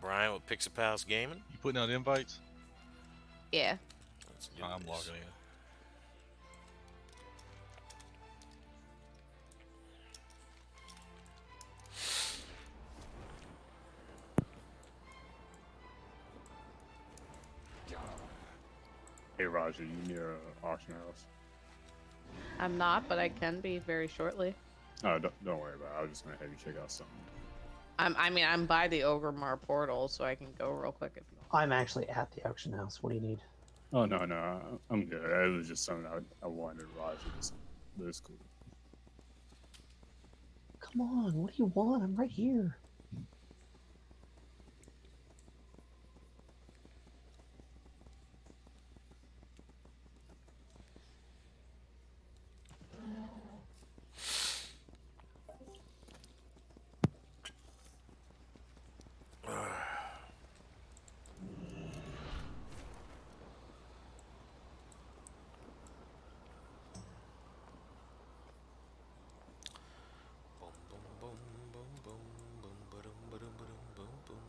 Brian with Pixapals Gaming. You putting out invites? Yeah. Let's do I'm this. logging in. Hey Roger, you near auction house? I'm not, but I can be very shortly. Oh, don't worry about it. I was just gonna have you check out something. I'm by the Ogremar portal, so I can go real quick if you want. I'm actually at the auction house. What do you need? Oh no, I'm good. It was just something I wanted Roger to see. But it's cool. Come on, what do you want? I'm right here. Boom, boom, boom, boom, boom, boom, ba-dum, ba-dum, ba-dum, boom, boom.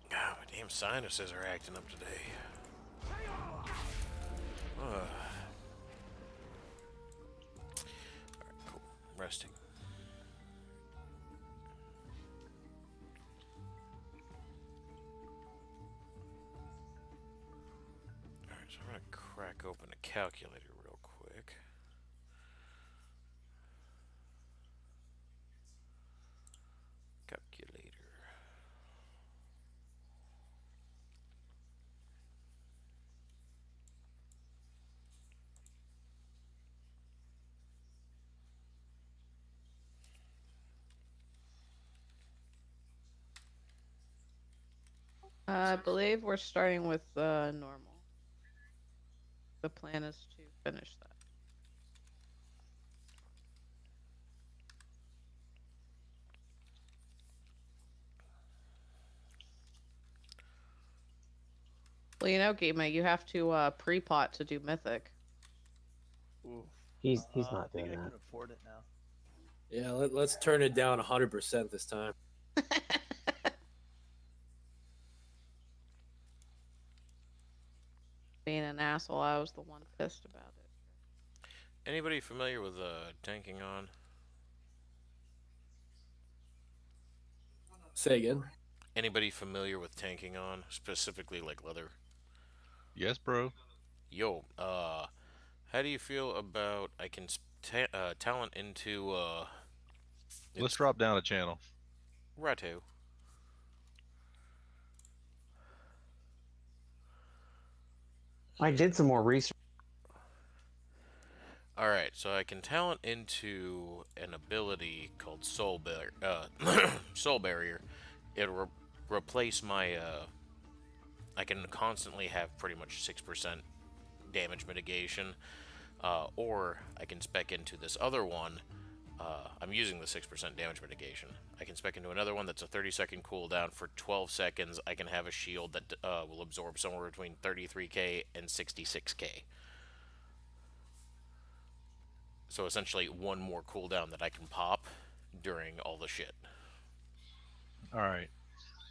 God, my damn sinuses are acting up today. Alright, cool. Resting. Alright, so I'm gonna crack open a calculator real quick. Calculator. I believe we're starting with normal. The plan is to finish that. Well, you know, Gima, you have to pre-pot to do Mythic. Ooh. He's not I think doing I that. can afford it now. Yeah, let's turn it down 100% this time. Being an asshole, I was the one pissed about it. Anybody familiar with tanking on? Say again. Anybody familiar with tanking on? Specifically like leather? Yes, bro. Yo, how do you feel about I can talent into Let's drop down a channel. Rato? I did some more research. Alright, so I can talent into an ability called Soul Barrier. It'll replace my, I can constantly have pretty much 6% damage mitigation, or I can spec into this other one. I'm using the 6% damage mitigation. I can spec into another one that's a 30-second cooldown. For 12 seconds, I can have a shield that will absorb somewhere between 33k and 66k. So essentially, one more cooldown that I can pop during all the shit. All right.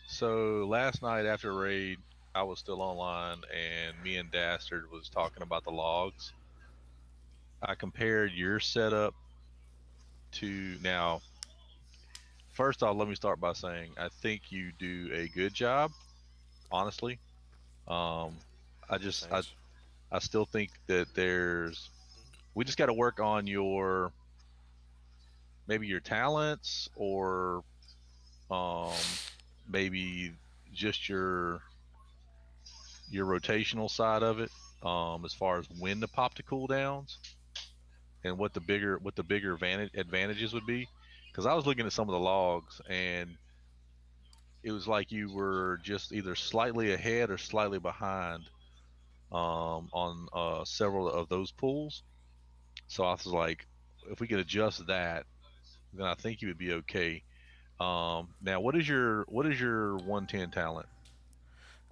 So last night after raid, I was still online, and me and Dastard was talking about the logs. I compared your setup to now. First off, let me start by saying I think you do a good job. Honestly, I just Thanks. I still think that we just got to work on maybe your talents, or maybe just your rotational side of it, as far as when to pop the cooldowns and what the bigger advantages would be. Because I was looking at some of the logs, and it was like you were just either slightly ahead or slightly behind on several of those pools. So I was like, if we could adjust that, then I think you would be okay. Now what is your 110 talent?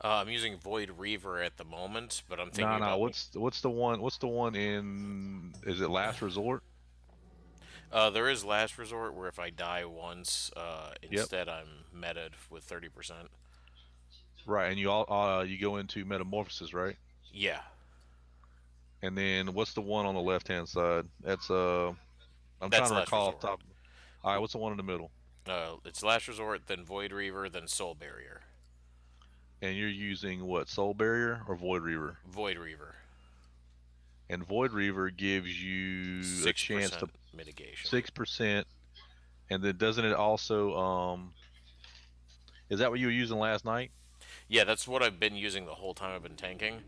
I'm using Void Reaver at the moment, but I'm thinking No, no. about. What's the one in? Is it Last Resort? There is Last Resort, where if I die once, Yep. instead I'm meted with 30%. Right, and you go into Metamorphosis, right? Yeah, And then what's the one on the left hand side? That's I'm trying that's to Last recall off the Resort. top. All right, what's the one in the middle? It's Last Resort, then Void Reaver, then Soul Barrier. And you're using what, Soul Barrier or Void Reaver? Void Reaver, And Void Reaver gives you a chance to 6% mitigation. 6%, and then doesn't it also is that what you were using last night? Yeah, that's what I've been using the whole time I've been tanking.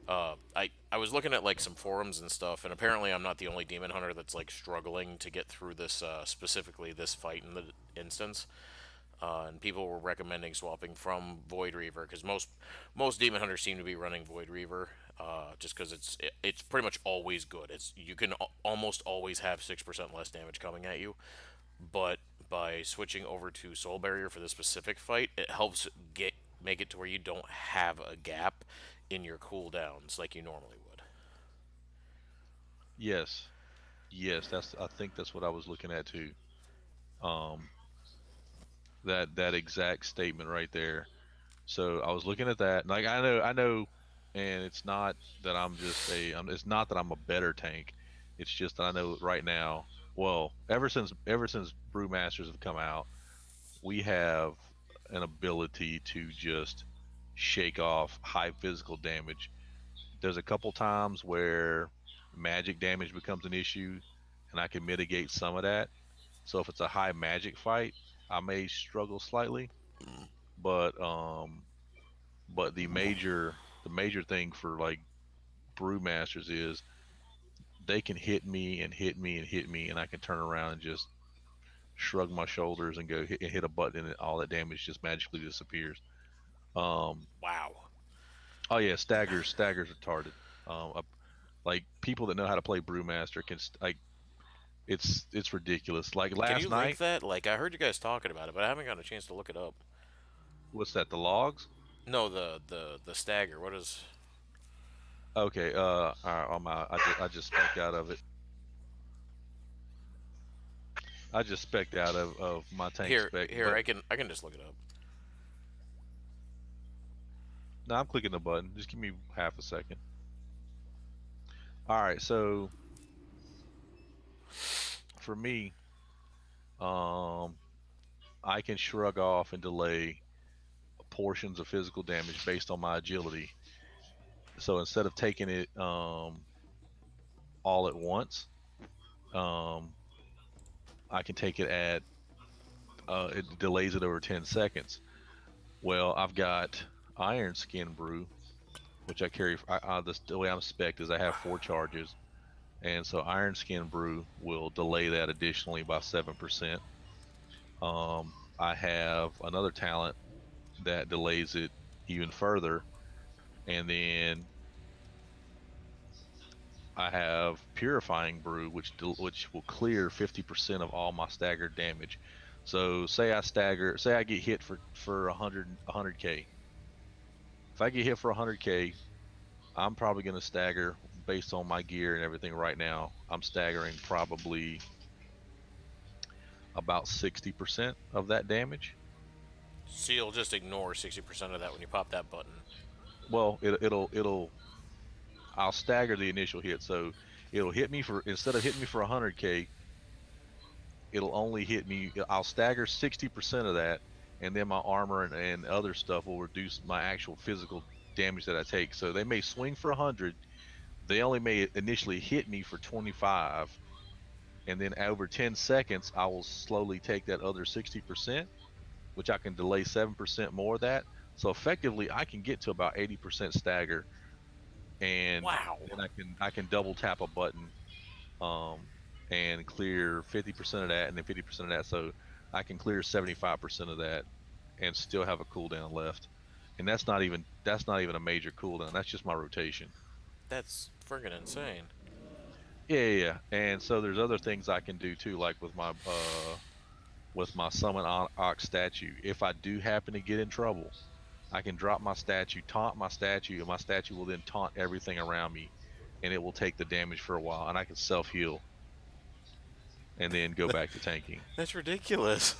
I was looking at like some forums and stuff, and apparently I'm not the only demon hunter that's like struggling to get through this specifically this fight in the instance. And people were recommending swapping from Void Reaver because most demon hunters seem to be running Void Reaver, just because it's pretty much always good. It's you can almost always have 6% less damage coming at you, but by switching over to Soul Barrier for this specific fight, it helps make it to where you don't have a gap in your cooldowns like you normally would. Yes. Yes, I think that's what I was looking at too. Um, that exact statement right there. So I was looking at that. Like I know, and it's not that it's not that I'm a better tank. It's just that I know right now. Well, ever since Brewmasters have come out, we have an ability to just shake off high physical damage. There's a couple times where magic damage becomes an issue, and I can mitigate some of that. So if it's a high magic fight, I may struggle slightly, but the major thing for like brewmasters is they can hit me and hit me and hit me, and I can turn around and just shrug my shoulders and go hit a button, and all that damage just magically disappears. Um, Wow. oh yeah, staggers retarded. Like people that know how to play brewmaster can like it's ridiculous. Like Can you last link night, that? Like I heard you guys talking about it, but I haven't gotten a chance to look it up. what's that? The logs? No, the stagger. What is? Okay, all right, I just spec out of it. I just spec out of my tank Here, spec, here. but I can just look it up. no, I'm clicking the button. Just give me half a second. All right, so for me, um, I can shrug off and delay portions of physical damage based on my agility. So instead of taking it all at once, um, I can take it at it delays it over 10 seconds. Well, I've got Iron Skin Brew, which I carry. The way I'm spec'd is I have 4 charges, and so Iron Skin Brew will delay that additionally by 7%. I have another talent that delays it even further, and then I have Purifying Brew, which will clear 50% of all my staggered damage. So say I get hit for 100k. If I get hit for 100k, I'm probably going to stagger based on my gear and everything right now. I'm staggering probably about 60% of that damage. So you'll just ignore 60% of that when you pop that button. Well, I'll stagger the initial hit. So it'll hit me for, instead of hitting me for 100k, it'll only hit me, I'll stagger 60% of that, and then my armor and other stuff will reduce my actual physical damage that I take. So they may swing for 100, they only may initially hit me for 25, and then over 10 seconds I will slowly take that other 60%, which I can delay 7% more of that. So effectively I can get to about 80% stagger, and Wow. then I can double tap a button um and clear 50% of that, and then 50% of that, so I can clear 75% of that and still have a cooldown left. And that's not even a major cooldown, that's just my rotation. That's friggin' insane. Yeah, yeah, yeah. And so there's other things I can do too, like with my with my summon ox statue. If I do happen to get in trouble, I can drop my statue, taunt my statue, and my statue will then taunt everything around me, and it will take the damage for a while, and I can self heal and then go back to tanking. That's ridiculous.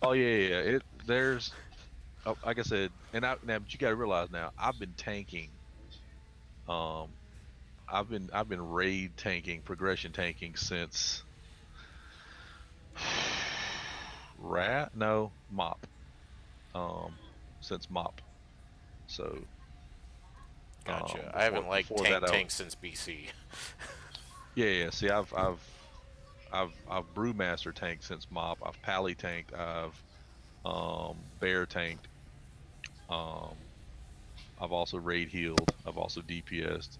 Oh yeah. There's like I said, now but you got to realize now I've been tanking. Um, I've been raid tanking, progression tanking since rat no mop. Since mop. So Gotcha. I haven't liked before that tank since BC. yeah. See, I've brewmaster tanked since mop. I've pally tanked. I've bear tanked. Um, I've also raid healed. I've also DPS'd.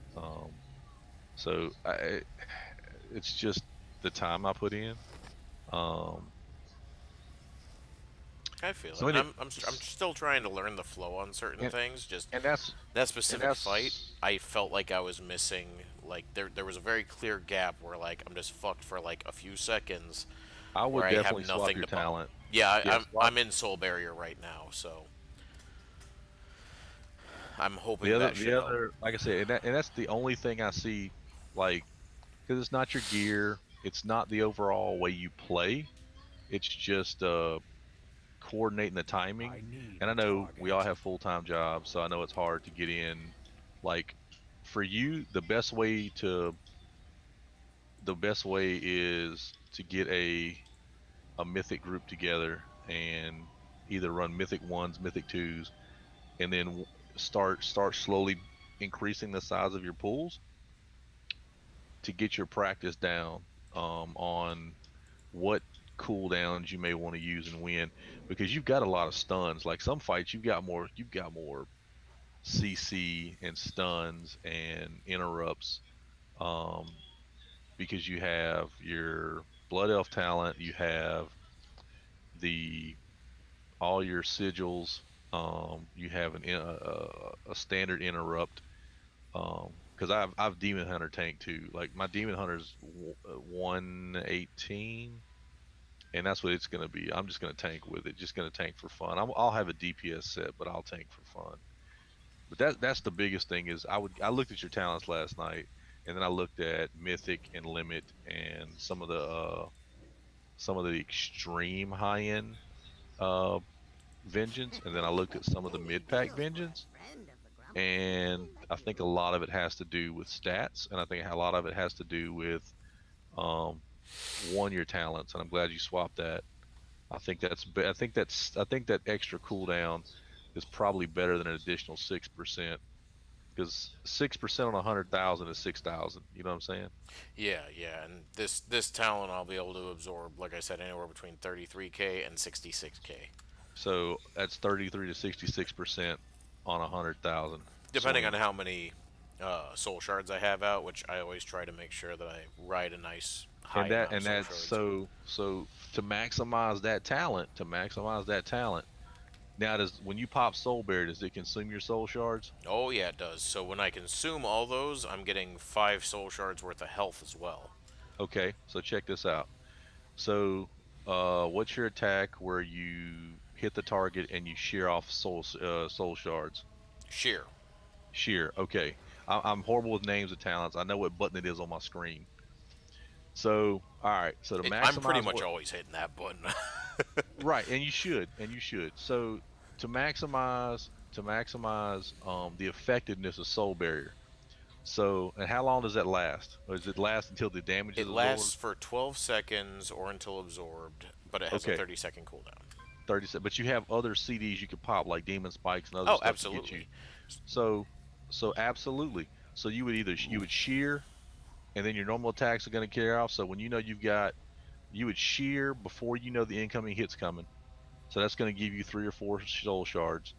So it's just the time I put in. I feel So it. any, I'm still trying to learn the flow on certain and, things. Just and that's that and specific fight, that's I felt like I was missing. Like there was a very clear gap where like I'm just fucked for like a few seconds, I where would I have definitely swap nothing your to bump. talent. Yeah, Yeah, swap. I'm in Soul Barrier right now, so I'm The hoping other that should the help. other like I said, and that's the only thing I see, like, because it's not your gear, it's not the overall way you play. It's just coordinating the timing. And I know we all have full-time jobs, so I know it's hard to get in. Like, for you, the best way is to get a mythic group together and either run mythic ones, mythic twos, and then start slowly increasing the size of your pools to get your practice down on what cooldowns you may want to use and when, because you've got a lot of stuns. Like some fights, you've got more CC and stuns and interrupts, um, because you have your blood elf talent, you have the all your sigils, you have a standard interrupt. Because I've demon hunter tank too. Like my demon hunter's 118, and that's what it's gonna be. I'm just gonna tank with it. Just gonna tank for fun. I'll have a DPS set, but I'll tank for fun. But that's the biggest thing is I looked at your talents last night, and then I looked at mythic and limit and some of the extreme high end uh vengeance, and then I looked at some of the mid pack vengeance, and I think a lot of it has to do with stats, and I think a lot of it has to do with um one your talents, and I'm glad you swapped that. I think that extra cooldown is probably better than an additional 6%, because 6% on 100,000 is 6,000. You know what I'm saying? Yeah, and this talent I'll be able to absorb, like I said, anywhere between 33k and 66k, So that's 33 to 66% on 100,000 depending on swing. how many soul shards I have out, which I always try to make sure that I ride a nice high amount of And soul that's shards. so to maximize that talent, now does when you pop soul bear, does it consume your soul shards? Oh yeah, it does. So when I consume all those, I'm getting 5 soul shards worth of health as well. Okay, so check this out. So what's your attack where you hit the target and you shear off soul shards? Sheer. Shear. Okay. I'm horrible with names of talents. I know what button it is on my screen. So, all right. So to I'm pretty maximize much what, always hitting that button. right, and you should. So to maximize the effectiveness of Soul Barrier. So, and how long does that last? Or does it last until the damage is It absorbed? lasts for 12 seconds or until absorbed, but it has a Okay, 30-second cooldown. 30 seconds. But you have other CDs you could pop like demon spikes and other Oh, stuff to get you. absolutely. So, so absolutely. So you would shear, and then your normal attacks are going to carry off. So when you know you would shear before you know the incoming hit's coming. So that's going to give you 3 or 4 soul shards.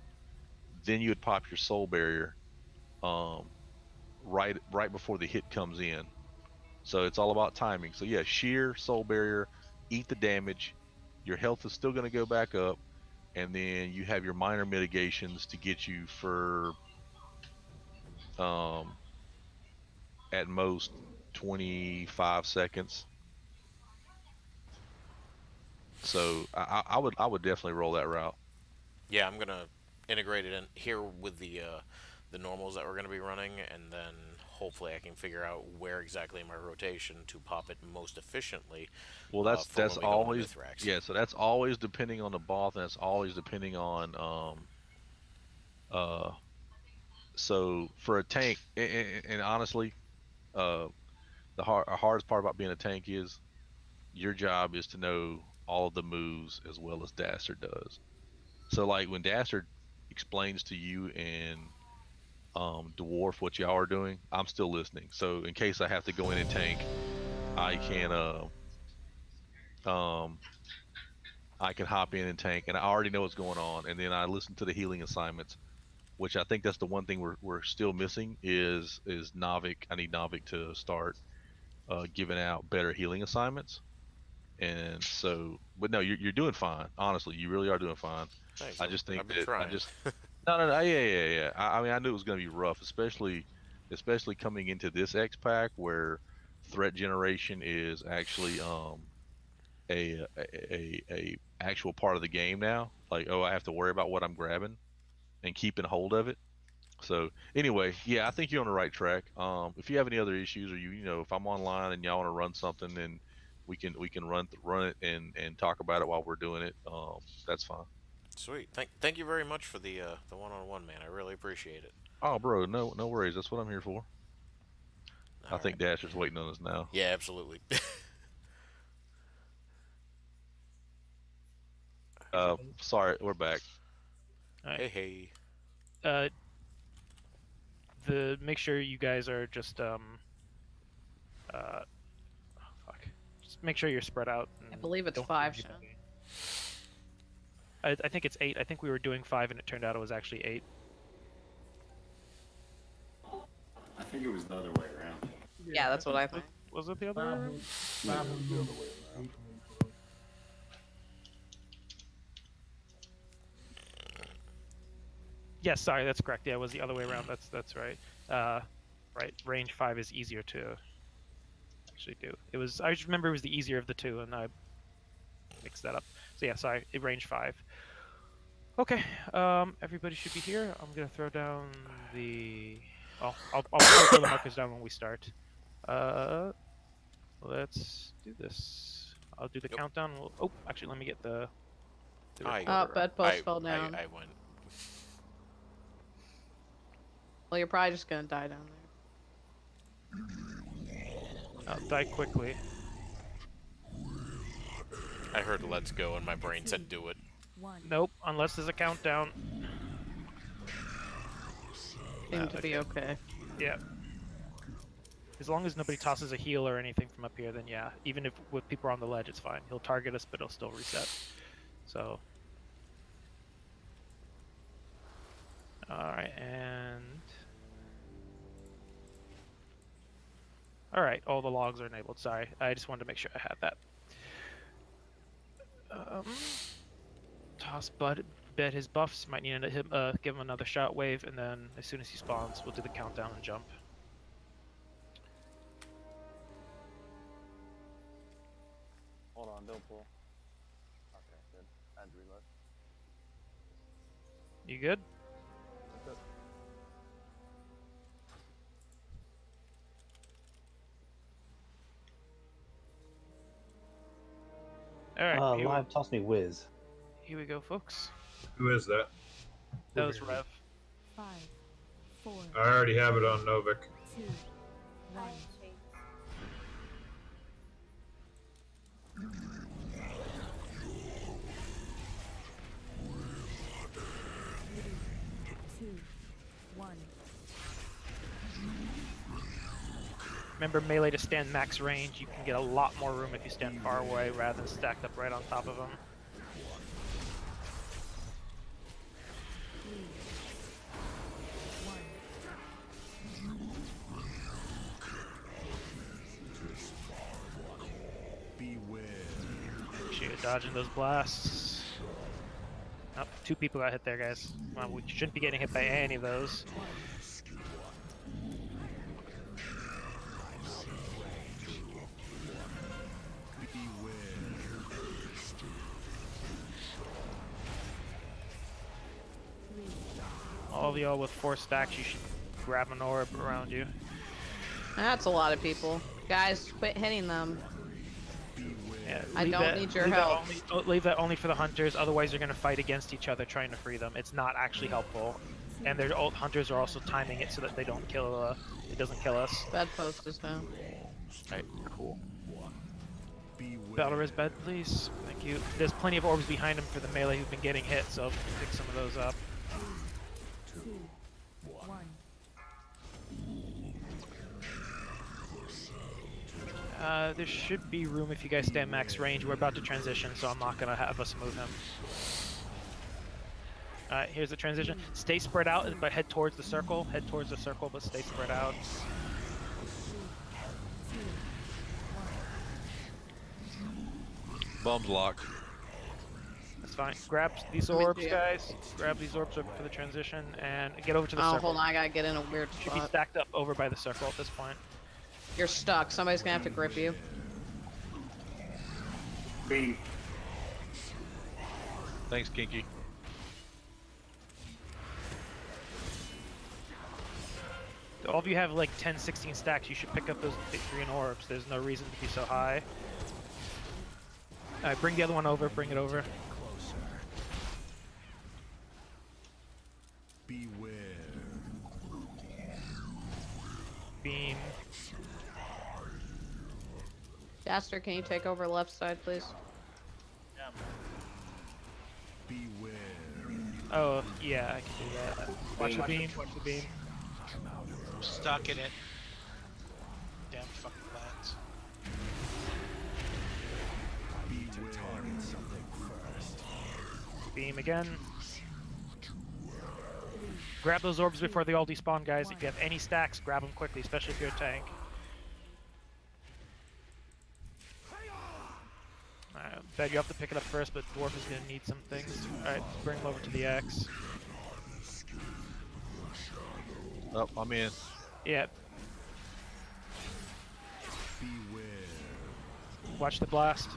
Then you would pop your soul barrier, um, right before the hit comes in. So it's all about timing. So yeah, shear, soul barrier, eat the damage. Your health is still going to go back up, and then you have your minor mitigations to get you for um, at most 25 seconds. So I would definitely roll that route. Yeah, I'm gonna integrate it in here with the normals that we're gonna be running, and then hopefully I can figure out where exactly in my rotation to pop it most efficiently Well, for that's when we go into always Mithrax. yeah. So that's always depending on the boss, and that's always depending on uh. So for a tank, and honestly, uh, hardest part about being a tank is your job is to know all of the moves as well as Dastard does. So like when Dastard explains to you and Dwarf what y'all are doing, I'm still listening. So in case I have to go in and tank, I can um I can hop in and tank, and I already know what's going on, and then I listen to the healing assignments, which I think that's the one thing we're still missing is Navik. I need Navik to start giving out better healing assignments. And so, but no, you're doing fine. Honestly, you really are doing fine. Thanks. I just think I've been that I trying. just no, yeah. I mean, I knew it was going to be rough, especially coming into this X pack where threat generation is actually a actual part of the game now. Like, oh, I have to worry about what I'm grabbing and keeping hold of it. So anyway, yeah, I think you're on the right track. If you have any other issues, or you know, if I'm online and y'all want to run something, then we can run it and talk about it while we're doing it. That's fine. Sweet. Thank you very much for the one-on-one, man. I really appreciate it. Oh, bro, no worries. That's what I'm here for. All I right. think Dasher's waiting on us now. Yeah, absolutely. Sorry, we're back. All right. Hey, hey. Uh, make sure you guys are just oh, fuck. Just make sure you're spread out. I believe it's don't 5, hit Sean. anybody. I think it's 8. I think we were doing 5, and it turned out it was actually 8. I think it was the other way around. Yeah, that's what I think. Was it the other way around? Yes, sorry, that's correct. Yeah, it was the other way around. That's right. Right, range 5 is easier to actually do. It was. I just remember it was the easier of the two, and I mixed that up. So yeah, sorry, range 5. Okay, everybody should be here. I'm gonna throw down the. Well, I'll throw the markers down when we start. Let's do this. I'll do the Yep. countdown. Oh, actually, let me get the. I- Oh, recorder up. bedpost fell down. I went. Well, you're probably just gonna die down there. I'll die quickly. I heard "Let's go" and my brain said "Do it." Nope, unless there's a countdown. Seem to be okay. Yeah. As long as nobody tosses a heal or anything from up here, then yeah. Even if with people on the ledge, it's fine. He'll target us, but he'll still reset. So. Alright, and. Alright, all the logs are enabled. Sorry, I just wanted to make sure I had that. Toss bed his buffs. Might need to give him another shot wave, and then as soon as he spawns, we'll do the countdown and jump. Hold on, don't pull. Okay, good. I had to reload. You good? Good. Alright, Live, toss me whiz. here we go, folks. Who is that? That was Rev. 5, 4, I already have it on Novik. 2, 1. Remember melee to stand max range. You can get a lot more room if you stand far away rather than stacked up right on top of them. Make sure you're dodging those blasts. Oh, 2 people got hit there, guys. Well, we shouldn't be getting hit by any of those. All of y'all with 4 stacks, you should grab an orb around you. That's a lot of people. Guys, quit hitting them. Yeah, I leave don't that- need your leave that help. leave that only for the hunters, otherwise you're going to fight against each other trying to free them. It's not actually helpful. And their hunters are also timing it so that they don't kill, it doesn't kill us. Bedpost is down. Alright, cool. Battle res bed, please. Thank you. There's plenty of orbs behind him for the melee who've been getting hit, so pick some of those up. 2, 1. There should be room if you guys stay at max range. We're about to transition, so I'm not gonna have us move him. Alright, here's the transition. Stay spread out, but head towards the circle. Head towards the circle, but stay spread out. Bum's locked. That's fine. Grab these orbs, guys. Grab these orbs over for the transition, and get over to the Oh, circle. hold on, I gotta get in a weird Should be spot. stacked up over by the circle at this point. You're stuck. Somebody's gonna have to grip you. Beam. Thanks, Kinky. All of you have like 10, 16 stacks. You should pick up those green orbs. There's no reason to be so high. Alright, bring the other one over. Bring it over. Beware. Beam. Jaster, can you take over left side, please? Beware. Oh, yeah, I can do that. Watch the beam. Watch the beam. I'm stuck in it. Damn fucking plants. Beam again. Grab those orbs before they all despawn, guys. If you have any stacks, grab them quickly, especially if you're a tank. Alright, bet you have to pick it up first, but Dwarf is gonna need some things. Alright, bring him over to the X. Oh, I'm in. Yeah. Beware. Watch the blast.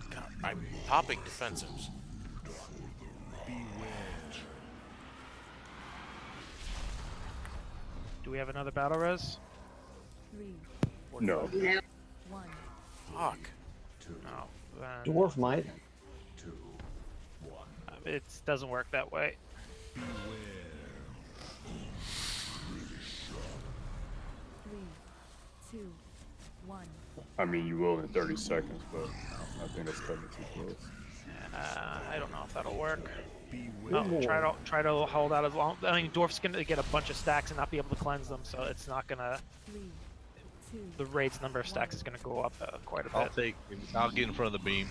God, I'm popping defensives. Do we have another battle res? 3, No. 1. Fuck. No. Dwarf might. It doesn't work that way. 3, 2, 1. I mean, you will in 30 seconds, but I think that's cutting it too close. I don't know if that'll work. Oh, try to hold out as long. I mean, Dwarf's gonna get a bunch of stacks and not be able to cleanse them, so it's not gonna. 3, 2. The raid's number of stacks is gonna go up quite a bit. I'll get in front of the beam.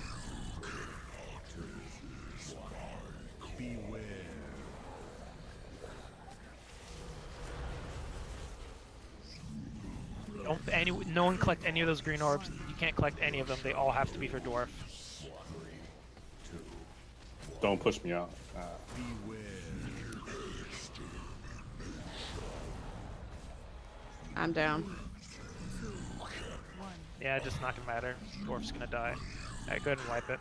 Beware. No one collect any of those green orbs. You can't collect any of them. They all have to be for Dwarf. Don't push me out. I'm down. Yeah, just not gonna matter. Dwarf's gonna die. Alright, go ahead and wipe it.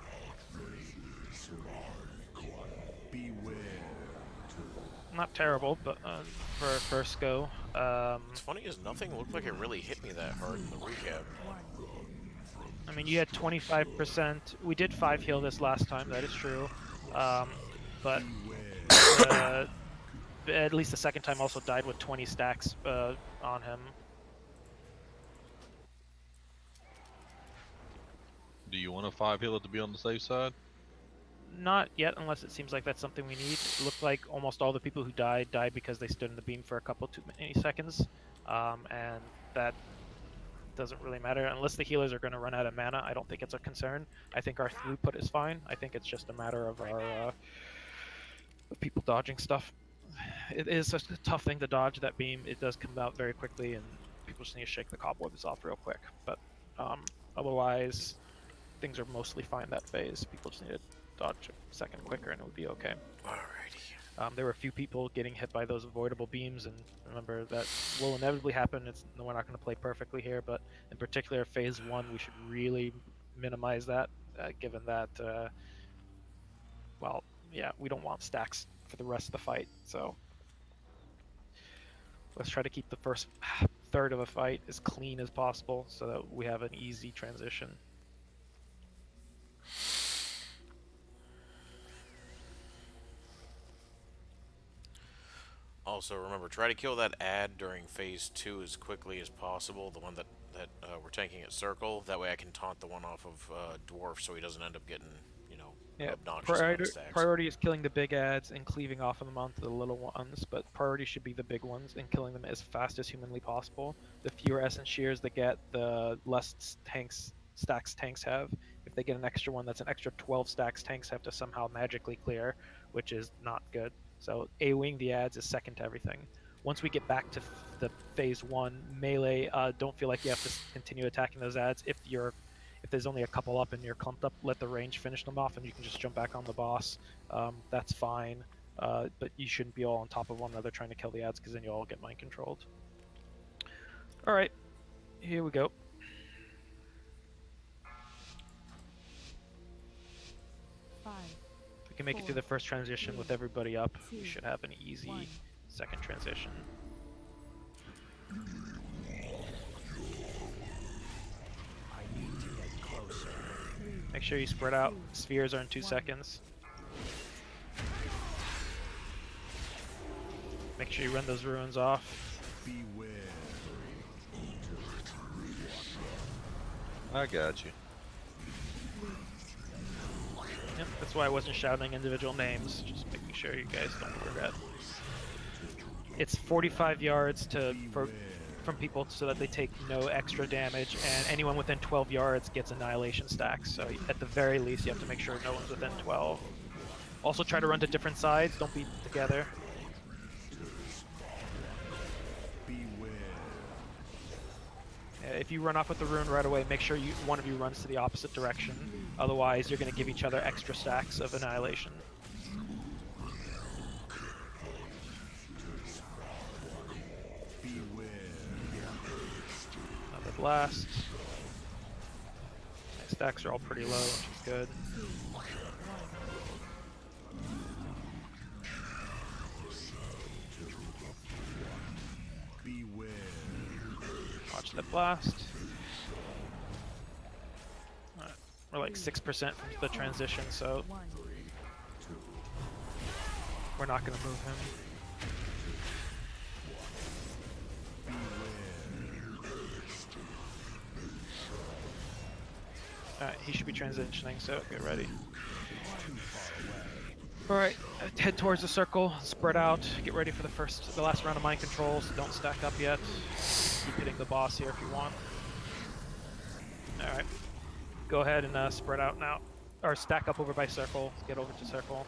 Beware. Not terrible, but for a first go. What's funny is nothing looked like it really hit me that hard in the recap. I mean, you had 25%. We did 5 heal this last time, that is true. But at least the second time also died with 20 stacks on him. Do you want a 5 healer to be on the safe side? Not yet, unless it seems like that's something we need. It looked like almost all the people who died because they stood in the beam for a couple too many seconds, and that doesn't really matter unless the healers are going to run out of mana. I don't think it's a concern. I think our throughput is fine. I think it's just a matter of our people dodging stuff. It is a tough thing to dodge that beam. It does come out very quickly, and people just need to shake the cobwebs off real quick. But otherwise, things are mostly fine that phase. People just need to dodge a second quicker, and it would be okay. Alrighty. There were a few people getting hit by those avoidable beams, and remember that will inevitably happen. We're not going to play perfectly here, but in particular, phase 1, we should really minimize that, given that, well, yeah, we don't want stacks for the rest of the fight. So let's try to keep the first third of the fight as clean as possible so that we have an easy transition. Also, remember, try to kill that ad during phase 2 as quickly as possible. The one that we're tanking at circle. That way, I can taunt the one off of dwarf, so he doesn't end up getting, obnoxious amount of stacks. Priority is killing the big ads and cleaving off of them onto the little ones, but priority should be the big ones and killing them as fast as humanly possible. The fewer essence shears they get, the less stacks tanks have. If they get an extra one, that's an extra 12 stacks tanks have to somehow magically clear, which is not good. So A-wing the ads is second to everything. Once we get back to the phase 1 melee, don't feel like you have to continue attacking those ads. If there's only a couple up and you're clumped up, let the range finish them off and you can just jump back on the boss. That's fine, but you shouldn't be all on top of one another trying to kill the ads, because then you'll all get mind controlled. Alright, here we go. If we can make it through the first transition with everybody up, we should have an easy second transition. Make sure you spread out. Spheres are in 2 seconds. Make sure you run those ruins off. Beware. I got you. Yep, that's why I wasn't shouting individual names, just making sure you guys don't forget. It's 45 yards from people so that they take no extra damage, and anyone within 12 yards gets annihilation stacks, so at the very least you have to make sure no one's within 12. Also try to run to different sides, don't be together. If you run off with the rune right away, make sure one of you runs to the opposite direction. Otherwise, you're going to give each other extra stacks of annihilation. Another blast. My stacks are all pretty low, which is good. Watch the blast. Alright, we're like 6% from the transition, so we're not going to move him. Alright, he should be transitioning, so get ready. Alright, head towards the circle, spread out, get ready for the last round of mind controls. Don't stack up yet. Keep hitting the boss here if you want. Alright, go ahead and spread out now. Or stack up over by circle, get over to circle.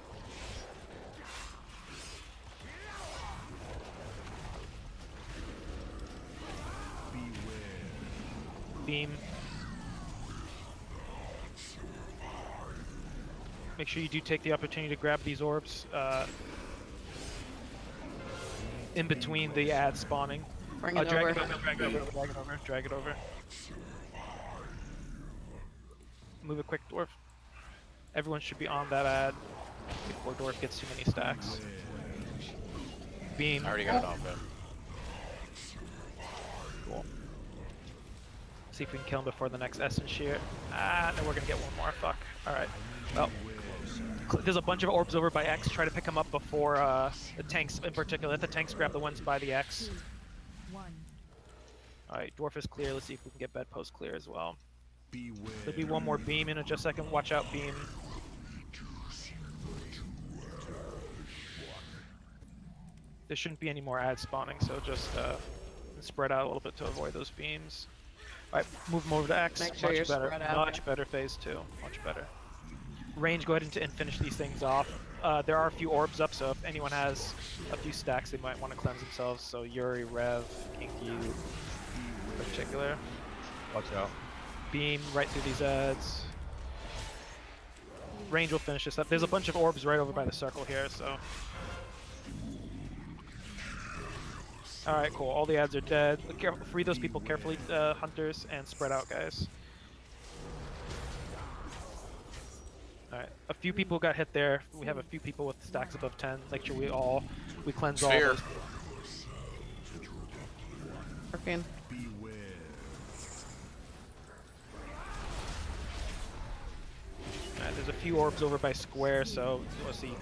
Beam. Make sure you do take the opportunity to grab these orbs in between the ads spawning. Bring it drag over. it over, drag it over, drag it over, drag it over. Move it quick, dwarf. Everyone should be on that ad before dwarf gets too many stacks. Beam. I already got it off him. Cool. See if we can kill him before the next essence shear. Ah, no, we're gonna get one more. Fuck. Alright. Well, there's a bunch of orbs over by X. Try to pick them up before the tanks, in particular. Let the tanks grab the ones by the X. Alright, dwarf is clear. Let's see if we can get bedpost clear as well. There'll be one more beam in just a second. Watch out, beam. There shouldn't be any more ads spawning, so just spread out a little bit to avoid those beams. Alright, move them over to X. Make sure much you're better. spread out. Much better phase 2. Much better. Range, go ahead and finish these things off. There are a few orbs up, so if anyone has a few stacks, they might want to cleanse themselves. So Yuri, Rev, Kinky, in particular. Watch out. Beam right through these ads. Range will finish this up. There's a bunch of orbs right over by the circle here, so All right, cool. All the ads are dead. Free those people carefully, hunters, and spread out, guys. All right, a few people got hit there. We have a few people with stacks above 10. Make sure we cleanse all Sphere. those. Working. Beware. There's a few orbs over by square, so let's see.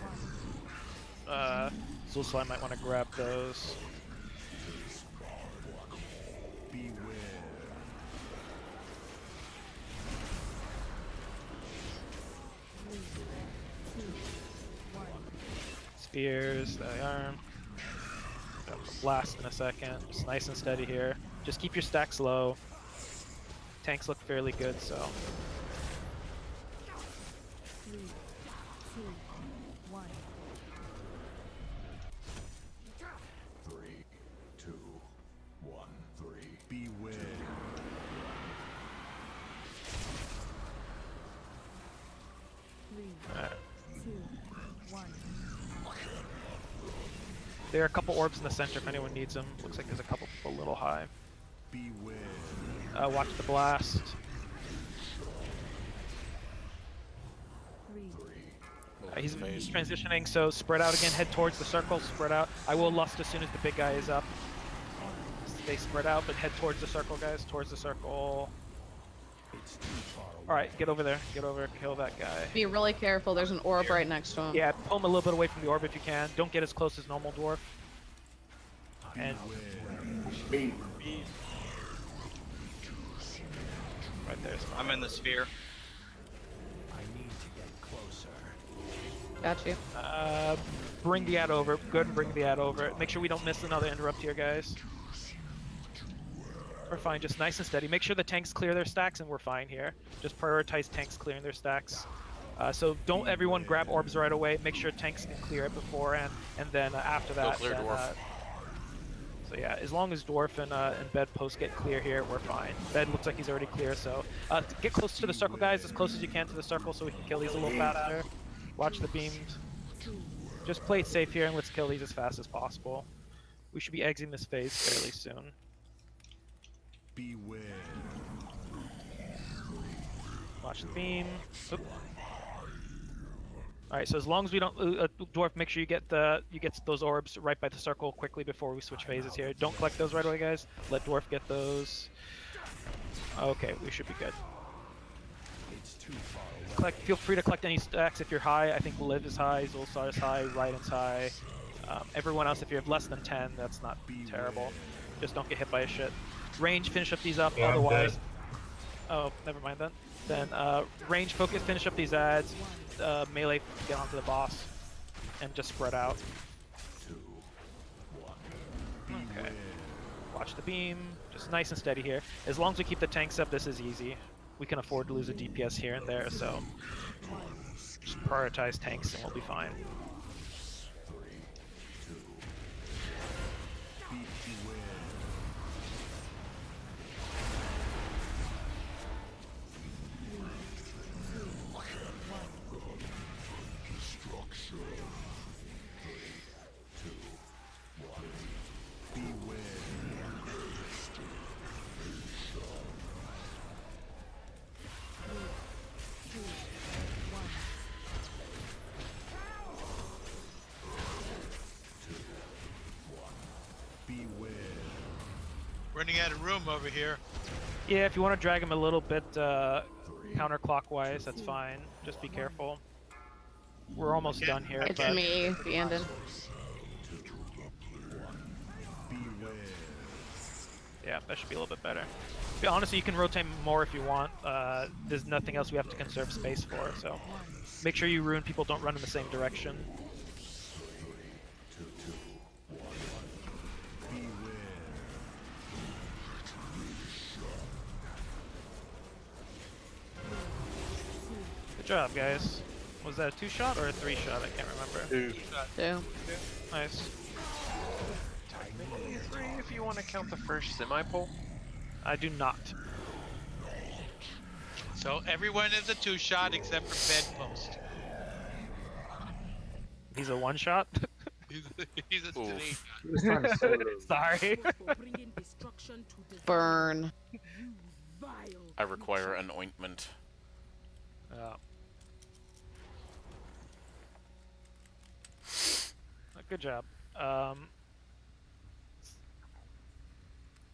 Zulsai might want to grab those. Beware. Spears, the arm. Blast in a second. Just nice and steady here. Just keep your stacks low. Tanks look fairly good, so. 3, 2, 1. 3, 2, 1, 3. Beware. Alright. 2, 1. There are a couple orbs in the center if anyone needs them. Looks like there's a couple people a little high. Beware. Watch the blast. 3. He's transitioning, so spread out again. Head towards the circle. Spread out. I will lust as soon as the big guy is up. Stay spread out, but head towards the circle, guys. Towards the circle. Alright, get over there. Get over. Kill that guy. Be really careful. There's an orb right next to him. Yeah, pull him a little bit away from the orb if you can. Don't get as close as normal dwarf. And right there. I'm in the sphere. I need to get closer. Got you. Bring the ad over. Good, bring the ad over. Make sure we don't miss another interrupt here, guys. We're fine, just nice and steady. Make sure the tanks clear their stacks, and we're fine here. Just prioritize tanks clearing their stacks. So don't everyone grab orbs right away. Make sure tanks can clear it beforehand, and then after that. clear then, dwarf. So yeah, as long as dwarf and bed post get clear here, we're fine. Bed looks like he's already clear, so get close to the circle, guys, as close as you can to the circle, so we can kill these a little faster. Watch the beams. Just play it safe here, and let's kill these as fast as possible. We should be exiting this phase fairly soon. Beware. Watch the beam. Alright, so as long as we don't dwarf, make sure you get those orbs right by the circle quickly before we switch phases here. Don't collect those right away, guys. Let dwarf get those. Okay, we should be good. It's too far away. Feel free to collect any stacks if you're high. I think Liv is high, Zulsar is high, Raiden's high. Everyone else, if you have less than 10, that's not terrible. Just don't get hit by a shit. Range, finish up these up, Yeah, I'm otherwise... dead. Oh, never mind then. Then range, focus, finish up these ads. Melee, get onto the boss. And just spread out. 2, 1. Okay. Watch the beam. Just nice and steady here. As long as we keep the tanks up, this is easy. We can afford to lose a DPS here and there, so... Just prioritize tanks and we'll be fine. 3, 2. Beware. Destruction. 3, 2, 1. Beware. Beware. Running out of room over here. Yeah, if you want to drag him a little bit counterclockwise, that's fine. Just be careful. We're almost done here. It's but... me, Bandon. Beware. Yeah, that should be a little bit better. But honestly, you can rotate more if you want. There's nothing else we have to conserve space for, so make sure you ruin people don't run in the same direction. 2, 1. Beware. Good job, guys. Was that a 2-shot or a 3-shot? I can't remember. 2. Nice. Technically 3 if you want to count the first semi-pull. I do not. So everyone is a 2-shot except for bedpost. He's a 1-shot? He's a Oof. snake. He was trying to sort of. Sorry. Burn. I require an ointment. Good job.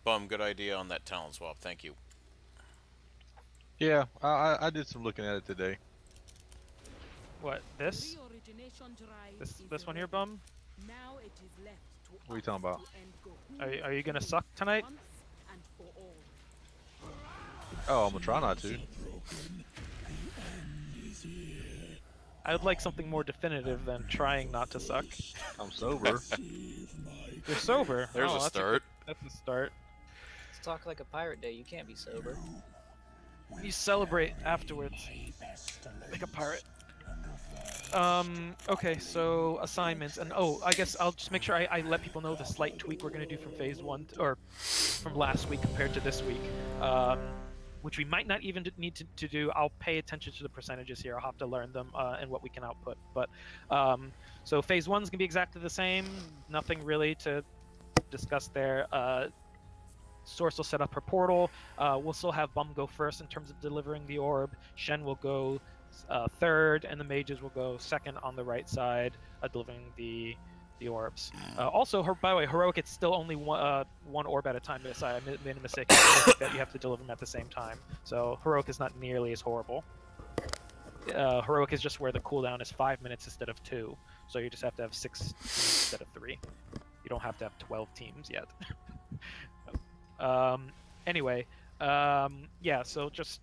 Bum, good idea on that talent swap. Thank you. Yeah, I did some looking at it today. What, this? This one here, Bum? What are you talking about? Are you gonna suck tonight? Oh, I'm gonna try not to. I would like something more definitive than trying not to suck. I'm sober. You're sober. There's a that's start. That's a start. Let's talk like a pirate day. You can't be sober. You celebrate afterwards. Like a pirate. Okay, so assignments, and I guess I'll just make sure I let people know the slight tweak we're going to do from phase 1, or from last week compared to this week, which we might not even need to do. I'll pay attention to the percentages here. I'll have to learn them and what we can output. But so phase 1 is going to be exactly the same. Nothing really to discuss there. Source will set up her portal. We'll still have Bum go first in terms of delivering the orb. Shen will go third, and the mages will go second on the right side, delivering the orbs. Also, by the way, heroic, it's still only one orb at a time. I made a mistake. I think that you have to deliver them at the same time. So heroic is not nearly as horrible. Heroic is just where the cooldown is 5 minutes instead of 2. So you just have to have 6 teams instead of 3. You don't have to have 12 teams yet. Anyway, yeah, so just,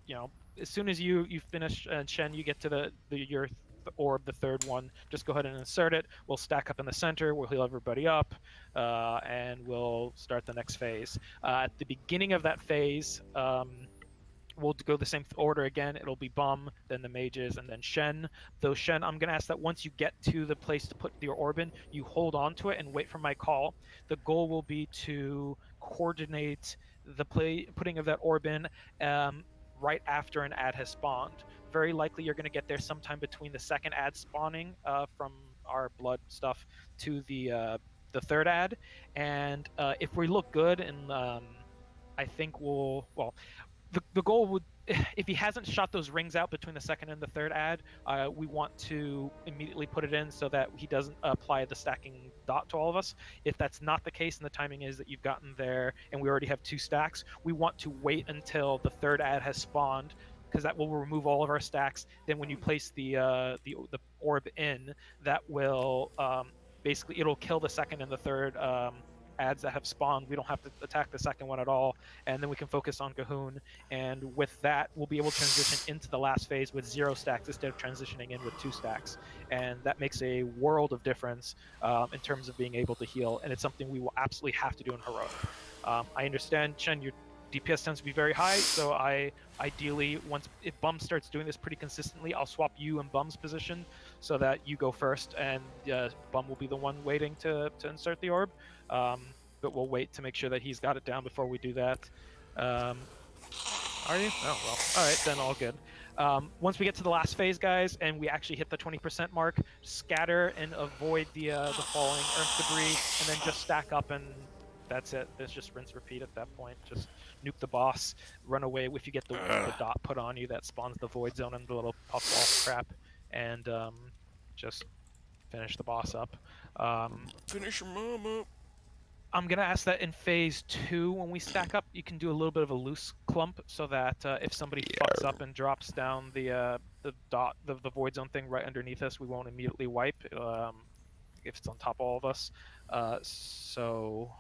as soon as you finish, Shen, you get to your orb, the third one, just go ahead and insert it. We'll stack up in the center, we'll heal everybody up, and we'll start the next phase. At the beginning of that phase, we'll go the same order again. It'll be Bum, then the mages, and then Shen. Though Shen, I'm going to ask that once you get to the place to put your orb in, you hold on to it and wait for my call. The goal will be to coordinate the putting of that orb in right after an ad has spawned. Very likely you're going to get there sometime between the second ad spawning from our blood stuff to the third ad. And if we look good, and I think the goal would, if he hasn't shot those rings out between the second and the third ad, we want to immediately put it in so that he doesn't apply the stacking dot to all of us. If that's not the case and the timing is that you've gotten there and we already have 2 stacks, we want to wait until the third ad has spawned, because that will remove all of our stacks. Then when you place the orb in, that will basically, it'll kill the second and the third ads that have spawned. We don't have to attack the second one at all, and then we can focus on Cahoon, and with that we'll be able to transition into the last phase with 0 stacks instead of transitioning in with 2 stacks, and that makes a world of difference in terms of being able to heal, and it's something we will absolutely have to do in heroic. I understand, Chen, your DPS tends to be very high, so I ideally, if Bum starts doing this pretty consistently, I'll swap you and Bum's position so that you go first, and Bum will be the one waiting to insert the orb. But we'll wait to make sure that he's got it down before we do that. Are you? Oh, well. All right, then all good. Once we get to the last phase, guys, and we actually hit the 20% mark, scatter and avoid the falling earth debris, and then just stack up, and that's it. There's just rinse repeat at that point. Just nuke the boss, run away if you get the dot put on you that spawns the void zone and the little puffball crap, and just finish the boss up. Finish your mom up. I'm gonna ask that in phase 2, when we stack up, you can do a little bit of a loose clump, so that if somebody fucks up and drops down the dot, the void zone thing right underneath us, we won't immediately wipe if it's on top of all of us. So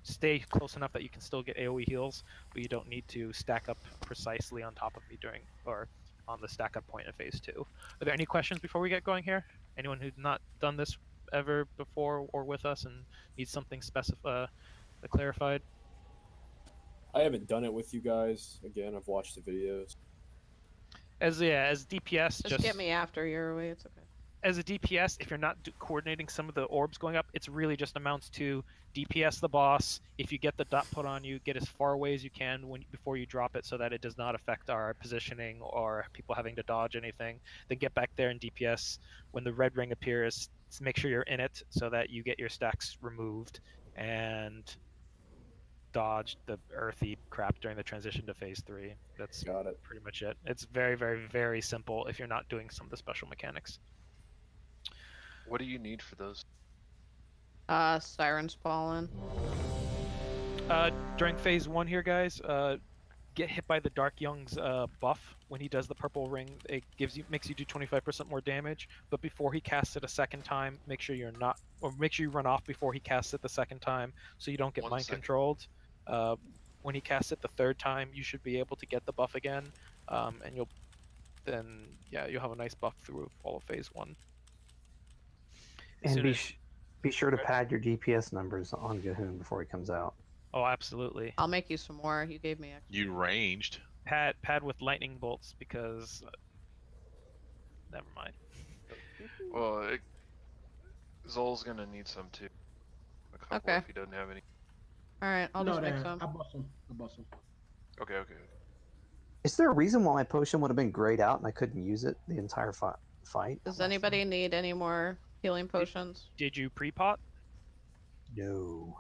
stay close enough that you can still get AoE heals, but you don't need to stack up precisely on top of me or on the stack up point in phase 2. Are there any questions before we get going here? Anyone who's not done this ever before or with us and needs something clarified? I haven't done it with you guys. Again, I've watched the videos. As DPS, just get me after you're away. It's okay. As a DPS, if you're not coordinating some of the orbs going up, it's really just amounts to DPS the boss. If you get the dot put on you, get as far away as you can before you drop it, so that it does not affect our positioning or people having to dodge anything. Then get back there and DPS. When the red ring appears, make sure you're in it so that you get your stacks removed and dodge the earthy crap during the transition to phase 3. That's Got it. pretty much it. It's very, very, very simple if you're not doing some of the special mechanics. What do you need for those? Siren's Pollen. During phase 1 here, guys, get hit by the Dark Young's buff. When he does the purple ring, it makes you do 25% more damage. But before he casts it a second time, make sure you run off before he casts it the second time, so you don't get mind controlled. When he casts it the third time, you should be able to get the buff again, and you'll have a nice buff through all of phase 1. And be sure to pad your DPS numbers on Gahoon before he comes out. Oh, absolutely. I'll make you some more. You gave me extra. You ranged. Pad with lightning bolts because. Never mind. Well, Zol's gonna need some too. A couple Okay. if he doesn't have any. All right, I'll just make some. I bought some. Okay. Is there a reason why my potion would have been grayed out and I couldn't use it the entire fight? Does anybody need any more healing potions? Did you pre-pot? No.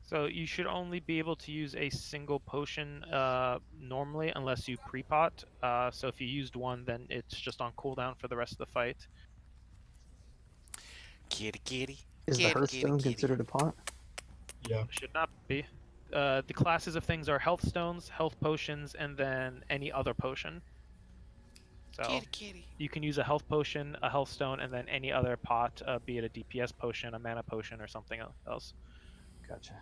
So you should only be able to use a single potion normally unless you pre-pot. So if you used one, then it's just on cooldown for the rest of the fight. Kitty. Is the Hearthstone considered a pot? Yeah. Should not be. The classes of things are health stones, health potions, and then any other potion. So you can use a health potion, a health stone, and then any other pot, be it a DPS potion, a mana potion, or something else. Gotcha.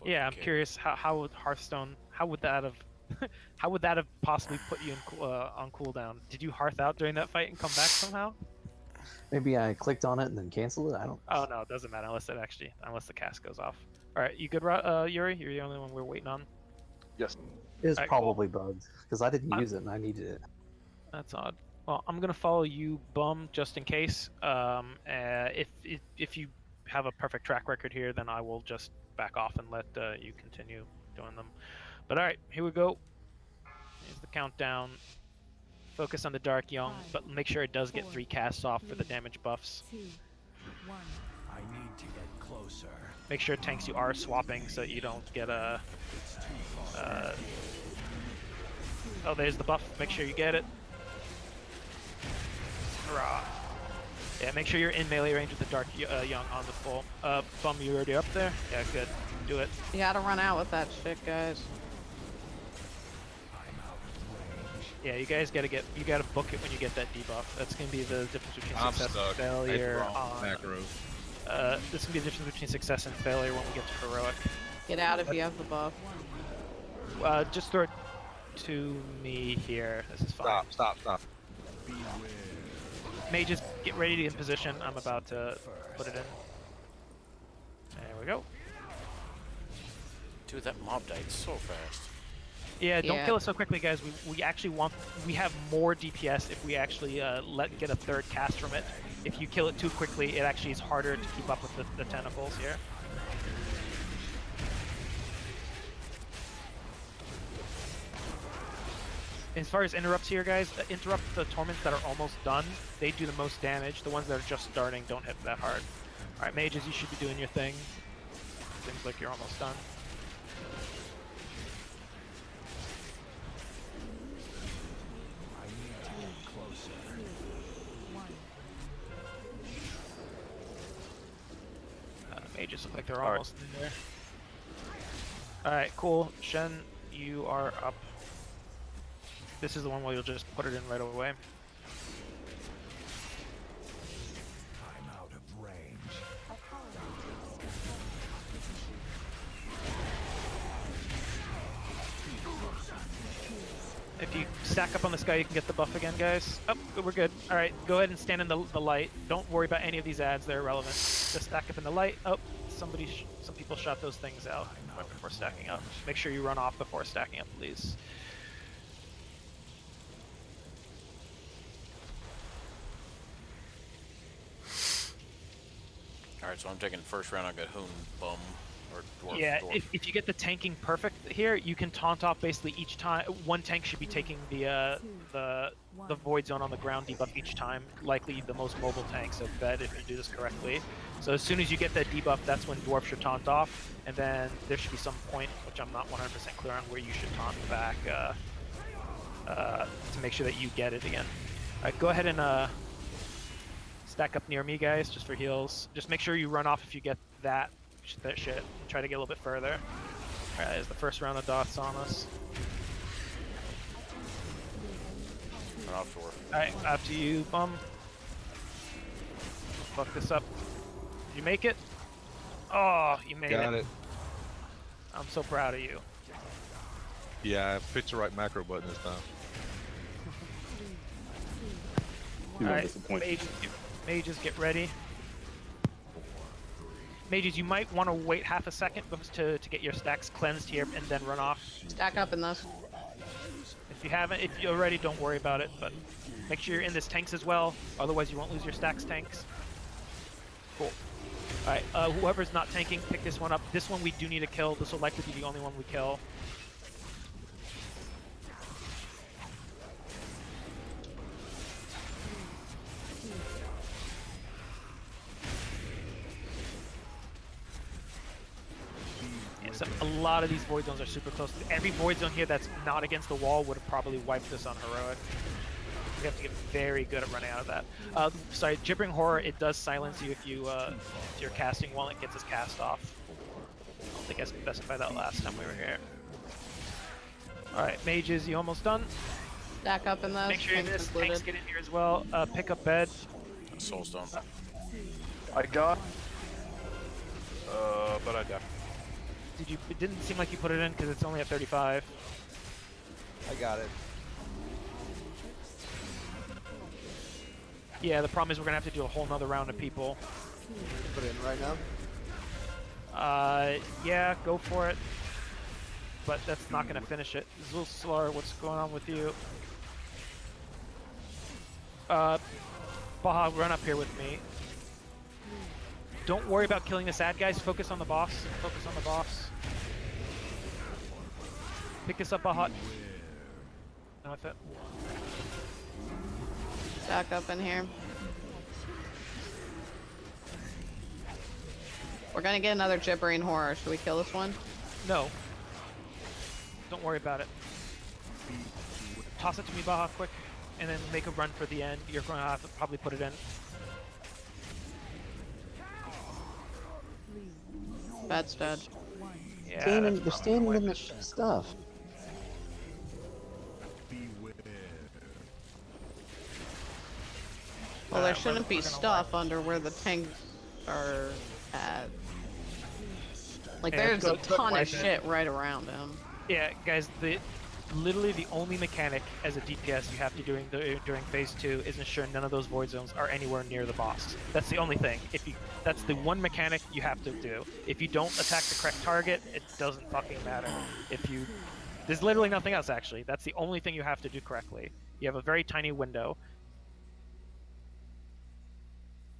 Yeah, I'm curious how would Hearthstone, how would that have possibly put you in on cooldown? Did you hearth out during that fight and come back somehow? Maybe I clicked on it and then canceled it. I don't. Oh no, it doesn't matter unless the cast goes off. All right, you good, Yuri? You're the only one we're waiting on. Yes. It was Alright, probably bugged because I didn't use it and I needed it. That's odd. Well, I'm gonna follow you, Bum, just in case. If you have a perfect track record here, then I will just back off and let you continue doing them. But all right, here we go. Here's the countdown. Focus on the Dark Young, but make sure it does get 3 casts off for the damage buffs. 2, 1. I need to get closer. Make sure tanks you are swapping so you don't get a. Oh, there's the buff. Make sure you get it. Hurrah! Yeah, make sure you're in melee range with the Dark Young on the full. Bum, you already up there? Yeah, good. Do it. You gotta run out with that shit, guys. Yeah, you guys gotta book it when you get that debuff. That's gonna be the difference between I'm success stuck. and failure on macro. this is gonna be the difference between success and failure when we get to heroic. Get out if you have the buff. Just throw it to me here. This is fine. Stop. Mages, get ready to get in position. I'm about to put it in. There we go. Dude, that mob died so fast. Yeah, don't kill it so quickly, guys. We actually we have more DPS if we actually get a third cast from it. If you kill it too quickly, it actually is harder to keep up with the tentacles here. As far as interrupts here, guys, interrupt the torments that are almost done. They do the most damage. The ones that are just starting don't hit that hard. All right, mages, you should be doing your thing. Seems like you're almost done. Mages look like they're almost in there. Alright, cool. Shen, you are up. This is the one where you'll just put it in right away. I'm out of range. If you stack up on this guy, you can get the buff again, guys. Oh, we're good. Alright, go ahead and stand in the light. Don't worry about any of these ads, they're irrelevant. Just stack up in the light. Oh, some people shot those things out right before stacking up. Make sure you run off before stacking up, please. Alright, so I'm taking first round. I got Hoon Bum. Or dwarf. Yeah, dwarf. if you get the tanking perfect here, you can taunt off basically each time. One tank should be taking the void zone on the ground debuff each time, likely the most mobile tank, so bet if you do this correctly. So as soon as you get that debuff, that's when dwarf should taunt off, and then there should be some point, which I'm not 100% clear on, where you should taunt back to make sure that you get it again. Alright, go ahead and stack up near me, guys, just for heals. Just make sure you run off if you get that shit. Try to get a little bit further. Alright, there's the first round of dots on us. Run off dwarf. Alright, after you, bum. Fuck this up. Did you make it? Oh, you made it. Got it. I'm so proud of you. Yeah, I picked the right macro button this time. Alright, mages, get ready. Mages, you might want to wait half a second to get your stacks cleansed here and then run off. Stack up in this. If you haven't, if you're ready, don't worry about it, but make sure you're in this tanks as well, otherwise you won't lose your stacks tanks. Cool. Alright, whoever's not tanking, pick this one up. This one we do need to kill. This will likely be the only one we kill. So a lot of these void zones are super close. Every void zone here that's not against the wall would have probably wiped this on heroic. We have to get very good at running out of that. Sorry, Gibbering Horror, it does silence you if you're casting while it gets its cast off. I don't think I specified that last time we were here. Alright, mages, you almost done? Stack up in this. Make sure this tanks get in here as well. Pick up bed. Soulstone. I got. But I died. It didn't seem like you put it in because it's only at 35. I got it. Yeah, the problem is we're gonna have to do a whole nother round of people. Put it in right now? Yeah, go for it. But that's not gonna finish it. Zulslar, what's going on with you? Baha, run up here with me. Don't worry about killing this ad, guys. Focus on the boss. Focus on the boss. Pick this up, Baha. Done with it. Stack up in here. We're gonna get another gibbering horror. Should we kill this one? No. Don't worry about it. Toss it to me, Baha, quick. And then make a run for the end. You're gonna have to probably put it in. Bad's dead. Yeah, they're standing in the stuff. Well, there shouldn't be stuff under where the tanks are at. Like, Yeah, there's a ton of shit right around him. Yeah, guys, literally the only mechanic as a DPS you have to do during phase 2 is ensure none of those void zones are anywhere near the boss. That's the only thing. That's the one mechanic you have to do. If you don't attack the correct target, it doesn't fucking matter. There's literally nothing else actually. That's the only thing you have to do correctly. You have a very tiny window.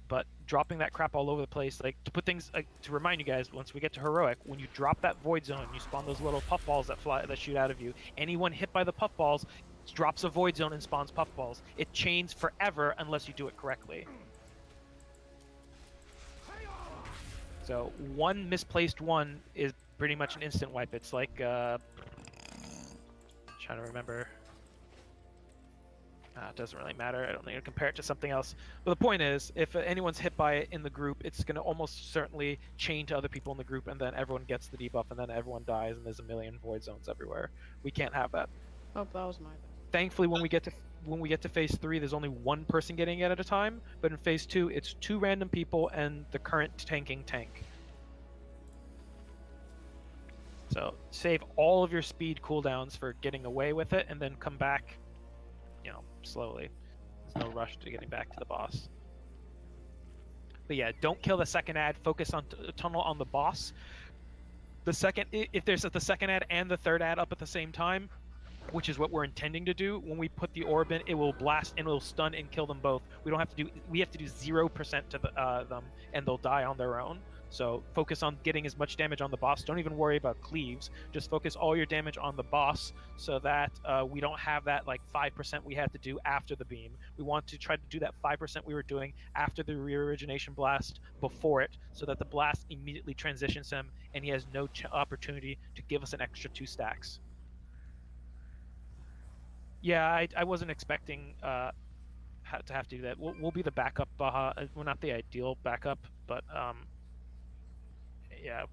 But dropping that crap all over the place, like to put things like to remind you guys, once we get to heroic, when you drop that void zone, you spawn those little puffballs that shoot out of you. Anyone hit by the puffballs drops a void zone and spawns puffballs. It chains forever unless you do it correctly. So one misplaced one is pretty much an instant wipe. It's like trying to remember. It doesn't really matter. I don't need to compare it to something else. But the point is, if anyone's hit by it in the group, it's going to almost certainly chain to other people in the group, and then everyone gets the debuff, and then everyone dies, and there's a million void zones everywhere. We can't have that. Oh, that was my bad. Thankfully, when we get to phase 3, there's only one person getting it at a time. But in phase 2, it's 2 random people and the current tanking tank. So save all of your speed cooldowns for getting away with it, and then come back. Slowly. There's no rush to getting back to the boss. But yeah, don't kill the second ad. Focus on tunnel on the boss. The second, if there's the second ad and the third ad up at the same time, which is what we're intending to do. When we put the orb in, it will blast and it will stun and kill them both. We don't have to do. We have to do 0% to them, and they'll die on their own. So focus on getting as much damage on the boss. Don't even worry about cleaves. Just focus all your damage on the boss, so that we don't have that like 5% we had to do after the beam. We want to try to do that 5% we were doing after the reorigination blast before it, so that the blast immediately transitions him, and he has no opportunity to give us an extra 2 stacks. Yeah, I wasn't expecting to have to do that. We'll be the backup Baja. We're not the ideal backup, but yeah.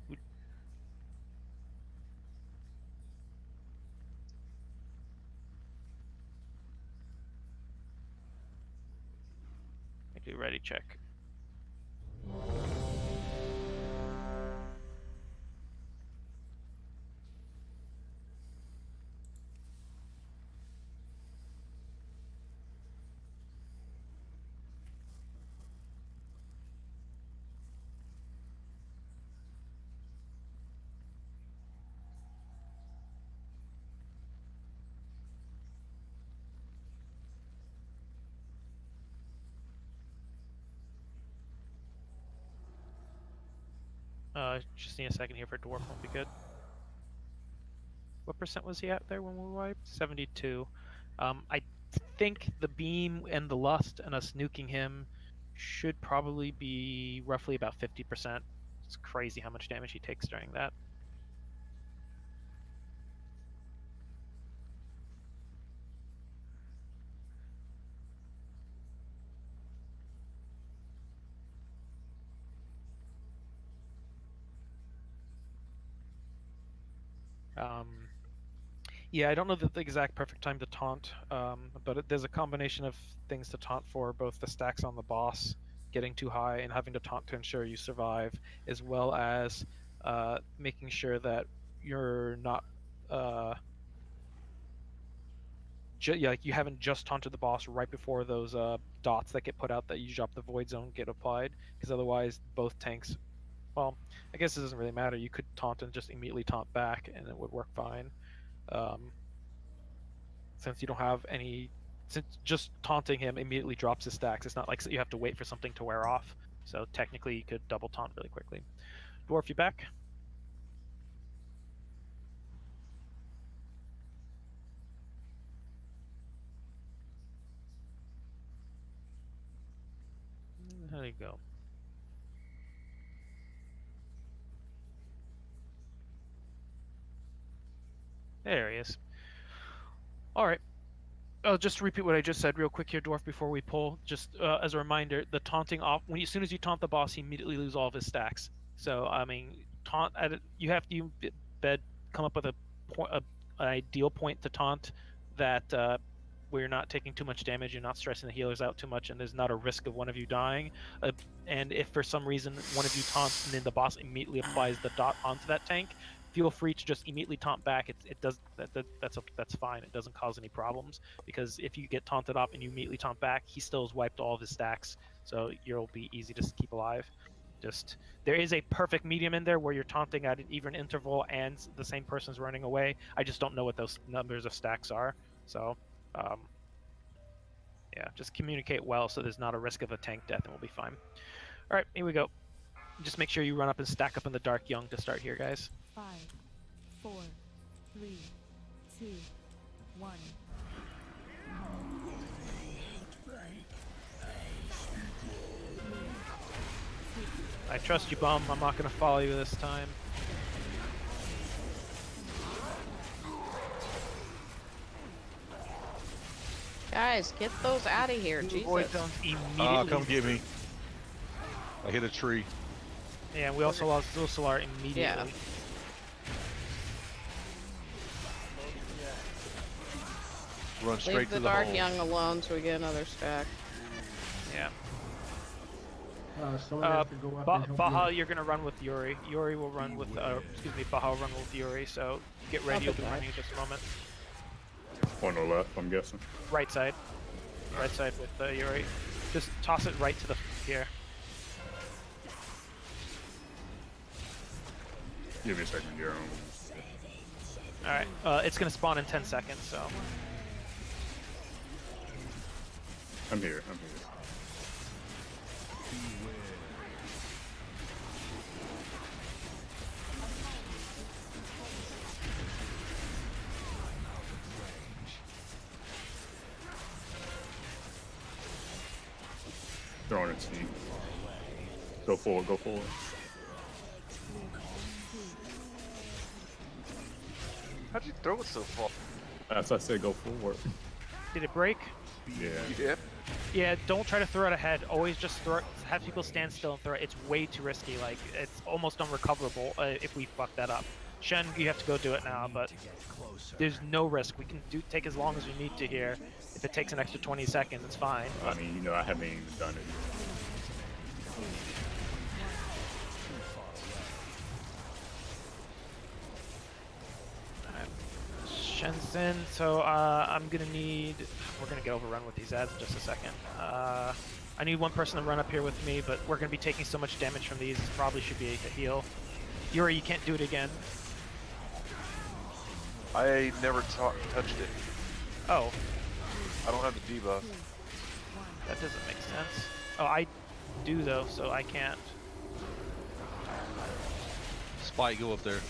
I do ready check. Just need a second here for Dwarf won't be good. What percent was he at there when we wiped? 72. I think the beam and the lust and us nuking him should probably be roughly about 50%. It's crazy how much damage he takes during that. Yeah, I don't know the exact perfect time to taunt, but there's a combination of things to taunt for, both the stacks on the boss getting too high and having to taunt to ensure you survive, as well as making sure that you're not like you haven't just taunted the boss right before those dots that get put out that you drop the void zone get applied, because otherwise both tanks, well, I guess it doesn't really matter. You could taunt and just immediately taunt back and it would work fine. Since you don't have any, since just taunting him immediately drops his stacks. It's not like you have to wait for something to wear off. So technically you could double taunt really quickly. Dwarf, you back? There you go. There he is. All right. I'll just repeat what I just said real quick here, Dwarf, before we pull. Just as a reminder, the taunting off, as soon as you taunt the boss, he immediately loses all of his stacks. So, I mean, taunt at it, you have to come up with an ideal point to taunt that where you're not taking too much damage, you're not stressing the healers out too much, and there's not a risk of one of you dying. And if for some reason one of you taunts and then the boss immediately applies the dot onto that tank, feel free to just immediately taunt back. That's fine. It doesn't cause any problems, because if you get taunted up and you immediately taunt back, he still has wiped all of his stacks, so you'll be easy to keep alive. Just there is a perfect medium in there where you're taunting at an even interval and the same person's running away. I just don't know what those numbers of stacks are. So yeah, just communicate well so there's not a risk of a tank death, and we'll be fine. All right, here we go. Just make sure you run up and stack up in the dark young to start here, guys. 5, 4, 3, 2, 1. I trust you, Bum. I'm not going to follow you this time. Guys, get those out of here, Jesus. Come get me. I hit a tree. Yeah, we also lost Zulsalar immediately. Yeah. Run straight Leave to the the Dark hole. Young alone so we get another stack. Yeah. Someone has to go up and help Baha, you. you're gonna run with Yuri. Yuri will run with, excuse me, Baha will run with Yuri, so get ready, you'll be running in just a moment. On the left, I'm guessing. Right side. Right side with Yuri. Just toss it right to the here. Give me a second, Jerome. All right, it's gonna spawn in 10 seconds, so. I'm here. I'm here. Throwing its feet. Go forward. Go forward. How'd you throw it so far? That's why I said go forward. Did it break? Yeah. Yep. Yeah, don't try to throw it ahead. Always just throw it, have people stand still and throw it. It's way too risky. Like, it's almost unrecoverable if we fuck that up. Shen, you have to go do it now, but there's no risk. We can take as long as we need to here. If it takes an extra 20 seconds, it's fine. I mean, you know, I haven't even done it. Shenzhen, so I'm gonna need. We're gonna get overrun with these ads in just a second. I need one person to run up here with me, but we're gonna be taking so much damage from these. This probably should be a heal. Yuri, you can't do it again. I never touched it. Oh. I don't have the debuff. That doesn't make sense. Oh, I do though, so I can't. Spike, go up there.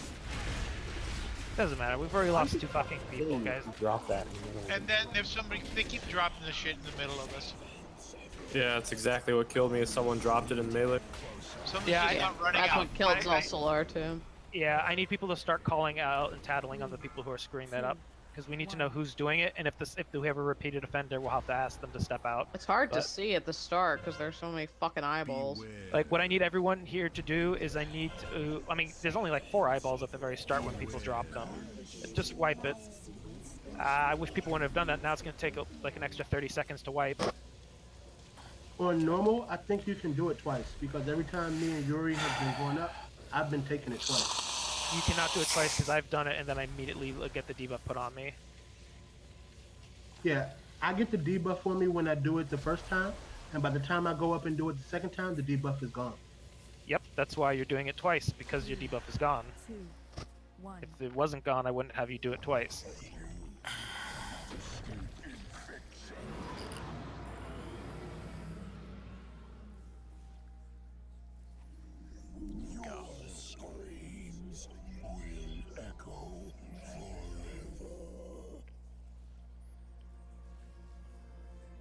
Doesn't matter. We've already lost 2 fucking people, guys. Drop that. And then if somebody, they keep dropping the shit in the middle of us. Yeah, that's exactly what killed me. Is someone dropped it in melee. Someone's just not running That's out. what killed Zolsolar too. Yeah, I need people to start calling out and tattling on the people who are screwing that up, because we need to know who's doing it, and if we have a repeated offender, we'll have to ask them to step out. It's hard to see at the start because there's so many fucking eyeballs. Like, what I need everyone here to do is I need to... I mean, there's only like 4 eyeballs at the very start when people drop them. Just wipe it. I wish people wouldn't have done that. Now it's going to take like an extra 30 seconds to wipe. On normal, I think you can do it twice, because every time me and Yuri have been going up, I've been taking it twice. You cannot do it twice because I've done it and then I immediately get the debuff put on me. Yeah, I get the debuff on me when I do it the first time, and by the time I go up and do it the second time, the debuff is gone. Yep, that's why you're doing it twice, because your debuff is gone. 2, 1. If it wasn't gone, I wouldn't have you do it twice.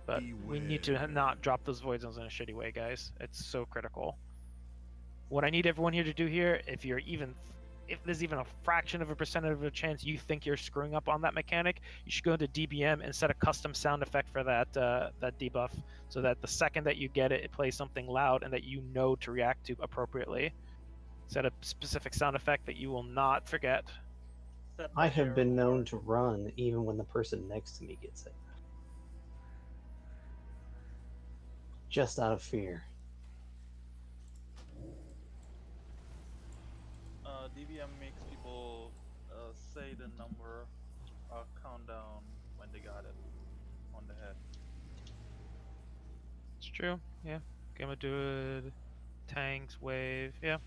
But we need to not drop those void zones in a shitty way, guys. It's so critical. What I need everyone here to do here, if there's even a fraction of a percentage of a chance you think you're screwing up on that mechanic, you should go to DBM and set a custom sound effect for that that debuff, so that the second that you get it, it plays something loud and that you know to react to appropriately. Set a specific sound effect that you will not forget. I have been known to run even when the person next to me gets it. Just out of fear. DVM makes people say the number countdown when they got it on the head. It's true, yeah. Gamma Druid, tanks, wave, yeah.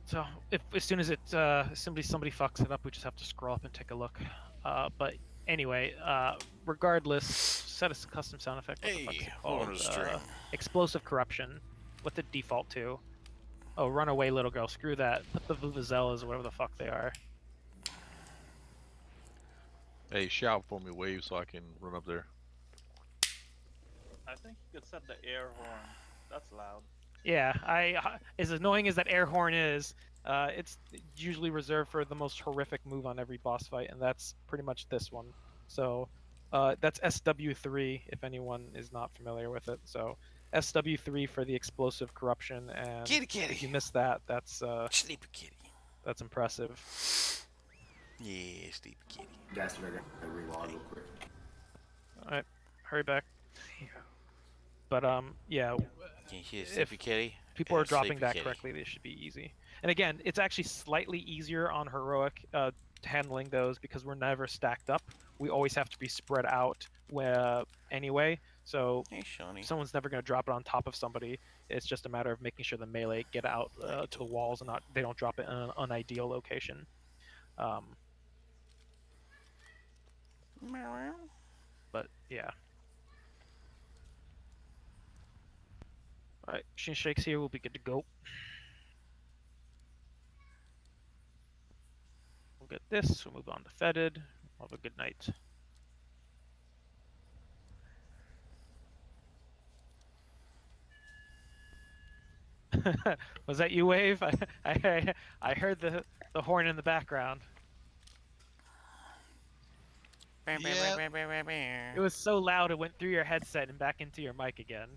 So if as soon as it somebody fucks it up, we just have to scroll up and take a look. But anyway, regardless, set a custom sound effect. What the fuck is it called? Explosive corruption. What the default to? Oh, run away, little girl. Screw that. Put the vuvuzelas or whatever the fuck they are. Hey, shout for me, Wave, so I can run up there. I think you could set the air horn. That's loud. Yeah, as annoying as that air horn is, it's usually reserved for the most horrific move on every boss fight, and that's pretty much this one. So that's SW3 if anyone is not familiar with it. So SW3 for the explosive corruption, and if you missed that, that's sleepy kitty. That's impressive. Yeah, sleepy kitty. That's what I got to reload real quick. All right, hurry back. But yeah, if kitty? People are dropping that correctly, they should be easy. And again, it's actually slightly easier on heroic handling those because we're never stacked up. We always have to be spread out anyway. So Hey, Shawnee. someone's never going to drop it on top of somebody. It's just a matter of making sure the melee get out to the walls and they don't drop it in an unideal location. But yeah. Alright, Shin Shakes here, we'll be good to go. We'll get this, we'll move on to Fetid. Have a good night. Was that you, Wave? I heard the horn in the background. It was so loud it went through your headset and back into your mic again.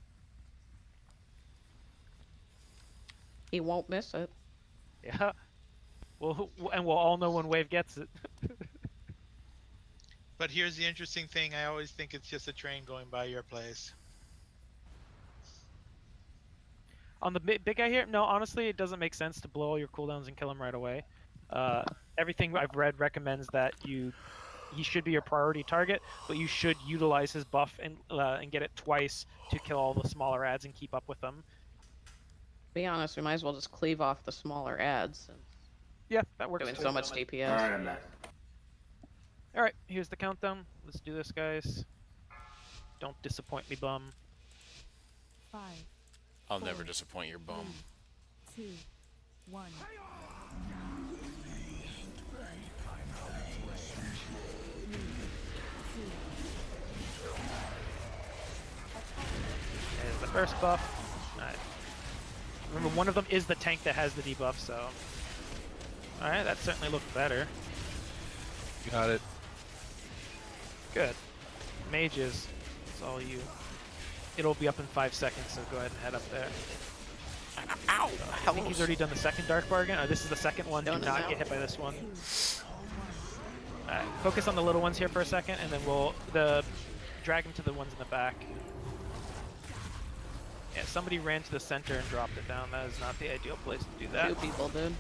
He won't miss it. Yeah. Well, and we'll all know when Wave gets it. But here's the interesting thing. I always think it's just a train going by your place. On the big guy here, no, honestly, it doesn't make sense to blow all your cooldowns and kill him right away. Everything I've read recommends that he should be your priority target, but you should utilize his buff and get it twice to kill all the smaller ads and keep up with them. Be honest, we might as well just cleave off the smaller ads. Yeah, that works. Doing too. so much DPS. Alright, I'm back. Alright, here's the countdown. Let's do this, guys. Don't disappoint me, bum. 5. I'll never disappoint your bum. 2, 1. There's the first buff. Alright. Remember, one of them is the tank that has the debuff, so... Alright, that certainly looked better. Got it. Good. Mages, it's all you. It'll be up in 5 seconds, so go ahead and head up there. Ow! I think he's already done the second Dark Bargain. This is the second one. Do not get hit by this one. Alright, focus on the little ones here for a second, and then we'll drag him to the ones in the back. Yeah, somebody ran to the center and dropped it down. That is not the ideal place to do that. 2 people did.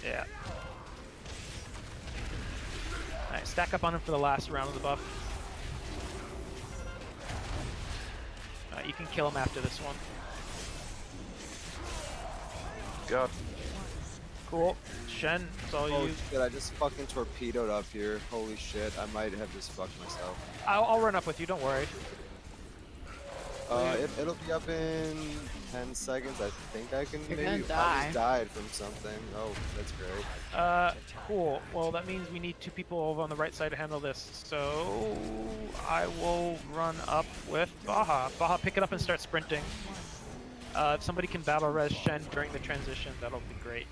Yeah. Alright, stack up on him for the last round of the buff. Alright, you can kill him after this one. God. Cool. Shen, it's all Oh you. shit, I just fucking torpedoed up here. Holy shit, I might have just fucked myself. I'll run up with you, don't worry. It'll be up in 10 seconds. I think I can You're maybe. gonna die. I just died from something. Oh, that's great. Cool. Well, that means we need 2 people over on the right side to handle this. So I will run up with Baha. Baha, pick it up and start sprinting. If somebody can battle res Shen during the transition, that'll be great.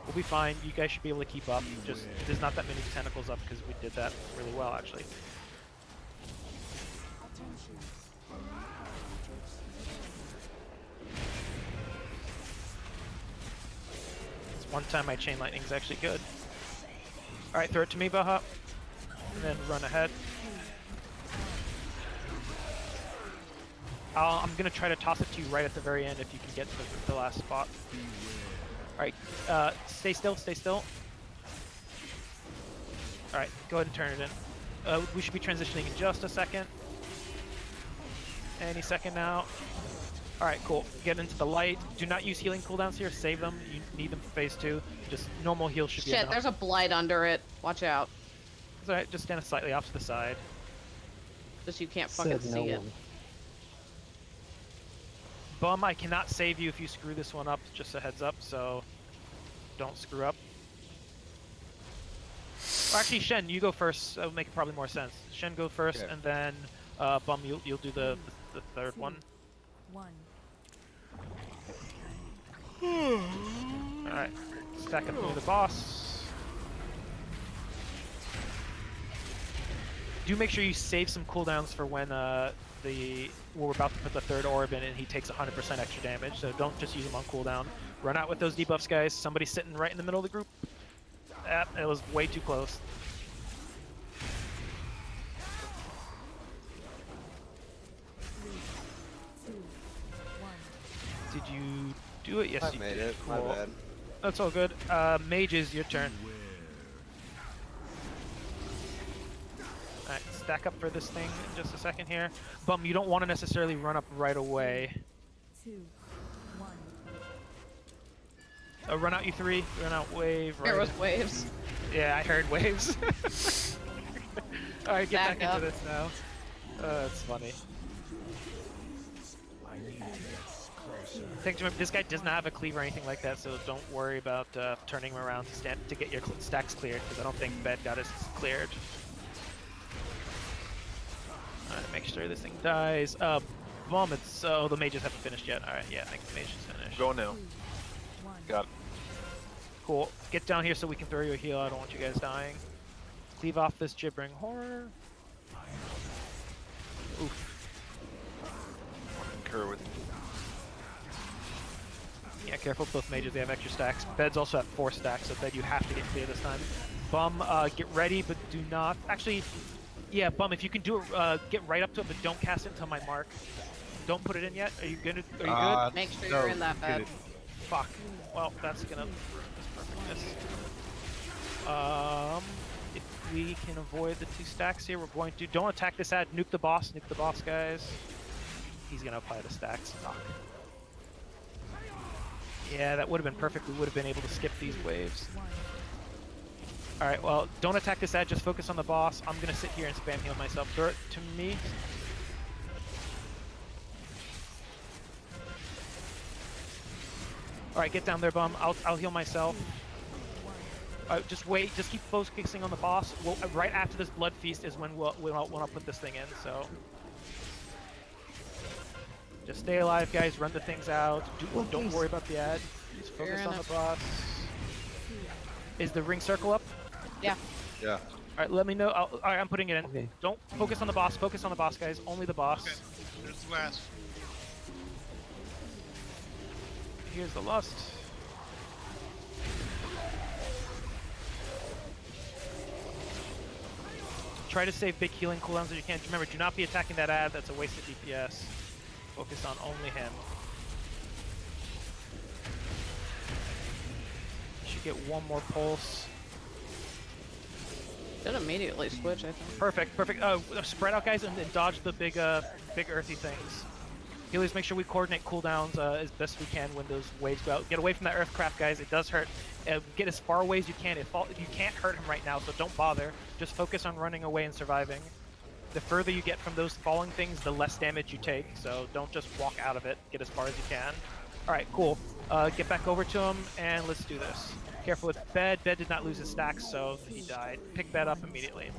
We'll be fine. You guys should be able to keep up. Just there's not that many tentacles up because we did that really well, actually. It's one time my chain lightning is actually good. All right, throw it to me, Baha, and then run ahead. I'm gonna try to toss it to you right at the very end if you can get to the last spot. Alright, stay still, stay still. Alright, go ahead and turn it in. We should be transitioning in just a second. Any second now. Alright, cool. Get into the light. Do not use healing cooldowns here, save them. You need them for phase 2. Just normal heal should be enough. Shit, there's a blight under it. Watch out. It's alright, just stand slightly off to the side. Just you can't fucking see it. Bum, I cannot save you if you screw this one up, just a heads up, so don't screw up. Or actually, Shen, you go first. That would make probably more sense. Shen, go first, Okay. and then Bum, you'll do the third one. 1. Alright, stack up near the boss. Do make sure you save some cooldowns for when we're about to put the third orb in and he takes 100% extra damage, so don't just use them on cooldown. Run out with those debuffs, guys. Somebody's sitting right in the middle of the group. It was way too close. Did you do it? Yes, I you made did. it. My Cool. bad. That's all good. Mages, your turn. Alright, stack up for this thing in just a second here. Bum, you don't want to necessarily run up right away. 2, 1. Run out, you three. Run out, wave. There right was in. waves. Yeah, I heard waves. Alright, get Back back up. into this now. That's funny. I need to get closer. Think to remember, this guy does not have a cleave or anything like that, so don't worry about turning him around to get your stacks cleared, because I don't think Bed got his cleared. Alright, make sure this thing dies. Bomb, it's... oh, the mages haven't finished yet. Alright, yeah, I think the mages finished. Going now. Got it. Cool. Get down here so we can throw you a heal. I don't want you guys dying. Cleave off this gibbering horror. Oof. Concur with. Yeah, careful with both mages. They have extra stacks. Bed's also at 4 stacks, so Bed, you have to get clear this time. Bum, get ready, but do not... actually, yeah, Bum, if you can do it, get right up to it, but don't cast it until my mark. Don't put it in yet. Are you good? Are you good? Make sure you're in that bed. Fuck. Well, that's gonna... that's perfect. If we can avoid the 2 stacks here, we're going to... don't attack this ad. Nuke the boss, guys. He's gonna apply the stacks. Fuck. Yeah, that would have been perfect. We would have been able to skip these waves. Alright, well, don't attack this ad. Just focus on the boss. I'm gonna sit here and spam heal myself. Throw it to me. Alright, get down there, Bum. I'll heal myself. Just wait. Just keep focusing on the boss. Well, right after this blood feast is when I'll put this thing in, so... just stay alive, guys. Run the things out. Don't worry about the ad. Just focus on the boss. Is the ring circle up? Yeah. Yeah. Alright, let me know. Alright, I'm putting it in. Okay. Don't focus on the boss. Focus on the boss, guys. Only the boss. Okay, there's the last. Here's the lust. Try to save big healing cooldowns if you can. Remember, do not be attacking that ad. That's a waste of DPS. Focus on only him. Should get one more pulse. Should immediately switch, I think. Perfect, perfect. Spread out, guys, and dodge the big earthy things. Healers, make sure we coordinate cooldowns as best we can when those waves go out. Get away from that earth crap, guys. It does hurt. Get as far away as you can. You can't hurt him right now, so don't bother. Just focus on running away and surviving. The further you get from those falling things, the less damage you take, so don't just walk out of it. Get as far as you can. Alright, cool. Get back over to him, and let's do this. Careful with Bed. Bed did not lose his stacks, so he died. Pick Bed up immediately.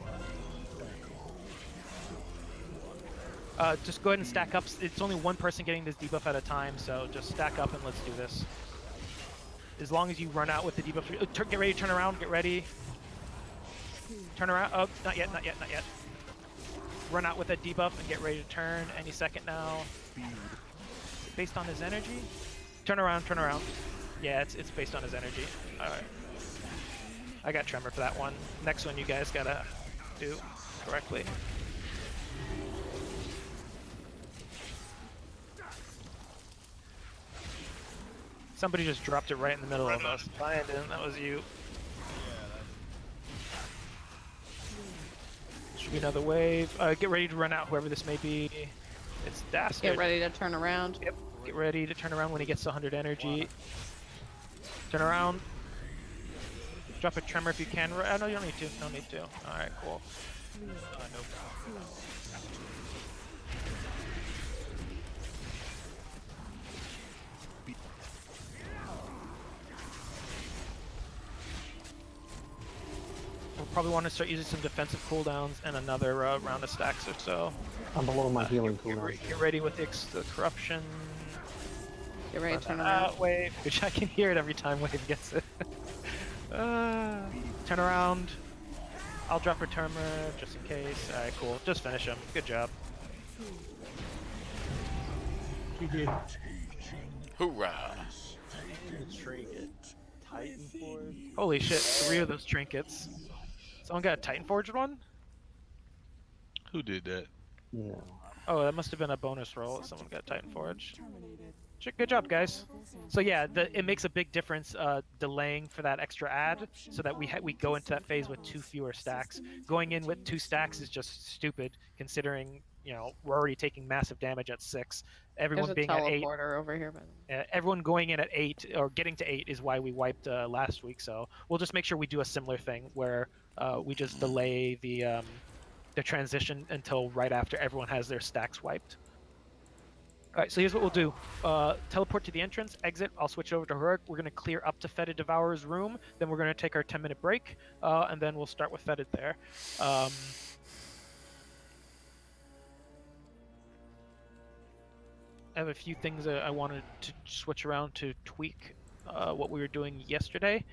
Just go ahead and stack up. It's only one person getting this debuff at a time, so just stack up and let's do this. As long as you run out with the debuff. Get ready to turn around. Get ready. Turn around. Oh, not yet, not yet, not yet. Run out with that debuff and get ready to turn any second now. Based on his energy? Turn around, turn around. Yeah, it's based on his energy. Alright. I got Tremor for that one. Next one you guys gotta do correctly. Somebody just dropped it right in the middle of us. Landon, that was you. Should be another wave. Get ready to run out, whoever this may be. It's Dastard. Get ready to turn around. Yep. Get ready to turn around when he gets to 100 energy. Turn around. Drop a Tremor if you can. Oh, no, you don't need to. No need to. Alright, cool. We'll probably want to start using some defensive cooldowns and another round of stacks or so. I'm below my healing cooldown. Get ready with the corruption. Get ready to turn around. Wave, which I can hear it every time Wave gets it. Turn around. I'll drop a Tremor just in case. Alright, cool. Just finish him. Good job. Hoorah! Trinket. Titan Forge. Holy shit, 3 of those trinkets. Someone got a Titan Forged one? Who did that? No. Oh, that must have been a bonus roll if someone got Titan Forged. Good job, guys. So yeah, it makes a big difference delaying for that extra ad, so that we go into that phase with 2 fewer stacks. Going in with 2 stacks is just stupid, considering we're already taking massive damage at 6. Everyone There's a being at 8. teleporter over here, by the way. Everyone going in at 8 or getting to 8 is why we wiped last week. So we'll just make sure we do a similar thing where we just delay the transition until right after everyone has their stacks wiped. All right, so here's what we'll do. Teleport to the entrance, exit. I'll switch over to Heroic. We're going to clear up to Fetid Devourer's room. Then we're going to take our 10-minute break, and then we'll start with Fetid there. I have a few things that I wanted to switch around to tweak what we were doing yesterday.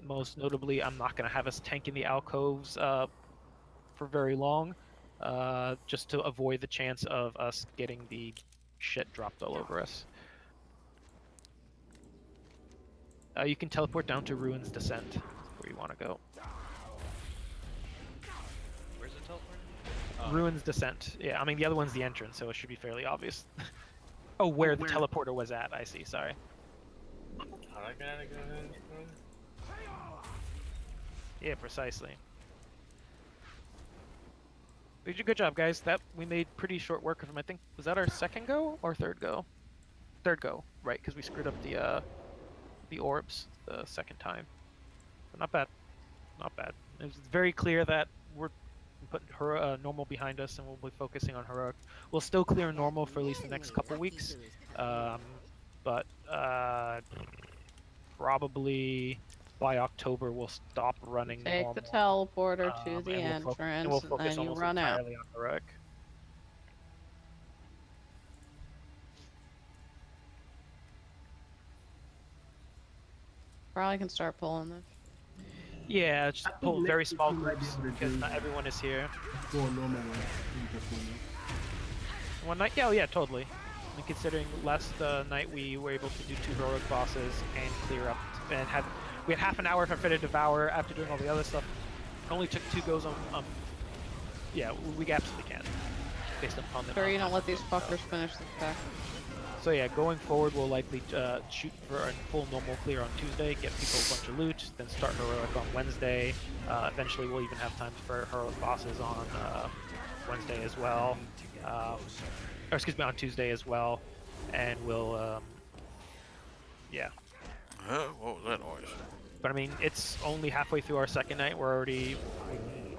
Most notably, I'm not going to have us tank in the alcoves for very long. Just to avoid the chance of us getting the shit dropped all over us. You can teleport down to Ruin's Descent. That's where you want to go. Where's the teleport? Ruin's Descent. Yeah, I mean the other one's the entrance, so it should be fairly obvious. Oh, where the teleporter was at. I see. Sorry. Yeah, precisely. We did a good job, guys. That we made pretty short work of him. I think was that our second go or third go? Third go, right? Because we screwed up the orbs the second time. But not bad, not bad. It was very clear that we're putting normal behind us, and we'll be focusing on heroic. We'll still clear normal for at least the next couple weeks, but probably by October we'll stop running Take normal. the teleporter to the and entrance, we'll focus and then you almost run out. entirely on heroic. Probably can start pulling this. Yeah, just pull very small groups because not everyone is here. One night? Yeah, oh yeah, totally. I mean, considering last night we were able to do 2 heroic bosses and clear up, and we had half an hour for Fit to Devour after doing all the other stuff. It only took 2 goes on. Yeah, we absolutely can. Based upon the. Sure, you don't let these fuckers finish this pack. So yeah, going forward, we'll likely shoot for a full normal clear on Tuesday, get people a bunch of loot, then start heroic on Wednesday. Eventually, we'll even have time for heroic bosses on Wednesday as well. Or excuse me, on Tuesday as well, and we'll yeah. What was that noise? But I mean, it's only halfway through our second night. We're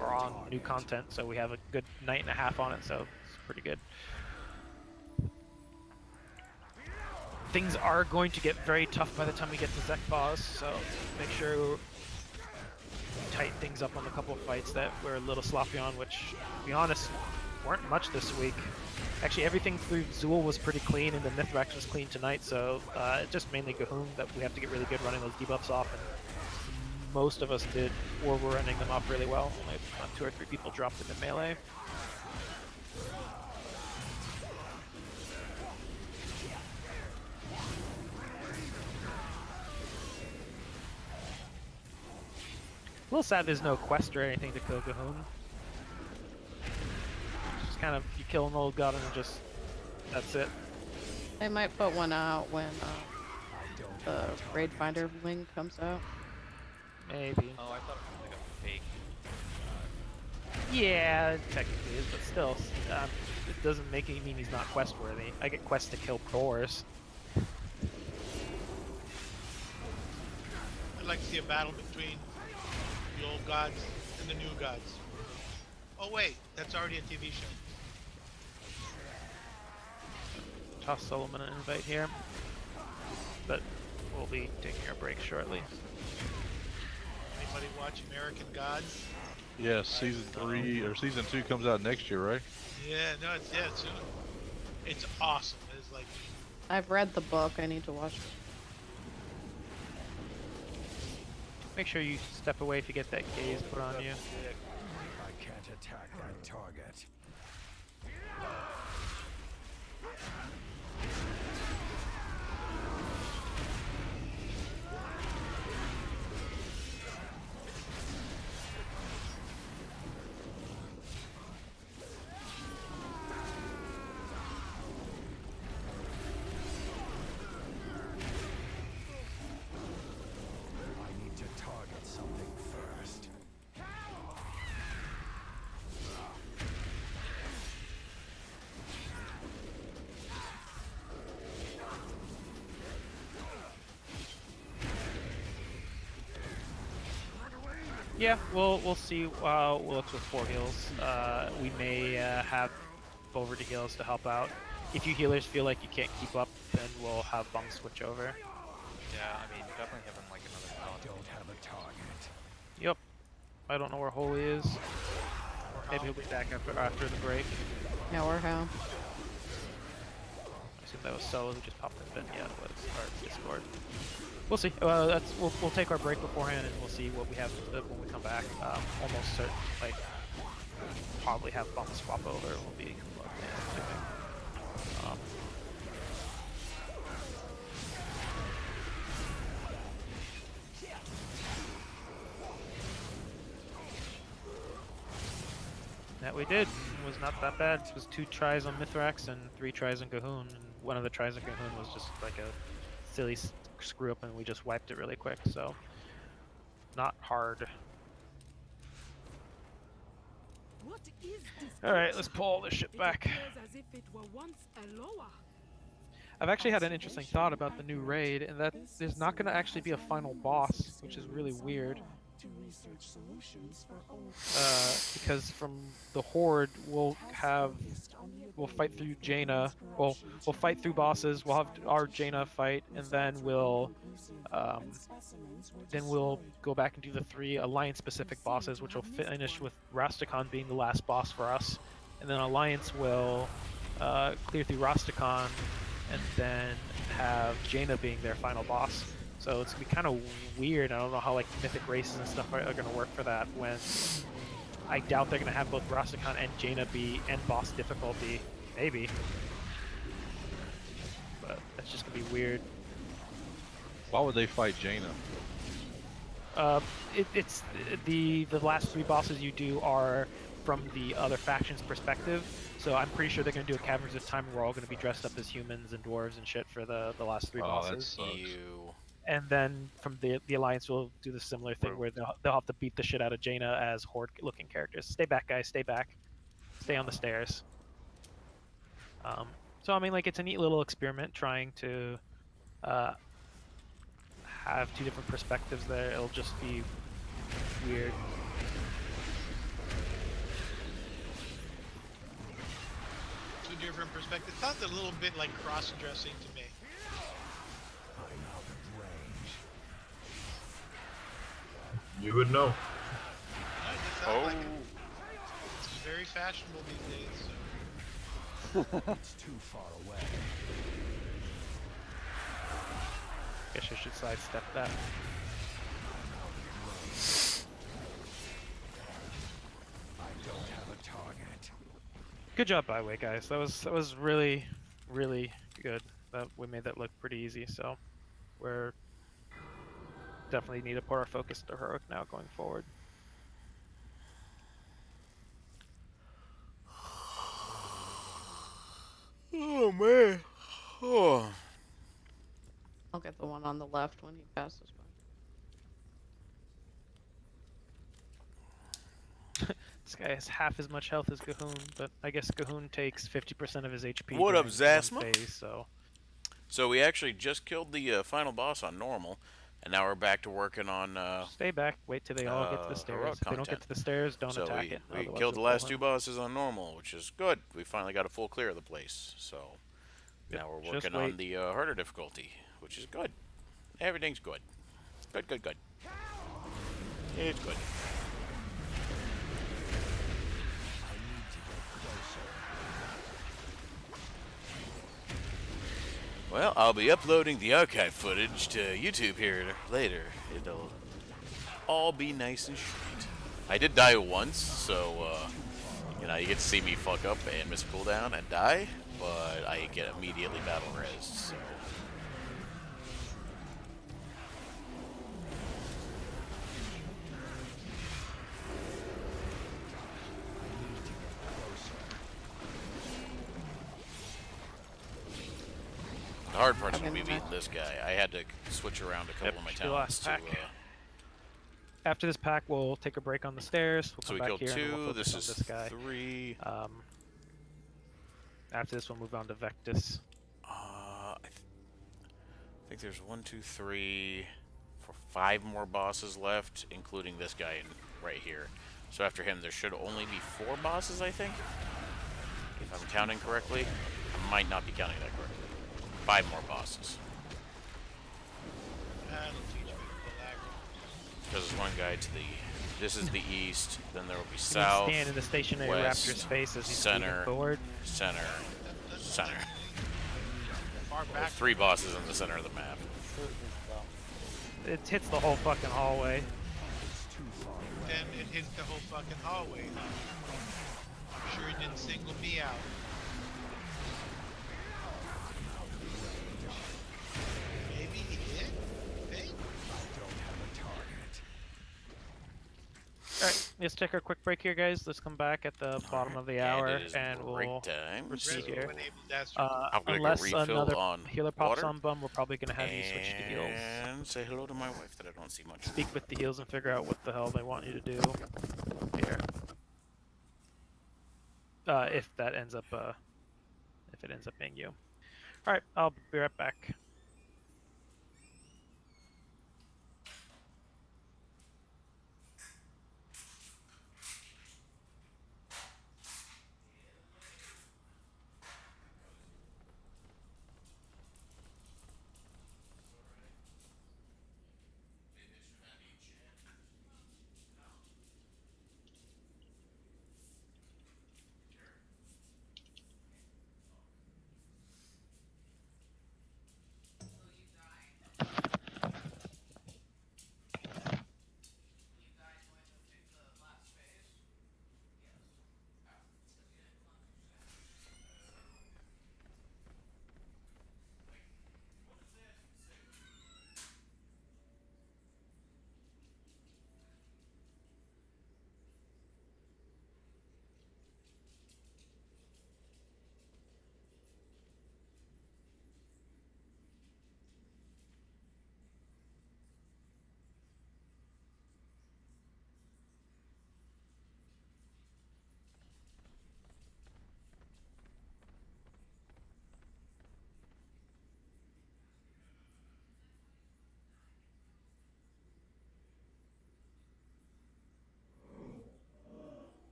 on new content, so we have a good night and a half on it, so it's pretty good. Things are going to get very tough by the time we get to Zekbaz, so make sure we tighten things up on the couple of fights that we're a little sloppy on, which, to be honest, weren't much this week. Actually, everything through Zool was pretty clean, and the Mithrax was clean tonight, so just mainly Gahum that we have to get really good running those debuffs off, and most of us did, or were running them off really well. Only 2 or 3 people dropped them in melee. A little sad there's no quest or anything to kill Gahum. Just kind of, you kill an old god and just, that's it. They might put one out when the Raid Finder wing comes out. Maybe. Oh, I thought it was like a fake. Yeah, it technically is, but still, it doesn't make it mean he's not quest worthy. I get quests to kill Boars. I'd like to see a battle between the old gods and the new gods. Oh wait, that's already a TV show. Toss Solomon an invite here, but we'll be taking our break shortly. Anybody watch American Gods? Yeah, season 3 or season 2 comes out next year, right? Yeah, no, it's awesome. It's like I've read the book. I need to watch it. Make sure you step away if you get that gaze put on you. I can't attack that target. Yeah, we'll see. We'll look with 4 heals. We may have over to heals to help out. If you healers feel like you can't keep up, then we'll have Bum switch over. Yeah, I mean, definitely having like another paladin. Don't have a target. Yep. I don't know where Holy is. Maybe he'll be back after the break. Yeah, we're how. I assume that was Solo who just popped in, but yeah, it was our Discord. We'll see. We'll take our break beforehand, and we'll see what we have when we come back. Almost certain, like, probably have Bump swap over. We'll be plugged in, I think. That we did. It was not that bad. It was 2 tries on Mithrax and 3 tries on Cahoon, and one of the tries on Cahoon was just like a silly screw up, and we just wiped it really quick. So, not hard. All right, let's pull all this shit back. I've actually had an interesting thought about the new raid, and that there's not going to actually be a final boss, which is really weird. Because from the Horde, we'll fight through Jaina. We'll fight through bosses. We'll have our Jaina fight, and then we'll go back and do the 3 Alliance-specific bosses, which will finish with Rastakhan being the last boss for us, and then Alliance will clear through Rastakhan, and then have Jaina being their final boss. So it's gonna be kind of weird. I don't know how like mythic races and stuff are gonna work for that. When I doubt they're gonna have both Rastakhan and Jaina be end boss difficulty. Maybe, but that's just gonna be weird. Why would they fight Jaina? It's the last 3 bosses you do are from the other faction's perspective. So I'm pretty sure they're gonna do a Caverns of Time where we're all gonna be dressed up as humans and dwarves and shit for the last 3 bosses. And then from the Alliance will do the similar thing where they'll have to beat the shit out of Jaina as Horde-looking characters. Stay back, guys. Stay back. Stay on the stairs. So I mean, like, it's a neat little experiment trying to have 2 different perspectives there. It'll just be weird. 2 different perspectives. It sounds a little bit like cross-dressing to me. You would know. Like it's very fashionable these days. So. It's too far away. Guess I should sidestep that. I don't have a target. Good job, by the way, guys. That was really, really good. We made that look pretty easy. So we're definitely need to put our focus to heroic now going forward. Oh man. Oh. I'll get the one on the left when he passes by. This guy has half as much health as Cahoon, but I guess Cahoon takes 50% of his HP. What up, during one Zasma? phase, So we actually just killed the final boss on normal, and now we're back to working on. Stay back. Wait till they all get to the stairs. If they don't get to the stairs, don't attack it. We Otherwise killed the they'll last pull 2 in. bosses on normal, which is good. We finally got a full clear of the place. So now we're just working wait. on the harder difficulty, which is good. Everything's good. Good, good, good. It's good. Well, I'll be uploading the archive footage to YouTube here later. It'll all be nice and straight. I did die once, so, you know, you get to see me fuck up and miss a cooldown and die, but I get immediately battle res, so. The hard part's gonna be beating this guy. I had to switch around a couple of my talents to. After this pack, we'll take a break on the stairs. We'll So come we back killed here and 2. we'll This focus is on this guy. 3. After this, we'll move on to Vectus. I think there's 1, 2, 3, 4, 5 more bosses left, including this guy right here. So after him, there should only be 4 bosses, I think, if I'm counting correctly. I might not be counting that correctly. 5 more bosses. That'll teach me to relax. Because there's one guy to the... This is the east, then there will be You south, stand in the stationary west, raptor's face as he's center, moving forward. center, center. Far There's back. 3 bosses in the center of the map. It hits the whole fucking hallway. Then it hits the whole fucking hallway. I'm sure he didn't single me out. Maybe he did? Think? Alright, let's take our quick break here, guys. Let's come back at the bottom of the hour, it is and break we'll time, proceed so- here. I'm gonna go Unless refill another on healer pops water, on bum, we're probably going to have you switch to heals. and say hello to my wife that I don't see much. Speak with the heals and figure out what the hell they want you to do here. If that ends up, if it ends up being you. Alright, I'll be right back.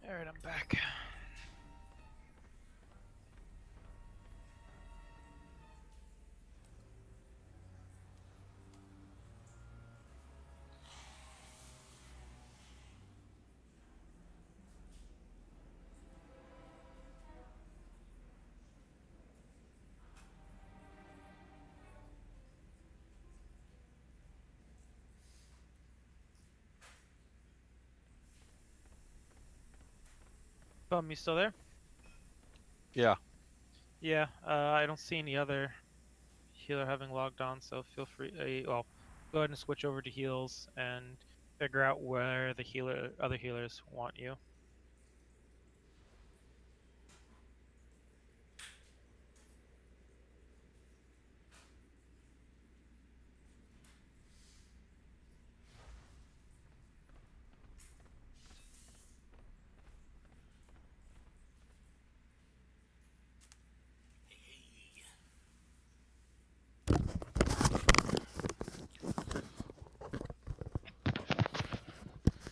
Alright, I'm back. Bum, you still there? Yeah. Yeah, I don't see any other healer having logged on, so feel free. Well, go ahead and switch over to heals and figure out where the other healers want you.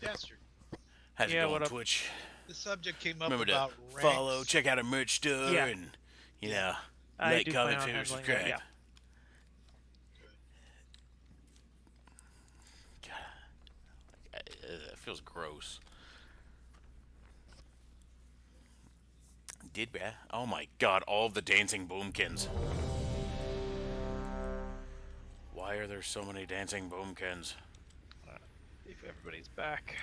Dastard. How's it Yeah, going, what up? Twitch? The subject came up Remember about to ranks. follow, check out our merch store, Yeah. and you know, I like, do comment, plan on favorite, handling subscribe. it, yeah. It feels gross. Did bruh? Oh my god, all of the dancing boomkins. Why are there so many dancing boomkins? See if everybody's back.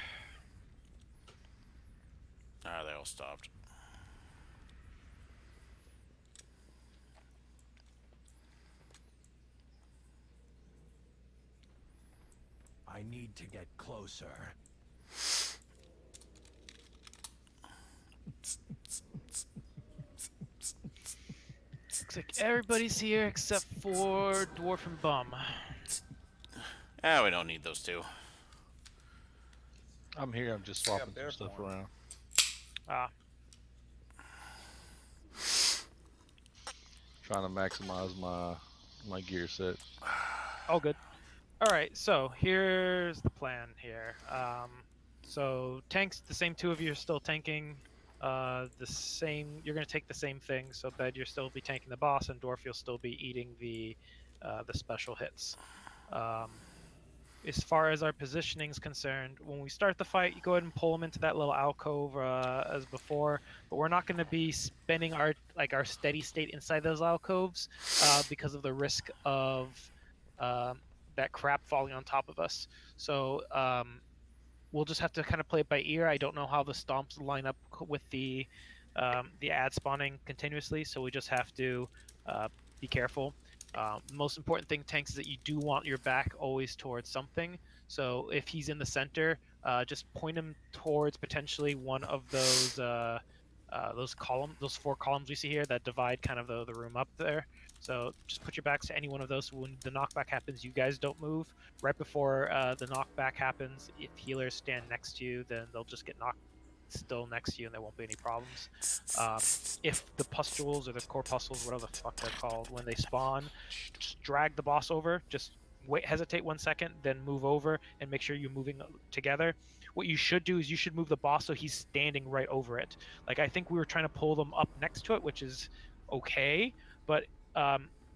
Ah, they all stopped. I need to get closer. Looks like everybody's here except for Dwarf and Bum. Ah, we don't need those two. I'm here. I'm just swapping some stuff around. Ah. Trying to maximize my gear set. All good. All right, so here's the plan here. So tanks, the same two of you are still tanking. The same, you're gonna take the same thing. So Bed, you'll still be tanking the boss, and Dwarf, you'll still be eating the special hits. As far as our positioning is concerned, when we start the fight, you go ahead and pull them into that little alcove as before. But we're not going to be spending our steady state inside those alcoves because of the risk of that crap falling on top of us. So we'll just have to kind of play it by ear. I don't know how the stomps line up with the ad spawning continuously, so we just have to be careful. Most important thing, tanks, is that you do want your back always towards something. So if he's in the center, just point him towards potentially one of those four columns we see here that divide kind of the room up there. So just put your backs to any one of those. So when the knockback happens, you guys don't move. Right before the knockback happens, if healers stand next to you, then they'll just get knocked still next to you and there won't be any problems. If the pustules or the corpuscles, whatever the fuck they're called, when they spawn, just drag the boss over. Just hesitate 1 second, then move over and make sure you're moving together. What you should do is you should move the boss so he's standing right over it. Like, I think we were trying to pull them up next to it, which is okay, but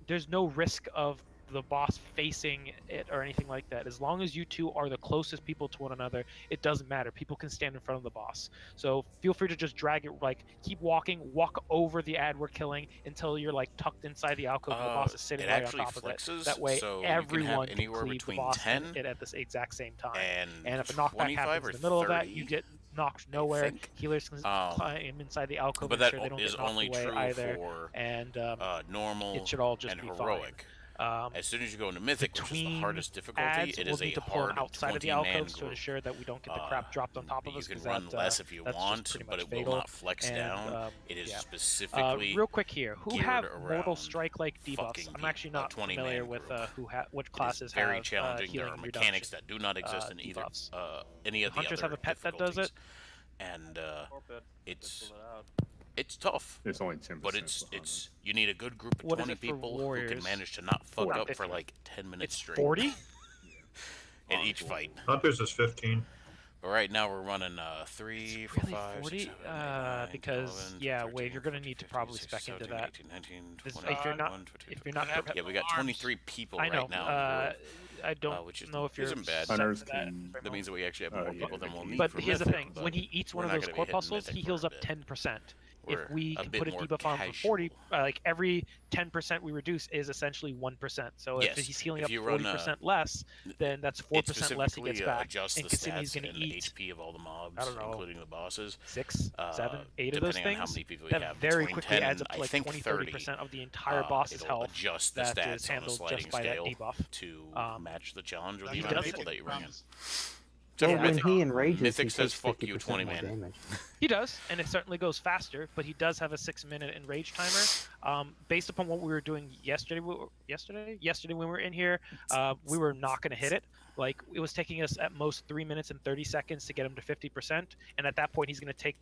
there's no risk of the boss facing it or anything like that. As long as you two are the closest people to one another, it doesn't matter. People can stand in front of the boss. So feel free to just drag it, like, keep walking, walk over the ad we're killing until you're like tucked inside the alcove and the boss is sitting right on top of it. That way so everyone can cleave the boss 10 and it at this exact same time. and if a knockback happens in the middle of that, you get knocked nowhere. Healers can climb inside the alcove but and that sure they don't is get knocked only away true either. for And normal it should all just and be heroic. As soon as you go into mythic, which is the hardest difficulty, ads, it we'll is need a to pull them hard outside of the 20-man alcoves to group. ensure that we don't get the crap dropped on top of us. You can 'cause run less if you that's want, pretty but much it fatal. will not flex And, down. It is yeah. specifically real quick here, who geared have around Mortal Strike-like debuffs? fucking I'm actually not 20-man familiar with which classes It is very have challenging. There healing are mechanics reduction, that do not exist in either debuffs. any of the Hunters other have a pet that does it. and it's Pull it out. it's tough. It's only 10%. But it's you need a good group of What is 20 it for people who warriors? can manage to not fuck 40. up for like 10 minutes It's straight. 40? in each fight. Hunters is 15. But right now we're running 3, 4, Really 5, 40? 6, 7, 8, 9, 10, Because 11, yeah, 13, Wave, you're gonna 14, need to 15, probably 16, spec into 17, that. 18, 19, This- 20, if you're not 21, 22, if you're not yeah, we got 23 people I know. right now in the group. I don't which is, know if you're isn't bad. set Hunters for that. can- That means that we actually have more people than we'll need But for here's the Mythic, thing: but when he eats one we're of not those gonna be core hitting puzzles, Mythic he for heals a up bit. 10%. We're If we a can bit put a more debuff on for 40, like every 10% we reduce is essentially 1%. So Yes, if he's healing if up you run, 40% less, then that's it 4% less he specifically gets back. adjusts And the considering he's stats going to and eat, HP of all the mobs, I don't know, including the bosses. 6, 7, 8 of those depending on how things, many people you that have, very between quickly 10 adds up and to I like think 20-30% of the entire boss's it'll health adjust the that stats is on the handled sliding just by that scale debuff. to match the challenge or That's the what amount of Mythic people that you bring in. promises. Except Well, for when Mythic. he enrages, Mythic he says takes fuck you 50% 20 more man. damage. He does, and it certainly goes faster, but he does have a 6-minute enrage timer. Based upon what we were doing yesterday when we were in here, we were not going to hit it. Like, it was taking us at most 3 minutes and 30 seconds to get him to 50%, and at that point he's going to take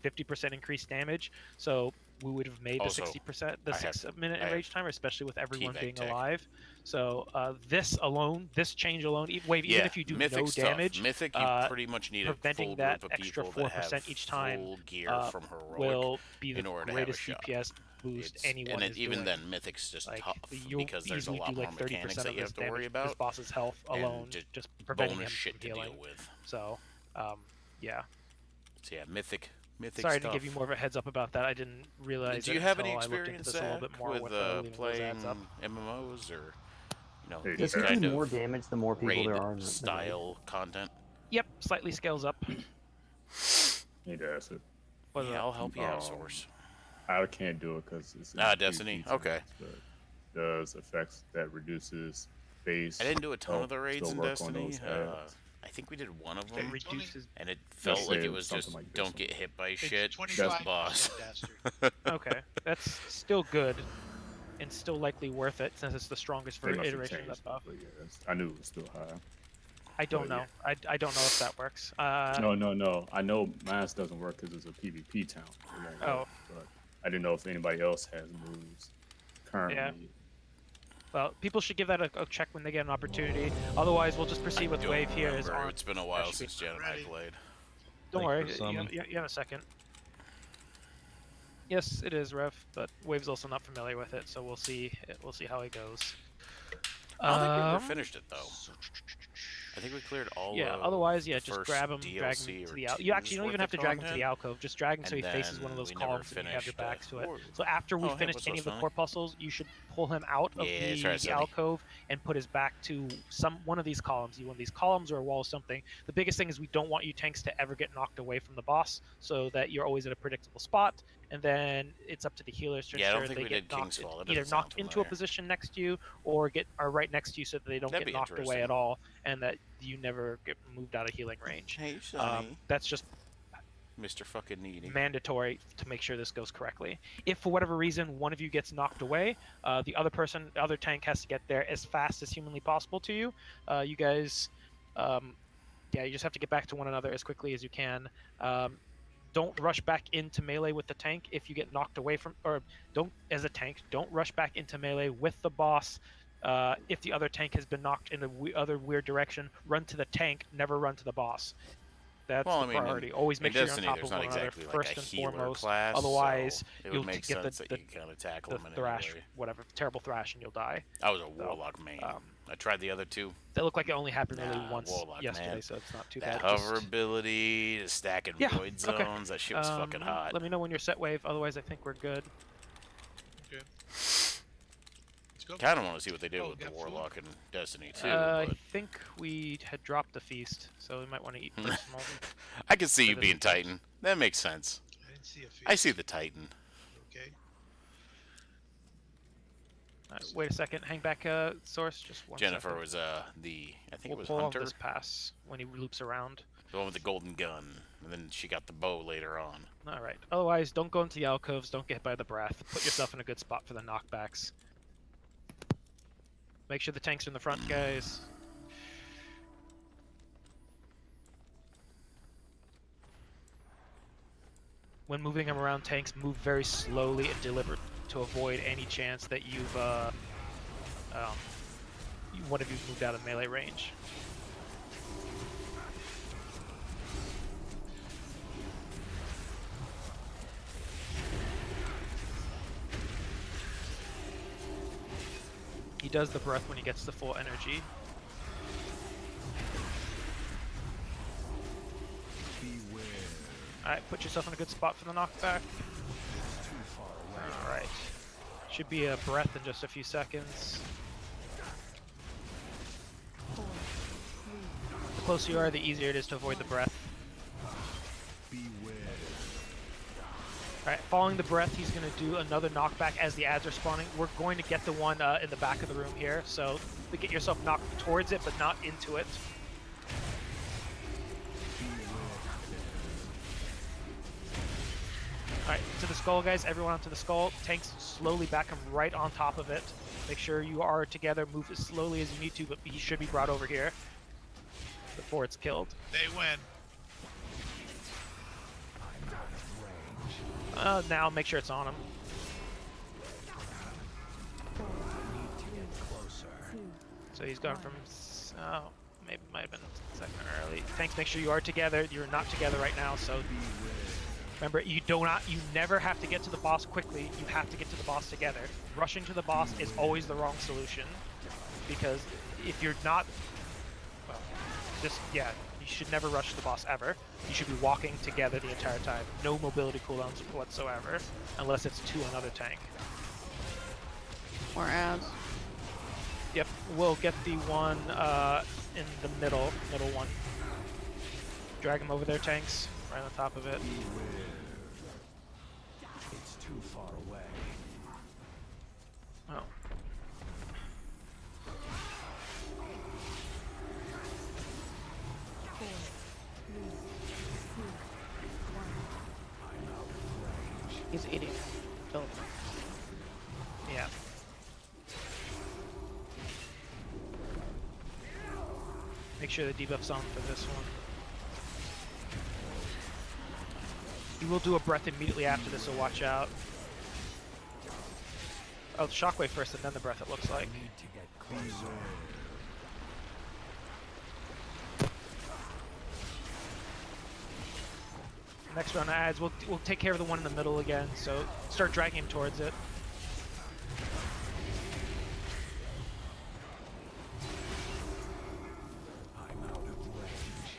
50% increased damage. So we would have made Also, the 60%, the I have- 6-minute I have enrage timer, especially with everyone T-Vec being tech. alive. So this alone, this change alone, Wave, even Yeah, if you do Mythic's no tough. damage, Mythic, you pretty much need a preventing full that group of extra people that 4% have each time full gear from heroic will be the in order greatest to have a shot. DPS boost It's- anyone and is even doing. then, Mythic's just Like, tough you'll because there's a easily lot do more like mechanics 30% that of you this have to worry damage, about. this boss's health and alone, just preventing bonus him shit from to healing. deal with. So, yeah. So yeah, Mythic's Sorry to tough. give you more of a heads up about that. I didn't realize. Do you it have until any I looked into experience, this a little bit Zach, more with leaving those playing ads up. MMOs or Does he do more damage the more people raid there are in the style content? Yep, slightly scales up. Need to ask it. Yeah, I'll help you out, Source. I can't do it because it's Destiny. Okay. But does effects that reduces base. I didn't do a ton help of the raids still in work on Destiny. those ads? I think we did one of them, reduces, and it felt Let's like say it was something just like this don't one. get hit by It's shit, 25% boss. Okay, that's still good, and still likely worth it since it's the strongest They must have iteration of that changed, buff. but yeah, I knew it was still high. I don't But know. I don't know if that works. No. I know Mass doesn't work because it's a PvP town. It won't Oh. work, but I didn't know if anybody else has moves currently. Yeah. Well, people should give that a check when they get an opportunity. Otherwise, we'll just proceed with Don't Wave here. As remember. on. It's been a while Actually, since Jen and I played. Don't Thank worry, you for you summon. you have a second. Yes, it is, Rev, but Wave's also not familiar with it, so we'll see. We'll see how it goes. I don't think we ever finished it though. I think we cleared all. Yeah. of Otherwise, yeah, the just first grab him, drag DLC him to or the two's You actually don't even worth have to of drag him to the content, alcove. Just drag him so he and faces one of then those we never columns and you have your finished, backs to it. or- So after we Oh, hey, finish what's any up, of the Sonny? core puzzles, you should pull him out of Yeah, the, try Sonny. alcove and put his back to one of these columns. One of these columns or a wall or something. The biggest thing is we don't want you tanks to ever get knocked away from the boss, so that you're always at a predictable spot. And then it's up to the healers to Yeah, I don't ensure think they we get did knocked, Kingsfall. That either doesn't knocked sound into a familiar. position next to you or are right next to you so that they don't That'd get be knocked away interesting. at all, and that you never get moved out of healing range. Hey, Sonny. That's just Mr. Fucking Needy. mandatory to make sure this goes correctly. If for whatever reason one of you gets knocked away, the other tank has to get there as fast as humanly possible to you. You guys, you just have to get back to one another as quickly as you can. Don't rush back into melee with the tank if you get knocked away from, or don't rush back into melee with the boss. If the other tank has been knocked in the other weird direction, run to the tank, never run to the boss. That's Well, the I mean, priority. Always make in sure you're on Destiny, top there's of not one another exactly like first a and healer foremost. class, Otherwise, so it you'll would make get sense the that you kind of tackle them in thrash, anyway. whatever, terrible thrash, and you'll die. I was a Warlock main. I tried the other two. That looked like it only happened really Nah, once Warlock, yesterday, man. so it's not too That bad. hover ability, the stacking void okay. zones, that shit was fucking hot. Let me know when you're set, Wave. Otherwise, I think we're good. Okay. Let's go. Kind of want to see what they did Oh, with the got food? Warlock in Destiny too. I but think we had dropped the feast, so we might want to eat first. I can see you But being it's- Titan. That makes sense. I didn't see a feed. I see the Titan. Okay. Wait a second. Hang back, Source. Just one Jennifer second. was I think We'll it was pull off Hunter, this pass when he loops around. the one with the golden gun, and then she got the bow later on. All right. Otherwise, don't go into the alcoves. Don't get hit by the breath. Put yourself in a good spot for the knockbacks. Make sure the tanks are in the front, guys. When moving them around tanks, move very slowly and deliberate to avoid any chance that you've one of you's moved out of melee range. He does the breath when he gets the full energy. Alright, put yourself in a good spot for the knockback. Alright. Should be a breath in just a few seconds. The closer you are, the easier it is to avoid the breath. Alright, following the breath, he's going to do another knockback as the ads are spawning. We're going to get the one in the back of the room here, so get yourself knocked towards it, but not into it. Alright, to the skull, guys. Everyone onto the skull. Tanks, slowly back him right on top of it. Make sure you are together. Move as slowly as you need to, but he should be brought over here before it's killed. They win. Now make sure it's on him. So he's gone from... Oh, maybe might have been a second early. Tanks, make sure you are together. You're not together right now, so... Remember, you never have to get to the boss quickly. You have to get to the boss together. Rushing to the boss is always the wrong solution, because if you're not, well, you should never rush the boss ever. You should be walking together the entire time. No mobility cooldowns whatsoever, unless it's to another tank. More ads. Yep, we'll get the one in the middle one. Drag him over there, tanks, right on top of it. It's too far away. Oh. He's eating. Don't. Yeah. Make sure the debuff's on for this one. You will do a breath immediately after this, so watch out. Oh, the shockwave first and then the breath, it looks like. Need to get closer. Next round of ads, we'll take care of the one in the middle again, so start dragging him towards it. I'm out of range.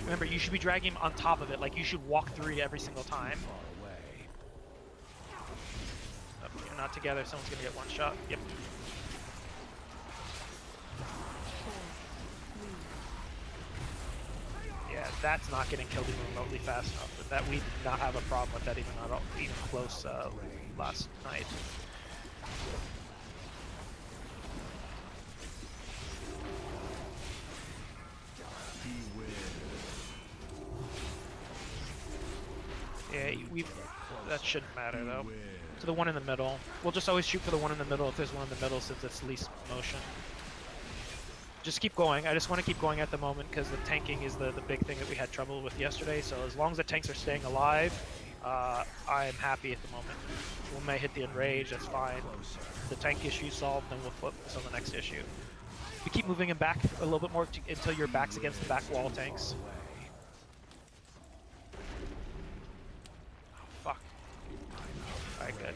Remember, you should be dragging him on top of it, like you should walk through it every single time. Far away. Oh, you're not together, someone's gonna get one shot. Yep. Yeah, that's not getting killed even remotely fast enough. But that we did not have a problem with that even close last night. Yeah, that shouldn't matter though. To the one in the middle. We'll just always shoot for the one in the middle if there's one in the middle, since it's least motion. Just keep going. I just want to keep going at the moment because the tanking is the big thing that we had trouble with yesterday. So as long as the tanks are staying alive, I am happy at the moment. We may hit the enrage, that's fine. The tank issue solved, then we'll focus on the next issue. We keep moving him back a little bit more until your back's against the back wall tanks. Oh, fuck. Alright, good.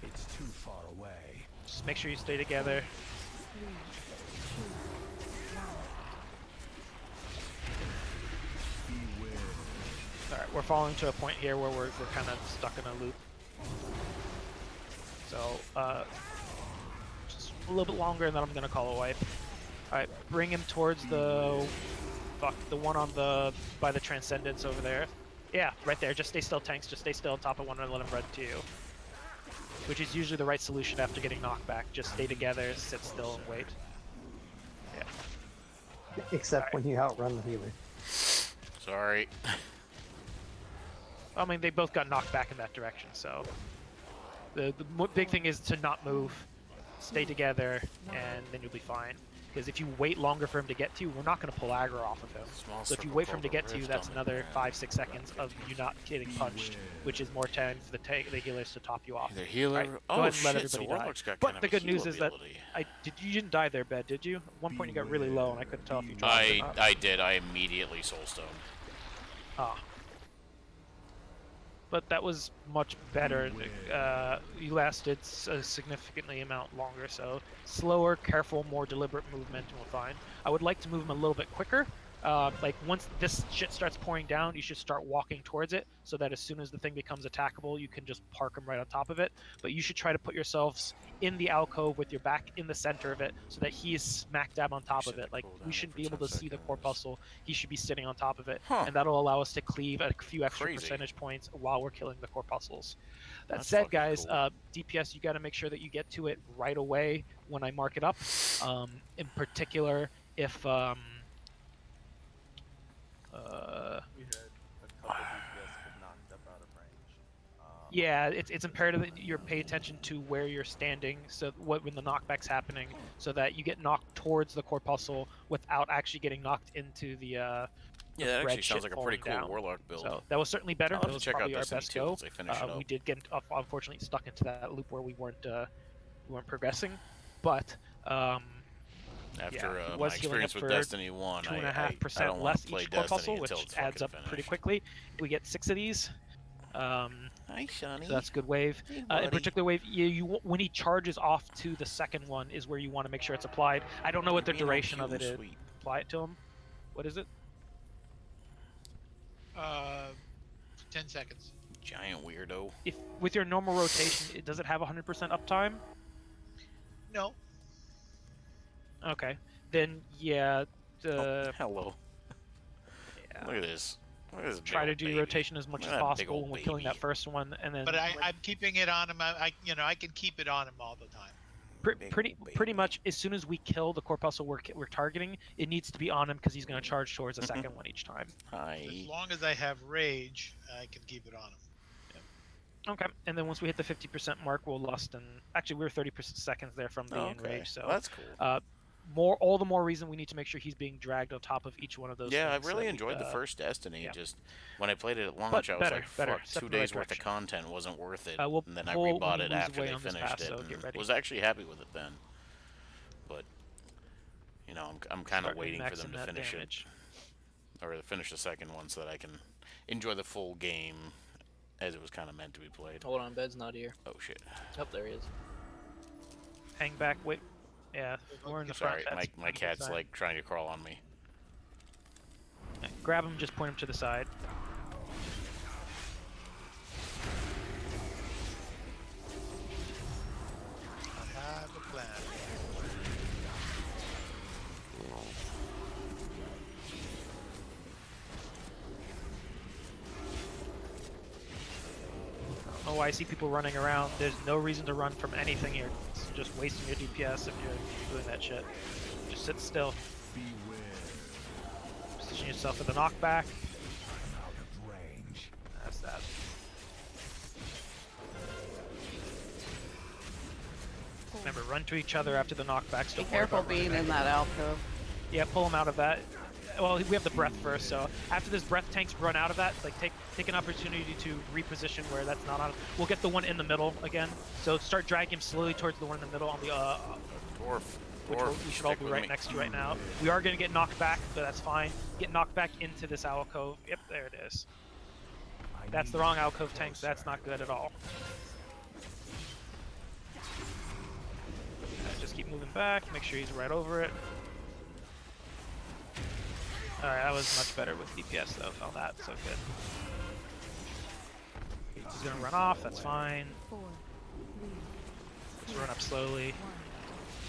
It's too far away. Just make sure you stay together. Alright, we're falling to a point here where we're kind of stuck in a loop. So, just a little bit longer and then I'm gonna call a wipe. Alright, bring him towards the one on by the Transcendence over there. Yeah, right there. Just stay still, tanks. Just stay still on top of one and let him run to you. Which is usually the right solution after getting knocked back. Just stay together, sit still, and wait. Yeah. Except when you outrun the healer. Sorry. I mean, they both got knocked back in that direction, so... The big thing is to not move, stay together, and then you'll be fine. Because if you wait longer for him to get to you, we're not going to pull aggro off of him. So if you wait for him to get to you, that's another 5-6 seconds of you not getting punched, which is more time for the healers to top you off. The healer. Right, Oh go ahead and shit! let So everybody Warlock's die. got But kind the of a good news heal is that ability. you didn't die there, Bed, did you? At one point you got really low, and I couldn't tell if you dropped or not. I did. I immediately soulstone. Ah. but that was much better. You lasted a significantly amount longer, so slower, careful, more deliberate movement, and we're fine. I would like to move him a little bit quicker. Like once this shit starts pouring down, you should start walking towards it, so that as soon as the thing becomes attackable, you can just park him right on top of it. But you should try to put yourselves in the alcove with your back in the center of it, so that he is smack dab on top of it. Like we shouldn't be able to see the corpuscle; he should be sitting on top of it, and that'll allow us to cleave a few extra percentage points while we're killing the corpuscles. That That's said, fucking guys, cool. DPS, you got to make sure that you get to it right away when I mark it up. In particular, if We had a couple DPS get knocked up out of range. yeah, it's imperative that you pay attention to where you're standing, so when the knockback's happening, so that you get knocked towards the corpuscle without actually getting knocked into the Yeah, that actually red sounds shit like a pretty falling cool down. Warlock build. So that was certainly better. I'll That have to was check out probably our Destiny best 2 go. once I finish it up. We did get unfortunately stuck into that loop where we weren't progressing, but After yeah, he my was healing up experience with for Destiny 1, I don't 2.5% want less to play each Destiny corpuscle, which until it's adds up fucking pretty finished. quickly. We get 6 of these. Hi, Shani. So that's a good wave. Hey, In buddy. particular wave, when he charges off to the second one is where you want to make sure it's applied. I don't know what the You're being all duration cute of it and is. sweet. Apply it to him. What is it? 10 seconds. Giant weirdo. If with your normal rotation, does it have 100% uptime? No. Okay, then yeah. Hello. Yeah. Look at this. Look at this big Try to old do baby. rotation as much Look as at that big possible old when we're killing baby. that first one, and then. But I'm keeping it on him. I can keep it on him all the time. Pretty much as soon as we kill the corpuscle we're targeting, it needs to be on him because he's going to charge towards the second one each time. Hi. As long as I have rage, I can keep it on him. Okay, and then once we hit the 50% mark, we'll lust, and actually we were 30 seconds there from being enraged, so well, that's cool. All the more reason we need to make sure he's being dragged on top of each one of those. Yeah, I things really that enjoyed the first Destiny. Just when I played it at launch, I was like, "Fuck, 2 days worth of content wasn't worth it." We'll and then I pull rebought when it we lose after away they on this finished path, it, so and get ready. was actually happy with it then. But you know, I'm kind of Start waiting for them maxing to that finish damage. it, or to finish the second one, so that I can enjoy the full game as it was kind of meant to be played. Hold on, bed's not here. Oh shit. Oh, there he is. Hang back, wait. Yeah, we're in the front. Sorry, my cat's like trying to crawl on me. Grab him, just point him to the side. I have a plan. Oh, I see people running around. There's no reason to run from anything here. It's just wasting your DPS if you're doing that shit. Just sit still. Position yourself for the knockback. That's that. Remember, run to each other after the knockbacks. Be Don't worry careful about running being in back. that alcove. Yeah, pull him out of that. Well, we have the breath first, so after this breath tanks run out of that, like take an opportunity to reposition where that's not on. We'll get the one in the middle again. So start dragging him slowly towards the one in the middle on the dwarf. Which we should all be right next to right now. We are going to get knocked back, but that's fine. Get knocked back into this alcove. Yep, there it is. That's the wrong alcove tanks. That's not good at all. Just keep moving back. Make sure he's right over it. Alright, that was much better with DPS though. Found that so good. He's gonna run off. That's fine. Just run up slowly.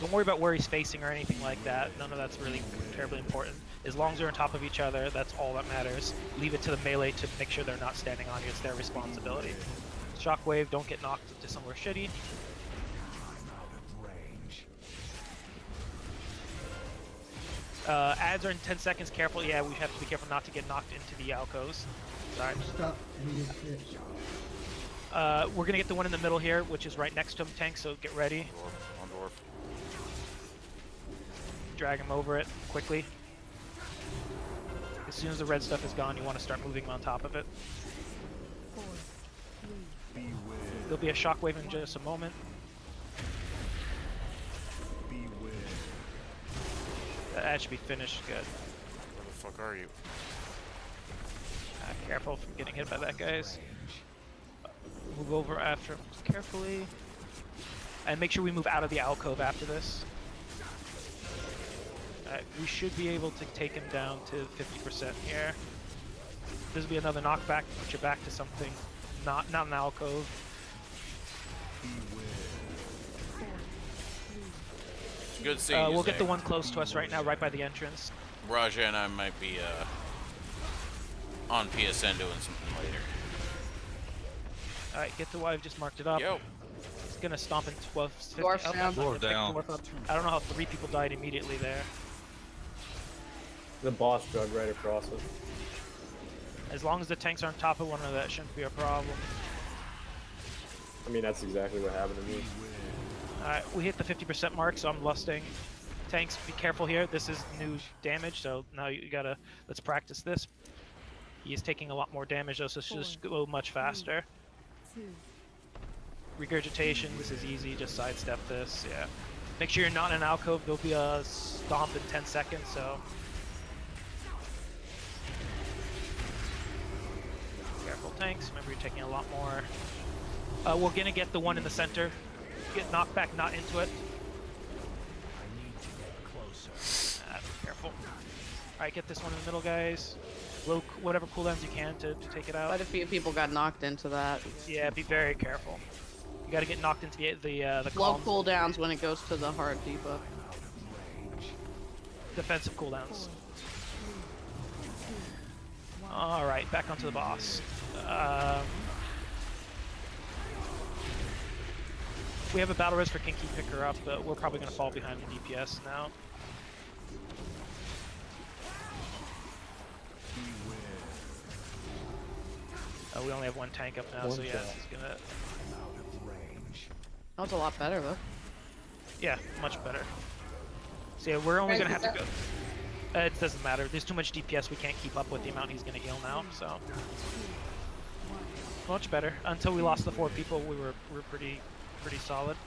Don't worry about where he's facing or anything like that. None of that's really terribly important. As long as they're on top of each other, that's all that matters. Leave it to the melee to make sure they're not standing on you. It's their responsibility. Shockwave, don't get knocked into somewhere shitty. Ads are in 10 seconds. Careful. Yeah, we have to be careful not to get knocked into the alcoves. Sorry. Stop and get hit. We're gonna get the one in the middle here, which is right next to him, tank. So get ready. On dwarf. Drag him over it quickly. As soon as the red stuff is gone, you want to start moving him on top of it. There'll be a shockwave in just a moment. That should be finished. Good. Where the fuck are you? Careful from getting hit by that, guys. Move over after him carefully. And make sure we move out of the alcove after this. Alright, we should be able to take him down to 50% here. This will be another knockback, put you back to something not an alcove. Good seeing you, we'll get the Zach. one close to us right now, right by the entrance. Raja and I might be on PSN doing something later. Alright, get the why I've just marked it up. Yo. It's gonna stomp in 12. Dwarf down. Dwarf down. I don't know how 3 people died immediately there. The boss drug right across us. As long as the tanks are on top of one another, that shouldn't be a problem. I mean, that's exactly what happened to me. Alright, we hit the 50% mark, so I'm lusting. Tanks, be careful here. This is new damage, so now you gotta... Let's practice this. He is taking a lot more damage, though, so it should just go much faster. Regurgitation, this is easy. Just sidestep this, yeah. Make sure you're not in an alcove. There'll be a stomp in 10 seconds, so... Careful, tanks. Remember, you're taking a lot more. We're gonna get the one in the center. Get knocked back, not into it. I need to get closer. Careful. Alright, get this one in the middle, guys. Blow whatever cooldowns you can to take it out. Quite a few people got knocked into that. Yeah, be very careful. You gotta get knocked into the Low columns. cooldowns when it goes to the hard debuff. Defensive cooldowns. Alright, back onto the boss. We have a battle res for Kinky pick her up, but we're probably gonna fall behind the DPS now. We only have one tank up now, so yeah, it's gonna... That's a lot better though. Yeah, much better. So yeah, we're only gonna have to go... it doesn't matter. There's too much DPS. We can't keep up with the amount he's gonna heal now, so... Much better. Until we lost the 4 people, we were pretty solid.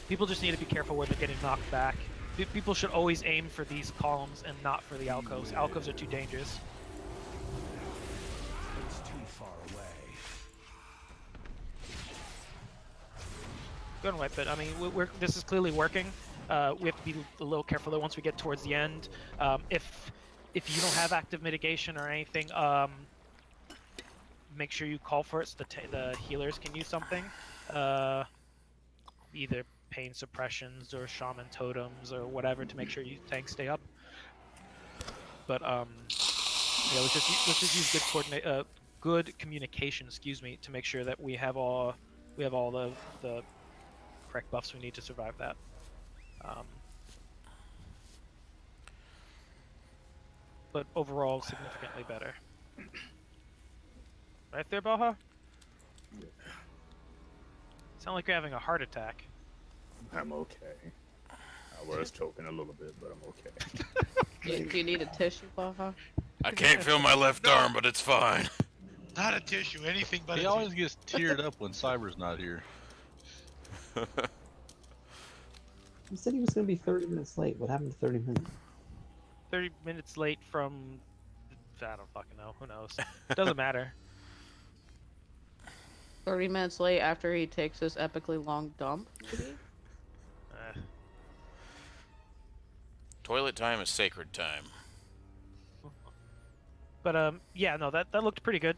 People just need to be careful where they're getting knocked back. People should always aim for these columns and not for the alcoves. Alcoves are too dangerous. It's too far away. Go and wipe it. I mean, this is clearly working. We have to be a little careful though once we get towards the end. If you don't have active mitigation or anything, make sure you call for it so the healers can use something. Either pain suppressions or shaman totems or whatever to make sure you tanks stay up. But yeah, let's just use good communication, excuse me, to make sure that we have all the correct buffs we need to survive that. But overall, significantly better. Right there, Baja? Yeah. Sound like you're having a heart attack. I'm okay. I was choking a little bit, but I'm okay. Do you need a tissue, Baja? I can't feel my left arm, but it's fine. Not a tissue, anything but He always gets teared up when Cyber's not here. He said he was going to be 30 minutes late. What happened to 30 minutes? 30 minutes late from... I don't fucking know. Who knows? Doesn't matter. 30 minutes late after he takes this epically long dump, maybe? Toilet time is sacred time. But yeah, no, that looked pretty good.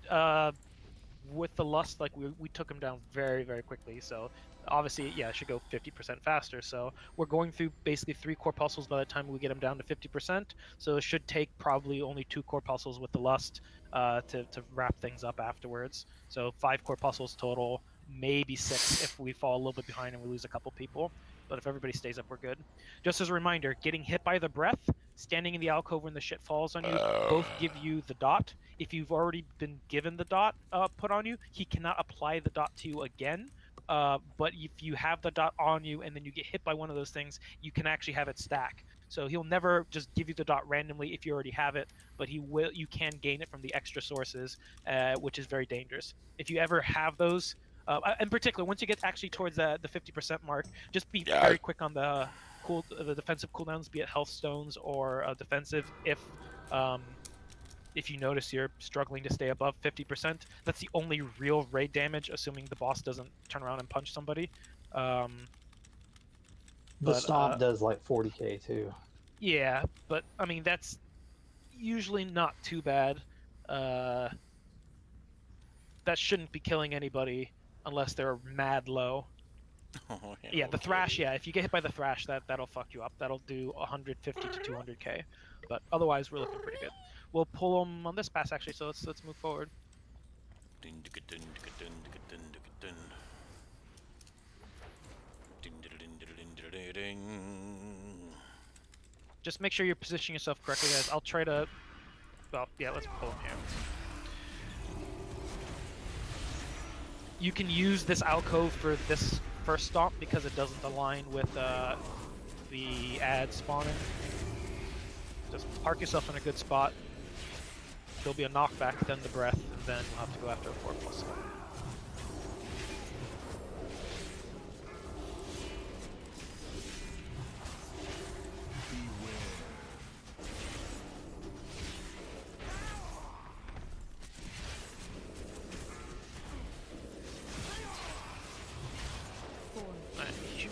With the lust, like we took him down very, very quickly. So obviously, yeah, it should go 50% faster. So we're going through basically 3 corpuscles by the time we get him down to 50%. So it should take probably only 2 corpuscles with the lust to wrap things up afterwards. So 5 corpuscles total, maybe 6 if we fall a little bit behind and we lose a couple people. But if everybody stays up, we're good. Just as a reminder, getting hit by the breath, standing in the alcove when the shit falls on you, both give you the dot. If you've already been given the dot put on you, he cannot apply the dot to you again. But if you have the dot on you and then you get hit by one of those things, you can actually have it stack. So he'll never just give you the dot randomly if you already have it, but you can gain it from the extra sources, which is very dangerous. If you ever have those, in particular, once you get actually towards the 50% mark, just be very quick on the defensive cooldowns, be it health stones or defensive. If if you notice you're struggling to stay above 50%, that's the only real raid damage, assuming the boss doesn't turn around and punch somebody. The But, stomp does like 40k too. yeah, but I mean that's usually not too bad. That shouldn't be killing anybody unless they're mad low. Oh, Yeah, the thrash. Yeah, if you get hit by the thrash, that'll fuck you up. That'll do 150 to 200k. But otherwise, we're looking pretty good. We'll pull them on this pass actually. So let's move forward. Just make sure you're positioning yourself correctly, guys. I'll try to. Well, yeah, let's pull them here. You can use this alcove for this first stomp because it doesn't align with the ad spawning. Just park yourself in a good spot. There'll be a knockback, then the breath, and then you'll have to go after a 4+.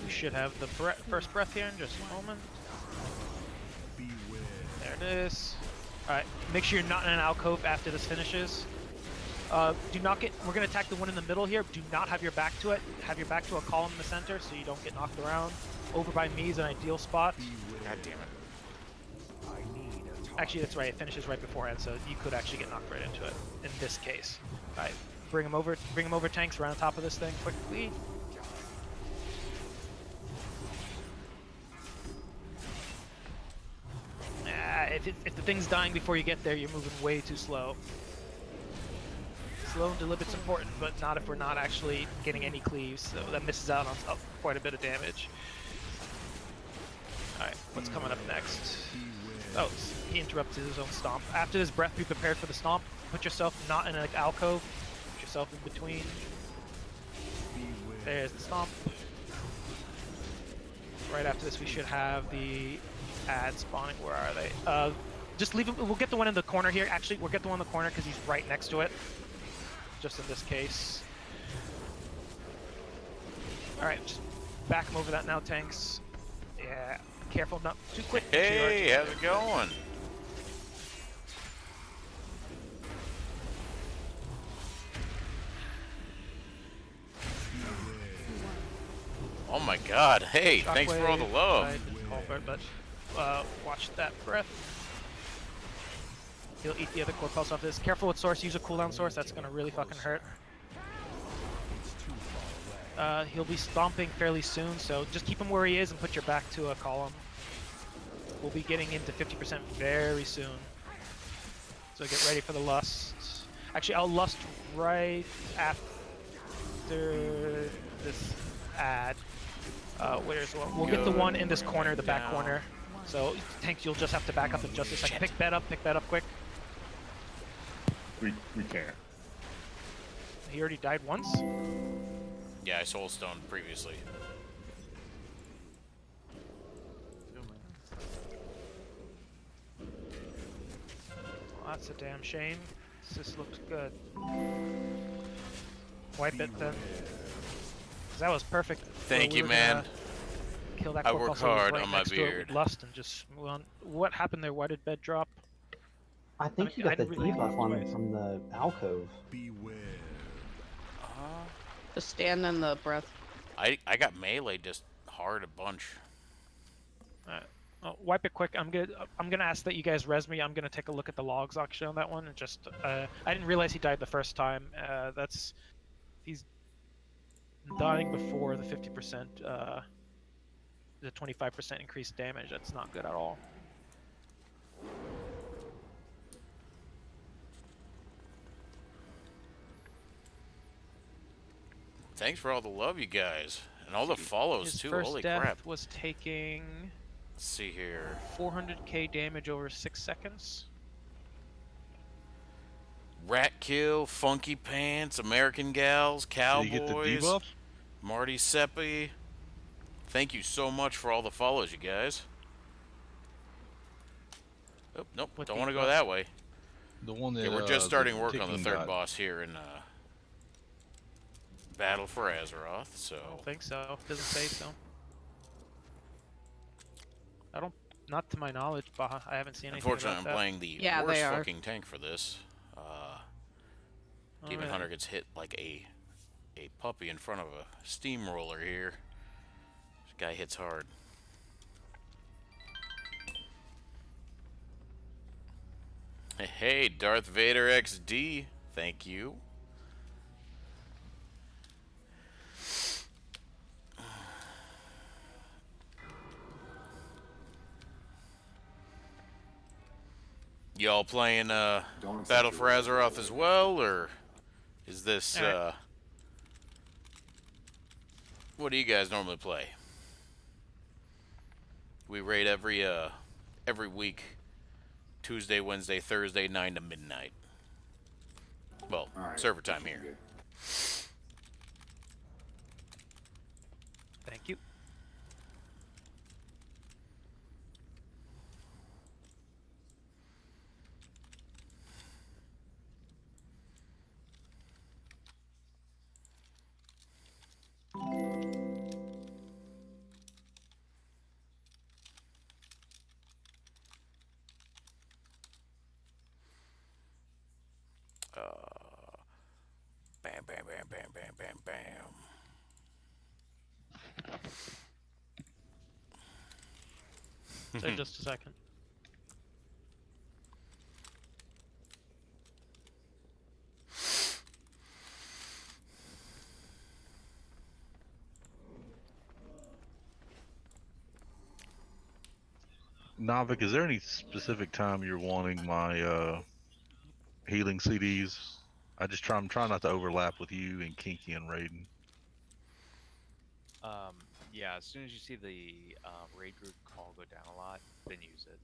We should have the first breath here in just a moment. There it is. Alright, make sure you're not in an alcove after this finishes. Do not get. We're going to attack the one in the middle here. Do not have your back to it. Have your back to a column in the center so you don't get knocked around. Over by me is an ideal spot. God damn it. Actually, that's right. It finishes right beforehand, so you could actually get knocked right into it in this case. Alright, bring him over. Bring him over, tanks. Right on top of this thing quickly. If the thing's dying before you get there, you're moving way too slow. Slow and deliberate's important, but not if we're not actually getting any cleaves, so that misses out on quite a bit of damage. Alright, what's coming up next? Oh, he interrupted his own stomp. After this breath, be prepared for the stomp. Put yourself not in an alcove. Put yourself in between. There's the stomp. Right after this, we should have the ad spawning. Where are they? Just leave him. We'll get the one in the corner here. Actually, we'll get the one in the corner because he's right next to it. Just in this case. Alright, just back him over that now, tanks. Yeah, careful, not too quick. Hey, how's it going? Oh my god, hey, thanks for all the love. But watch that breath. He'll eat the other core pulse off this. Careful with source, use a cooldown source, that's gonna really fucking hurt. He'll be stomping fairly soon, so just keep him where he is and put your back to a column. We'll be getting into 50% very soon. So get ready for the lust. Actually, I'll lust right after this ad. Where's one? We'll get the one in this corner, the back corner. So, tanks, you'll just have to back up in just a second. Pick that up quick. We can't. He already died once? Yeah, I soul stoned previously. Well, that's a damn shame. This looks good. Wipe it then. That was perfect. Thank you, man. Kill that I work hard on my beard. Lust and just move on. What happened there? Why did bed drop? I think you got the debuff on from the alcove. Beware. Just stand in the breath. I got melee just hard a bunch. Wipe it quick. I'm gonna ask that you guys res me. I'm gonna take a look at the logs actually on that one and just I didn't realize he died the first time. He's dying before the 50%, the 25% increased damage. That's not good at all. Thanks for all the love, you guys, and all the follows His too. first Holy death crap! was taking. Let's see here. 400k damage over 6 seconds. Rat Kill, Funky Pants, American Gals, Cowboys, Did you get the debuff? Marty Seppi. Thank you so much for all the follows, you guys. Oh, nope, don't want to go that way. The one that Yeah, we're just starting the work on the ticking third dot. boss here in Battle for Azeroth. So I don't think so. Doesn't say so. I don't. Not to my knowledge, Baha. I haven't seen anything unfortunately, I'm about that. playing the Yeah, worst they are. fucking tank for this. Demon really? Hunter gets hit like a puppy in front of a steamroller here. This guy hits hard. Hey, Darth Vader XD. Thank you. Y'all playing Battle for Azeroth as well, or is this what do you guys normally play? We raid every week, Tuesday, Wednesday, Thursday, 9 to midnight. Well, server time here. Thank you. Bam, bam, bam, bam, bam, bam, bam. So just a second. Navik, is there any specific time you're wanting my healing CDs? I'm trying not to overlap with you and Kinky and Raiden. Yeah, as soon as you see the raid group call go down a lot, then use it.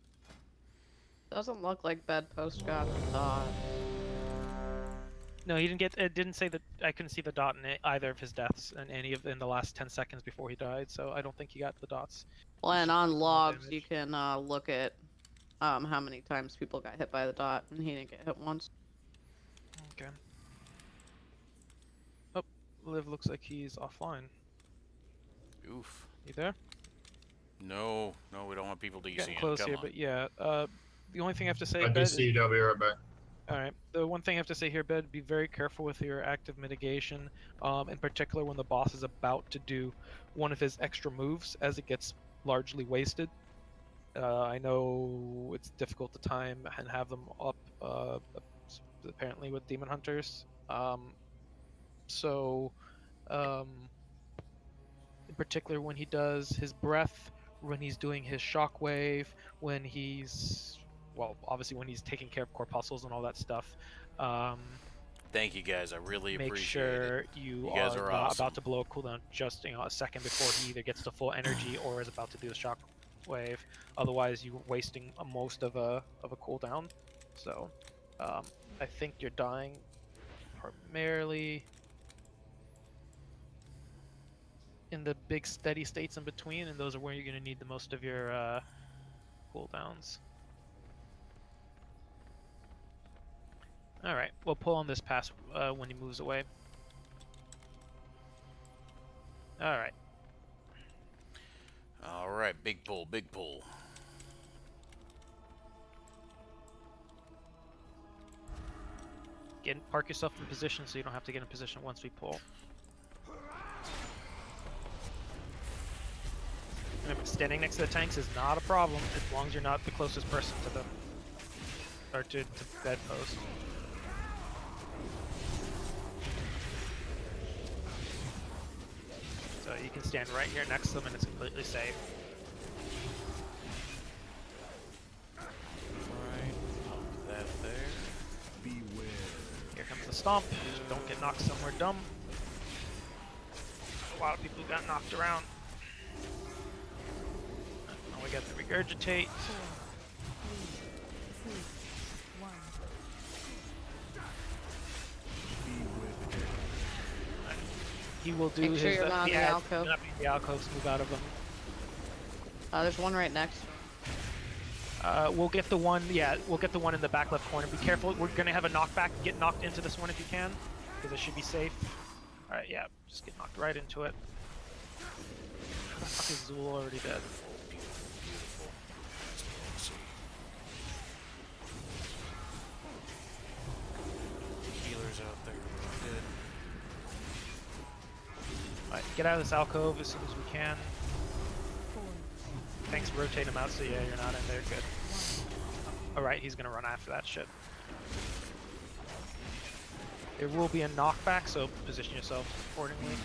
Doesn't look like Bedpost got the dot. No, he didn't get. It didn't say that. I couldn't see the dot in either of his deaths, and any of in the last 10 seconds before he died. So I don't think he got the dots. Well, and on logs you can look at how many times people got hit by the dot, and he didn't get hit once. Okay. Oh, Liv looks like he's offline. Oof. You there? No, we don't want people DCing. Getting close Come here, on. but yeah. The only thing I have to say. I Bed, DC, I'll be right back. All right. The one thing I have to say here, Bed, be very careful with your active mitigation, in particular when the boss is about to do one of his extra moves, as it gets largely wasted. I know it's difficult to time and have them up, apparently with Demon Hunters. In particular when he does his breath, when he's doing his shockwave, when he's, well, obviously when he's taking care of corpuscles and all that stuff. Thank you guys, I really Make appreciate sure it. you guys are are not awesome. about to blow a cooldown just a second before he either gets to full energy or is about to do the shockwave. Otherwise, you're wasting most of a cooldown. So, I think you're dying primarily in the big steady states in between, and those are where you're going to need the most of your cooldowns. Alright, we'll pull on this pass when he moves away. Alright. Alright, big pull, big pull. Park yourself in position so you don't have to get in position once we pull. Remember, standing next to the tanks is not a problem as long as you're not the closest person to them. Or to bedpost. So you can stand right here next to them and it's completely safe. Alright, pump that there. Beware. Here comes the stomp. Just don't get knocked somewhere dumb. A lot of people got knocked around. Now we got the regurgitate. He will do Make his sure you're not in the alcove. The alcoves, move out of them. There's one right next to him. We'll get the one. Yeah, we'll get the one in the back left corner. Be careful. We're gonna have a knockback. Get knocked into this one if you can, because it should be safe. All right. Yeah. Just get knocked right into it. How the fuck is Zool already dead? Beautiful. Let's see. Healers out there. Good. Alright, get out of this alcove as soon as we can. Thanks, rotate him out so yeah, you're not in there. Good. Alright, he's gonna run after that shit. There will be a knockback, so position yourself accordingly.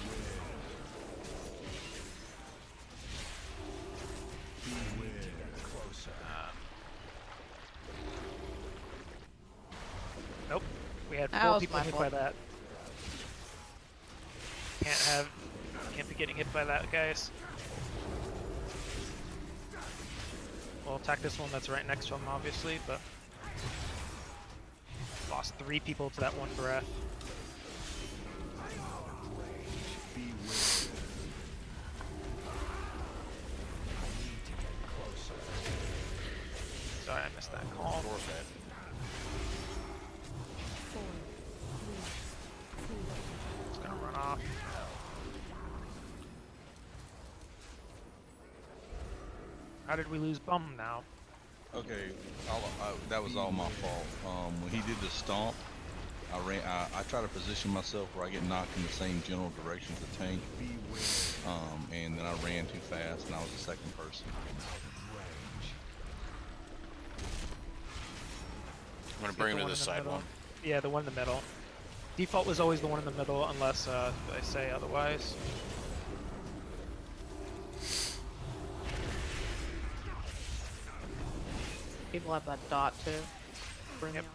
Nope. We had 4 people hit by that. Can't be getting hit by that, guys. We'll attack this one that's right next to him, obviously, but lost 3 people to that one breath. Sorry, I missed that call. It's gonna run off. How did we lose Bum now? Okay, that was all my fault. When he did the stomp, I try to position myself where I get knocked in the same general direction as the tank. And then I ran too fast, and I was the second person. I'm gonna bring him to this side one. Yeah, the one in the middle. Default was always the one in the middle, unless I say otherwise. People have that dot too. Bring yep.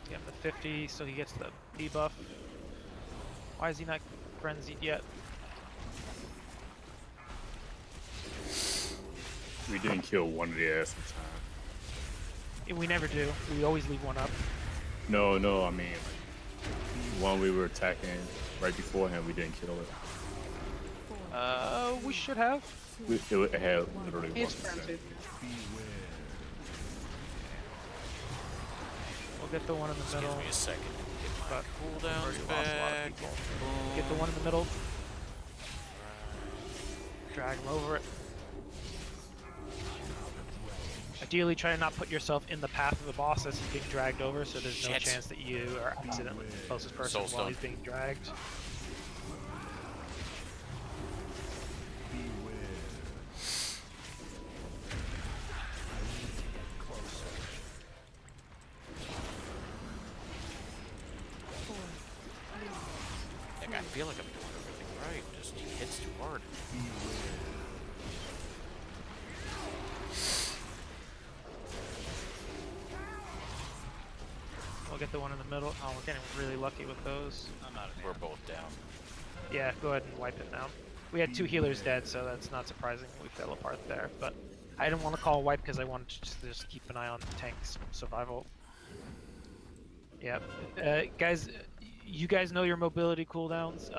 Get him to 50, so he gets the debuff. Why is he not frenzied yet? We didn't kill one of the ass at the time. Yeah, we never do. We always leave one up. No, I mean, one we were attacking right before him, we didn't kill it. We should have. It had literally 1%. We'll get the one in the middle. Give me a second. Get my cooldowns back. Get the one in the middle. Drag him over it. Ideally, try to not put yourself in the path of the boss as he's being dragged over, so there's no chance that you are accidentally the closest person while he's being dragged. Like, I feel like I'm doing everything right, just he hits too hard. We'll get the one in the middle. Oh, we're getting really lucky with those. We're both down. Yeah, go ahead and wipe it now. We had 2 healers dead, so that's not surprising. We fell apart there, but I didn't want to call a wipe because I wanted to just keep an eye on tank's survival. Yeah, guys, you guys know your mobility cooldowns.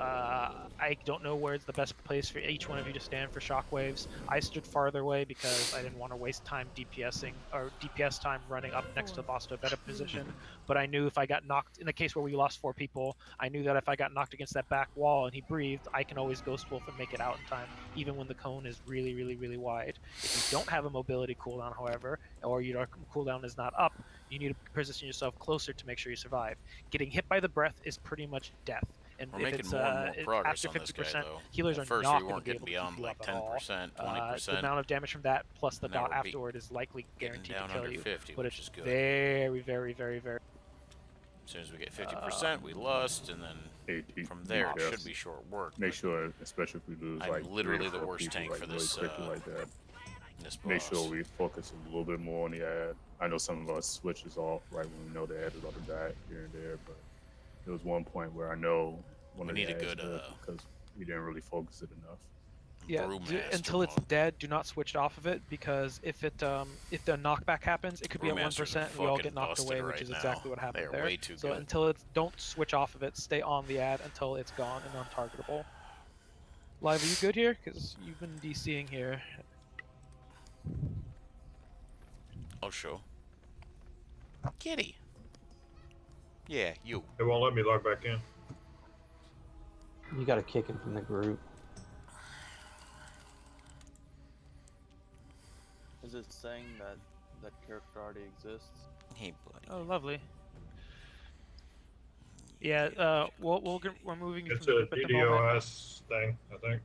I don't know where's the best place for each one of you to stand for shockwaves. I stood farther away because I didn't want to waste time DPSing or DPS time running up next to the boss to a better position. But I knew if I got knocked, in the case where we lost 4 people, I knew that if I got knocked against that back wall and he breathed, I can always Ghost Wolf and make it out in time, even when the cone is really, really, really wide. If you don't have a mobility cooldown, however, or your cooldown is not up, you need to position yourself closer to make sure you survive. Getting hit by the breath is pretty much death. And We're if making it's more and more progress after on 50%, this guy, though. healers At are first, not we going weren't to be getting able to beyond keep you like up at all. 10%, 20%. The amount of damage from that plus the Now dot we're afterward is likely guaranteed down to kill under you. 50, but which it's is good. very, very, very, very. As soon as we get 50%, we lust, and then from there it should be short work. Make sure, especially if we lose I'm like literally 3 or the 4 worst people, tank like, for really this. quickly like that. This Make boss. sure we focus a little bit more on the ad. I know some of us switches off right when we know the ad is about to die here and there, but there was one point where I know one We of need the a ads good, died because we didn't really focus it enough. Yeah, Brewmaster until it's mode. dead, do not switch off of it, because if the knockback happens, it could be at Brewmasters 1% are and we all fucking get knocked busted away, right which is now. exactly what They happened are there. way too So good. until it's, don't switch off of it, stay on the ad until it's gone and untargetable. Live, are you good here? Because you've been DCing here. Oh, sure. Kitty. Yeah, you. It won't let me log back in. You got to kick him from the group. Is it saying that that character already exists? Hey, buddy. Oh, lovely. Yeah, we're moving you It's from the a group at the moment. DDoS thing, I think.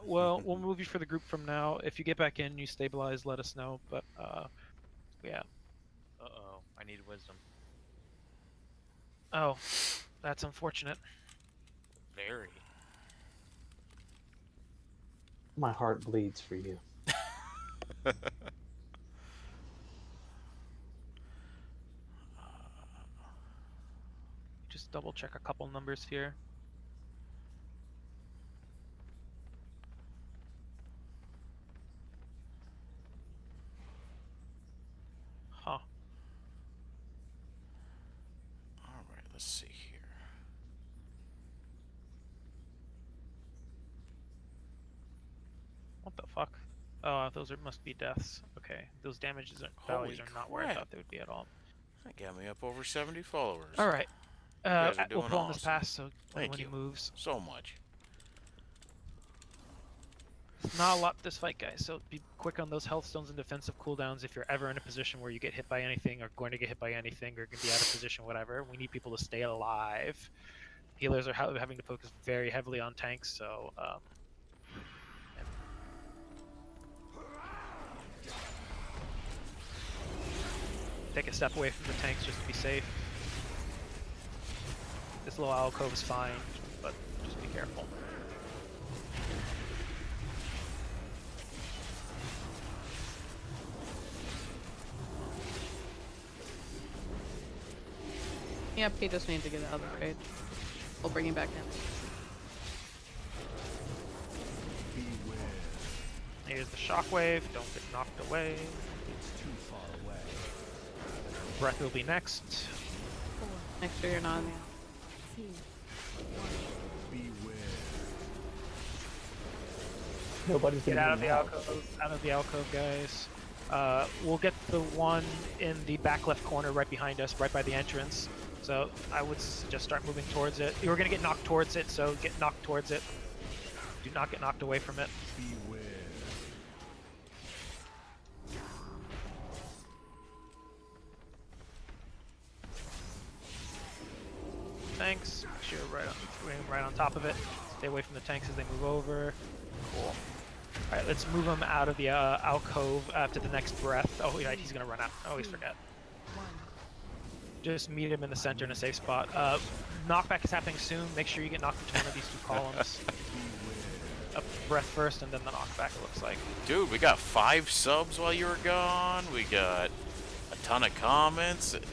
Well, we'll move you for the group from now. If you get back in, you stabilize, let us know. But yeah. Uh-oh, I need wisdom. Oh, that's unfortunate. Very. My heart bleeds for you. Just double check a couple numbers here. Huh. Alright, let's see here. What the fuck? Oh, those must be deaths. Okay, those damages and values Holy are not where I crap. thought they would be at all. That got me up over 70 followers. All right. You guys are We'll doing pull on this awesome. pass so Thank when you he moves. so much. It's not a lot this fight, guys, so be quick on those health stones and defensive cooldowns if you're ever in a position where you get hit by anything or going to get hit by anything or going to be out of position, whatever. We need people to stay alive. Healers are having to focus very heavily on tanks, so take a step away from the tanks just to be safe. This little alcove is fine, but just be careful. Yep, he just needs to get out of the raid. We'll bring him back in. Here's the shockwave. Don't get knocked away. It's too far away. Breath will be next. Make sure you're not on the 2, 1. Beware. Nobody's Get gonna out of do the now. alcove. Out of the alcove, guys. We'll get the one in the back left corner right behind us, right by the entrance. So I would just start moving towards it. You're gonna get knocked towards it, so get knocked towards it. Do not get knocked away from it. Beware. Tanks. Make sure you're right on top of it. Stay away from the tanks as they move over. Cool. All right, let's move him out of the alcove after the next breath. Oh, yeah, he's gonna run out. I always forget. Just meet him in the center in a safe spot. Knockback is happening soon. Make sure you get knocked into one of these two columns. A breath first, and then the knockback. It looks like. Dude, we got 5 subs while you were gone. We got a ton of comments. It's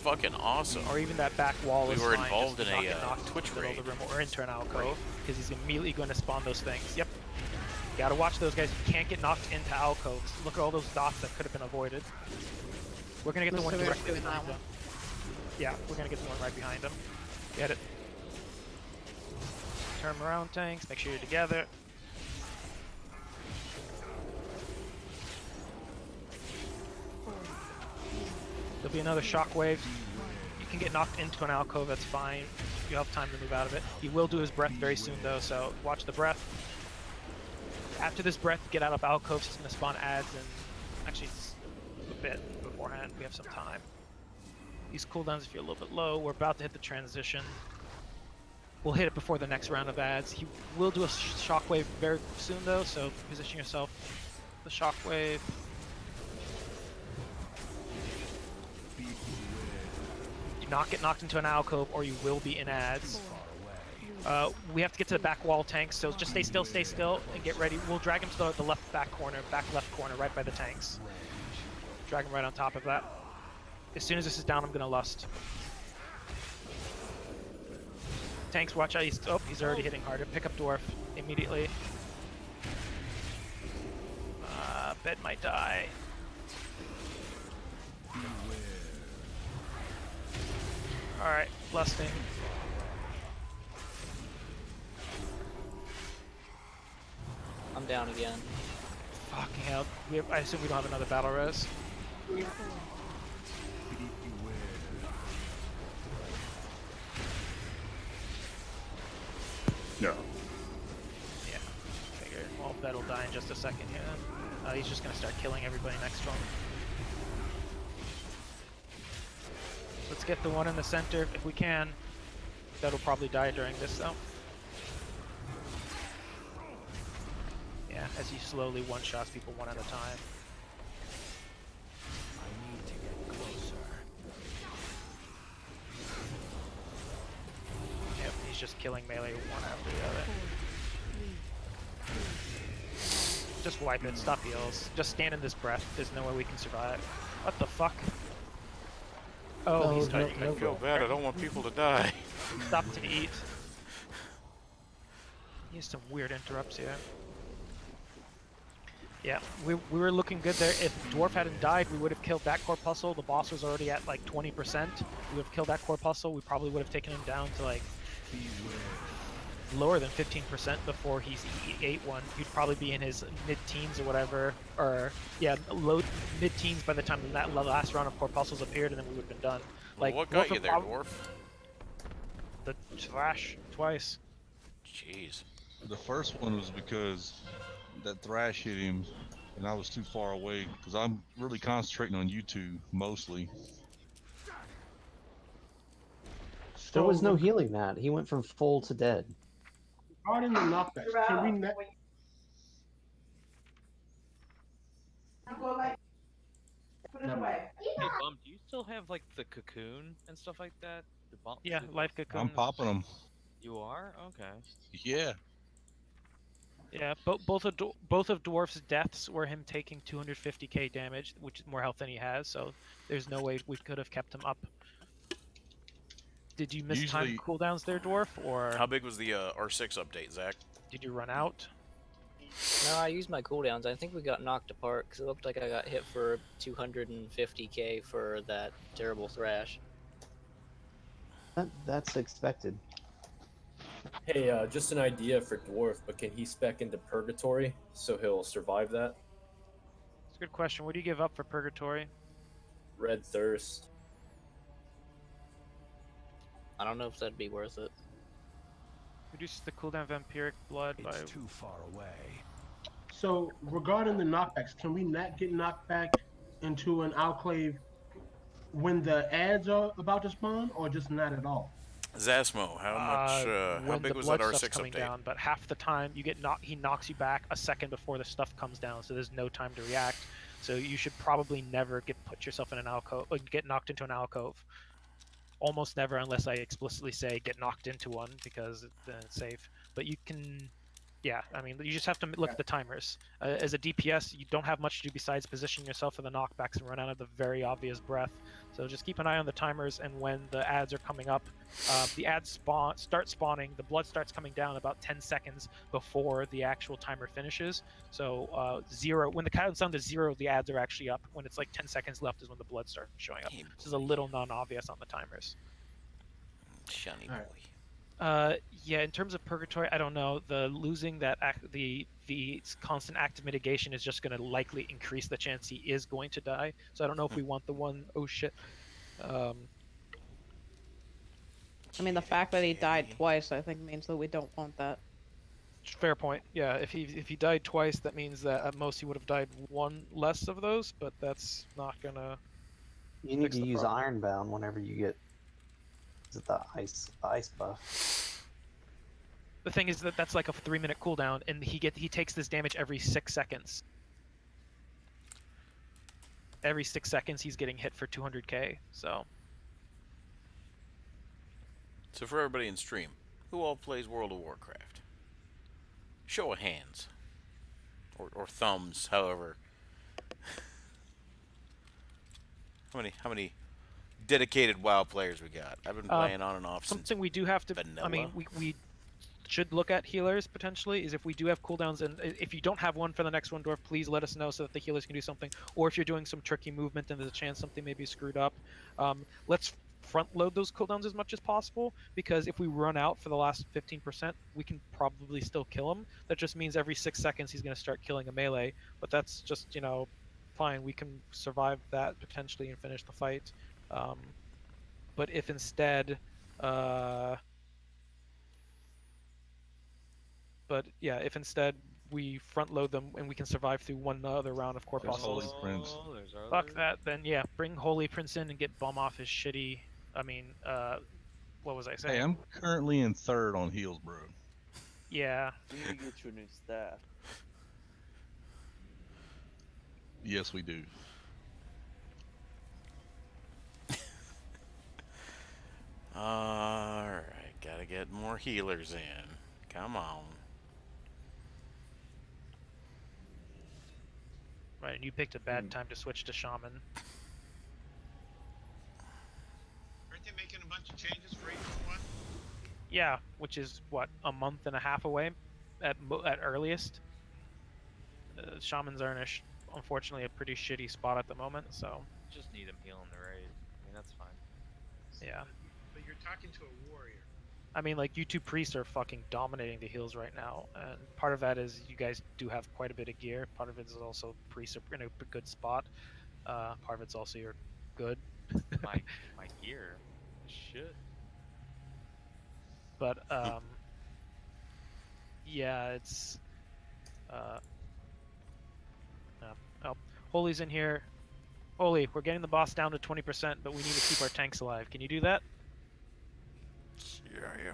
fucking awesome. Or even that back wall We is were fine. involved Just in not a get knocked Twitch into the middle raid. of the room or into an alcove, because he's immediately going to spawn those things. Yep. You gotta watch those guys. You can't get knocked into alcoves. Look at all those dots that could have been avoided. We're gonna get the one directly behind him. Yeah, we're gonna get the one right behind him. Get it. Turn around, tanks. Make sure you're together. There'll be another shockwave. You can get knocked into an alcove, that's fine. You have time to move out of it. He will do his breath very soon though, so watch the breath. After this breath, get out of alcoves. He's going to spawn ads and actually it's a bit beforehand. We have some time. These cooldowns, if you're a little bit low, we're about to hit the transition. We'll hit it before the next round of ads. He will do a shockwave very soon though, so position yourself. The shockwave. Do not get knocked into an alcove or you will be in ads. We have to get to the back wall tanks, so just stay still, and get ready. We'll drag him to the left back left corner, right by the tanks. Drag him right on top of that. As soon as this is down, I'm gonna lust. Tanks, watch out. He's already hitting harder. Pick up dwarf immediately. bed might die. Alright, lusting. I'm down again. Fucking hell. I assume we don't have another battle res. No. Yeah, figured. Well, that'll die in just a second here. He's just gonna start killing everybody next to him. Let's get the one in the center if we can. That'll probably die during this though. Yeah, as he slowly one-shots people one at a time. I need to get closer. Yep, he's just killing melee one after the other. Just wipe it, stop heals. Just stand in this breath. There's no way we can survive. What the fuck? Oh, he's dying. I feel bad. I don't want people to die. Stop to eat. He has some weird interrupts here. Yeah, we were looking good there. If Dwarf hadn't died, we would have killed that corpuscle. The boss was already at like 20%. We would have killed that corpuscle. We probably would have taken him down to like lower than 15% before he's ate one. He'd probably be in his mid-teens or whatever, or yeah, low mid-teens by the time that last round of corpuscles appeared, and then we would have been done. Like, what got you there, Dwarf? The thrash twice. Jeez. The first one was because that thrash hit him, and I was too far away because I'm really concentrating on you two mostly. There was no healing that. He went from full to dead. Regarding the knockbacks, can we net? Hey, Bum, do you still have like the cocoon and stuff like that? The bump, Yeah, life cocoon. I'm popping them. You are? Okay. Yeah. Yeah, both of Dwarf's deaths were him taking 250k damage, which is more health than he has. So there's no way we could have kept him up. Did you miss time cooldowns there, Dwarf, or how big was the R6 update, Zach? Did you run out? No, I used my cooldowns. I think we got knocked apart because it looked like I got hit for 250k for that terrible thrash. That's expected. Hey, just an idea for Dwarf, but can he spec into Purgatory so he'll survive that? It's a good question. What do you give up for Purgatory? Red Thirst. I don't know if that'd be worth it. Reduces the cooldown of Vampiric Blood by... It's too far away. So regarding the knockbacks, can we not get knocked back into an enclave when the ads are about to spawn, or just not at all? Zasmo, how much? How big was that R6 coming update? down, but half the time you get he knocks you back a second before the stuff comes down, so there's no time to react. So you should probably never put yourself in an alcove, get knocked into an alcove. Almost never, unless I explicitly say get knocked into one, because then it's safe. But you can, yeah, I mean, you just have to look at the timers. As a DPS, you don't have much to do besides position yourself for the knockbacks and run out of the very obvious breath. So just keep an eye on the timers, and when the ads are coming up, the ads start spawning, the blood starts coming down about 10 seconds before the actual timer finishes. So when the count's down to 0, the ads are actually up. When it's like 10 seconds left is when the blood starts showing up. This is a little non-obvious on the timers. Shunny boy. Yeah, in terms of Purgatory, I don't know. The losing that the constant active mitigation is just going to likely increase the chance he is going to die. So I don't know if we want the one. Oh shit. I mean, the fact that he died twice, I think, means that we don't want that. Fair point. Yeah, if he died twice, that means that at most he would have died one less of those. But that's not gonna. You need to use Ironbound whenever you get. Is it the ice buff? The thing is that that's like a 3-minute cooldown, and he takes this damage every 6 seconds. Every 6 seconds, he's getting hit for 200k. So for everybody in stream, who all plays World of Warcraft? Show of hands, or thumbs, however. How many dedicated WoW players we got? I've been playing on and off since something we do have to. vanilla. I mean, we should look at healers potentially is if we do have cooldowns, and if you don't have one for the next one, Dwarf, please let us know so that the healers can do something. Or if you're doing some tricky movement and there's a chance something may be screwed up, let's front load those cooldowns as much as possible, because if we run out for the last 15%, we can probably still kill him. That just means every 6 seconds he's going to start killing a melee, but that's just, you know, fine. We can survive that potentially and finish the fight. But if instead, if instead we front load them and we can survive through one other round of There's Holy corpuscles, Prince. fuck that. Then yeah, bring Holy Prince in and get Bum off his shitty. I mean, what was I saying? Hey, I'm currently in 3rd on heals, bro. Yeah. We need to get you a new staff. Yes, we do. Alright, gotta get more healers in. Come on. Right, and you picked a bad time to switch to Shaman. Aren't they making a bunch of changes for H1? Yeah, which is what, a month and a half away at earliest. Shamans are in unfortunately a pretty shitty spot at the moment, so Just need him healing the raid. I mean, that's fine. yeah. But you're talking to a warrior. I mean, like, you two priests are fucking dominating the heals right now, and part of that is you guys do have quite a bit of gear. Part of it is also priests are in a good spot. Part of it's also you're good. my gear, shit. But yeah, it's oh, Holy's in here. Holy, we're getting the boss down to 20%, but we need to keep our tanks alive. Can you do that? Yeah.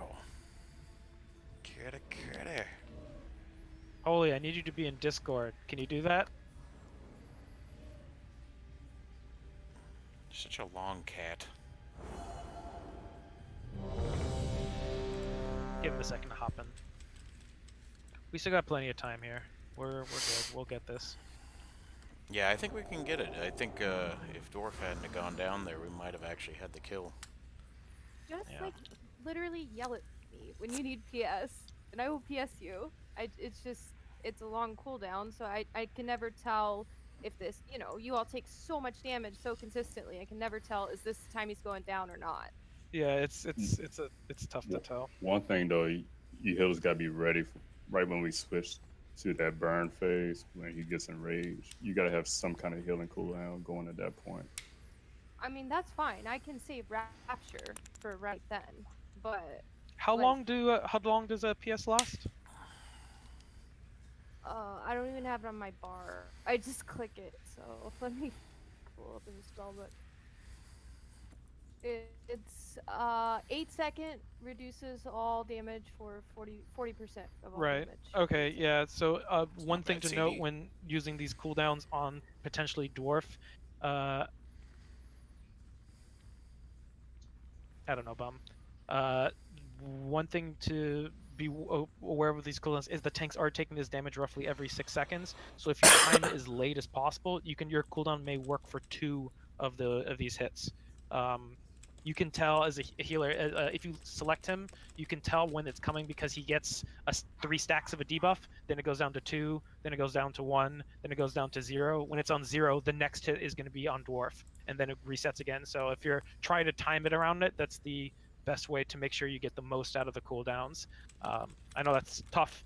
Kitty. Holy, I need you to be in Discord. Can you do that? Such a long cat. Give him a second to hop in. We still got plenty of time here. We're good. We'll get this. Yeah, I think we can get it. I think if Dwarf hadn't have gone down there, we might have actually had the kill. Just like literally yell at me when you need PS, and I will PS you. It's a long cooldown, so I can never tell if this, you all take so much damage so consistently. I can never tell, is this the time he's going down or not. Yeah, it's tough to tell. One thing though, you healers gotta be ready for right when we switch to that burn phase when he gets enraged. You gotta have some kind of healing cooldown going at that point. I mean, that's fine. I can save Rapture for right then, but how long does a PS last? I don't even have it on my bar. I just click it. So let me pull up the spell book. It's 8-second reduces all damage for 40% of all right. damage. Okay. Yeah. So one thing to bad, note CD. when using these cooldowns on potentially Dwarf, I don't know, Bum. One thing to be aware of with these cooldowns is the tanks are taking this damage roughly every 6 seconds. So if you time it as late as possible, your cooldown may work for 2 of these hits. You can tell as a healer, if you select him, you can tell when it's coming because he gets 3 stacks of a debuff, then it goes down to 2, then it goes down to 1, then it goes down to 0. When it's on 0, the next hit is going to be on Dwarf, and then it resets again. So if you're trying to time it around it, that's the best way to make sure you get the most out of the cooldowns. I know that's tough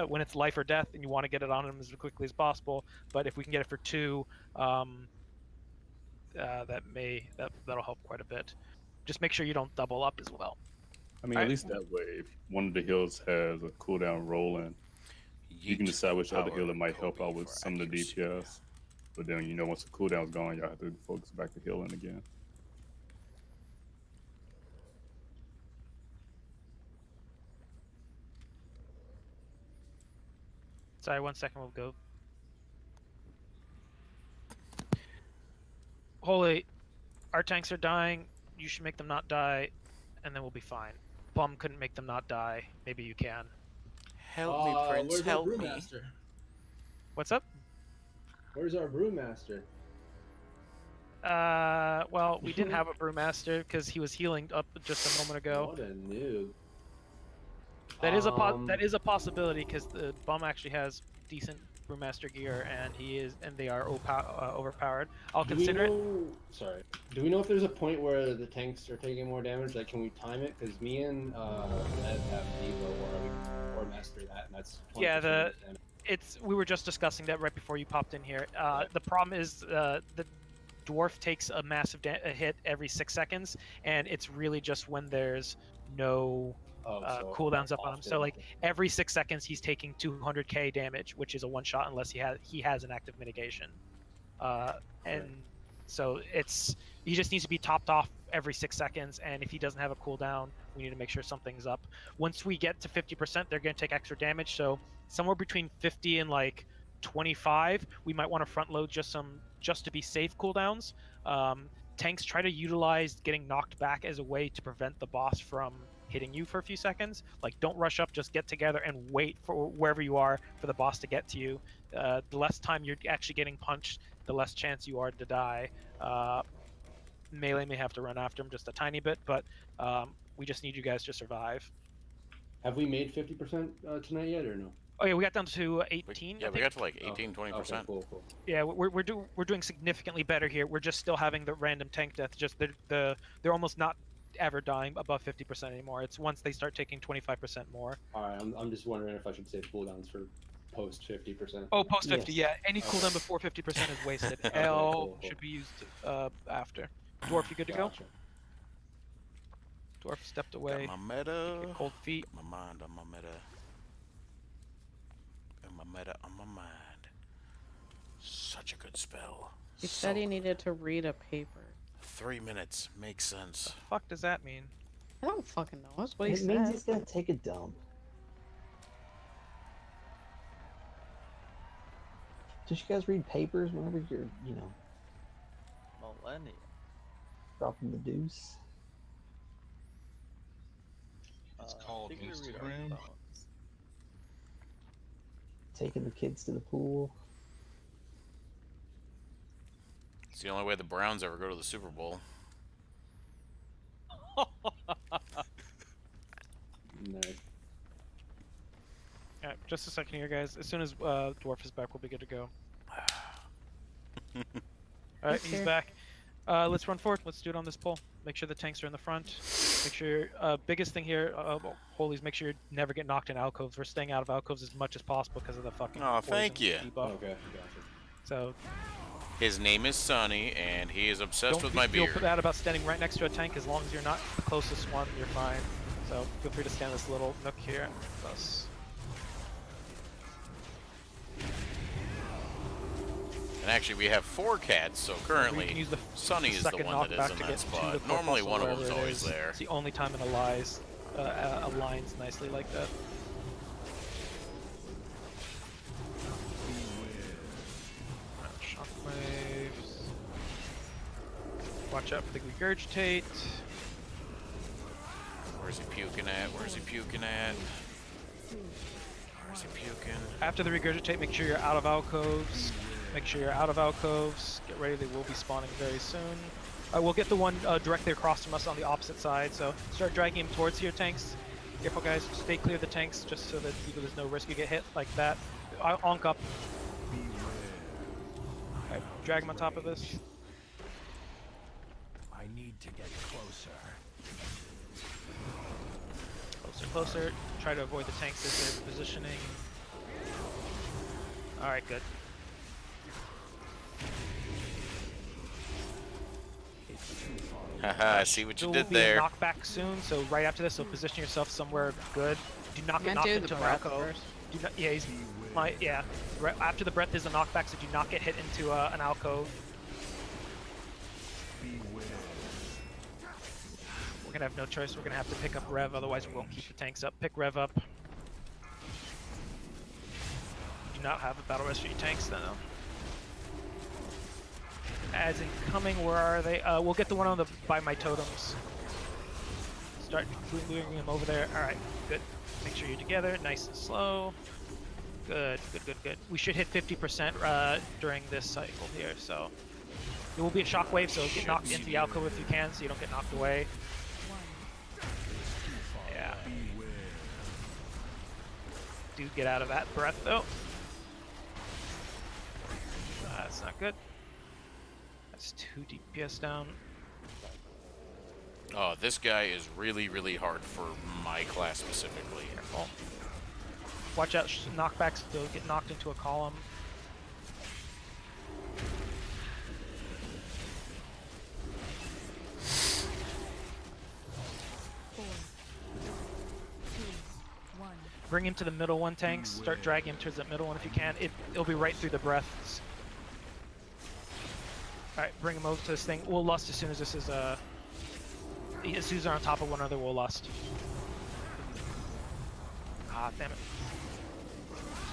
when it's life or death and you want to get it on him as quickly as possible, but if we can get it for 2, that'll help quite a bit. Just make sure you don't double up as well. I mean, at least that way, if one of the healers has a cooldown rolling, you can decide which other healer might help out with some of the DPS. But then, once the cooldown's gone, y'all have to focus back to healing again. Sorry, 1 second, we'll go. Holy, our tanks are dying. You should make them not die, and then we'll be fine. Bum couldn't make them not die. Maybe you can. Help me, Prince, where's help our me. brewmaster? What's up? Where's our brewmaster? Well, we didn't have a brewmaster because he was healing up just a moment ago. What a noob. That is a possibility because the bum actually has decent brewmaster gear, and they are overpowered. I'll consider it. Sorry. Do we know if there's a point where the tanks are taking more damage? Like, can we time it? Because me and Ed have Devo or master that, and that's 20% Yeah, damage. we were just discussing that right before you popped in here. The problem is the dwarf takes a massive hit every 6 seconds, and it's really just when there's no cooldowns up on him. So like every 6 seconds he's taking 200k damage, which is a one shot unless he has an active mitigation. And so he just needs to be topped off every 6 seconds, and if he doesn't have a cooldown, we need to make sure something's up. Once we get to 50%, they're going to take extra damage, so somewhere between 50 and like 25, we might want to front load just to be safe cooldowns. Tanks try to utilize getting knocked back as a way to prevent the boss from hitting you for a few seconds. Like, don't rush up, just get together and wait for wherever you are for the boss to get to you. The less time you're actually getting punched, the less chance you are to die. Melee may have to run after him just a tiny bit, but we just need you guys to survive. Have we made 50% tonight yet, or no? Oh yeah, we got down to 18. Yeah, we got to like 18, 20%. Okay, cool. Yeah, we're doing significantly better here. We're just still having the random tank death. Just they're almost not ever dying above 50% anymore. It's once they start taking 25% more. All right, I'm just wondering if I should save cooldowns for post 50%. Oh, post 50, yeah. Any cooldown before 50% is wasted. L should be used after. Dwarf, you good to go? Dwarf stepped away. Got my meta. Cold feet. Got my mind on my meta. And my meta on my mind. Such a good spell. He said he needed to read a paper. 3 minutes makes sense. What the fuck does that mean? I don't fucking know. That's what he It said. means he's gonna take a dump. Don't you guys read papers whenever you're, Millennium. dropping the deuce? It's called I think we read our Instagram. phones. Taking the kids to the pool. It's the only way the Browns ever go to the Super Bowl. Nice. Alright, just a second here, guys. As soon as Dwarf is back, we'll be good to go. Alright, he's back. Let's run forward. Let's do it on this pole. Make sure the tanks are in the front. Make sure, biggest thing here, holies, make sure you never get knocked in alcoves. We're staying out of alcoves as much as possible because of the fucking thank you. Okay, gotcha. So, his name is Sonny, and he is obsessed with my Don't beard. feel bad about standing right next to a tank. As long as you're not the closest one, you're fine. So feel free to stand this little nook here. Plus. And actually, we have 4 cats, so currently Sonny is the one that is in that spot. Normally, one of them is always there. It's the only time it aligns nicely like that. Shockwaves. Watch out for the regurgitate. Where's he puking at? Where's he puking at? Where's he puking? After the regurgitate, make sure you're out of alcoves. Make sure you're out of alcoves. Get ready, they will be spawning very soon. We'll get the one directly across from us on the opposite side, so start dragging him towards your tanks. Careful, guys. Stay clear of the tanks just so that there's no risk you get hit like that. Onk up. Alright, drag him on top of this. I need to get closer. Closer, closer. Try to avoid the tanks as they're positioning. Alright, good. Haha, I see what you did There will there. be a knockback soon, so right after this, so position yourself somewhere good. Do not get knocked into an alcove. Do not, yeah, right after the breath is a knockback, so do not get hit into an alcove. We're gonna have no choice. We're gonna have to pick up Rev, otherwise we won't keep the tanks up. Pick Rev up. Do not have a battle rest for your tanks, though. As incoming, where are they? We'll get the one on the by my totems. Start moving them over there. All right, good. Make sure you're together, nice and slow. Good, good, good, good. We should hit 50% during this cycle here, so there will be a shockwave. So get knocked into the alcove if you can, so you don't get knocked away. Yeah. do get out of that breath though. That's not good. That's 2 DPS down. Oh, this guy is really, really hard for my class specifically. Careful. Watch out, knockbacks, they'll get knocked into a column. Bring him to the middle one, tanks. Start dragging him towards that middle one if you can. It'll be right through the breaths. Alright, bring him over to this thing. We'll lust as soon as this is, as soon as they're on top of one another, we'll lust. Ah, damn it.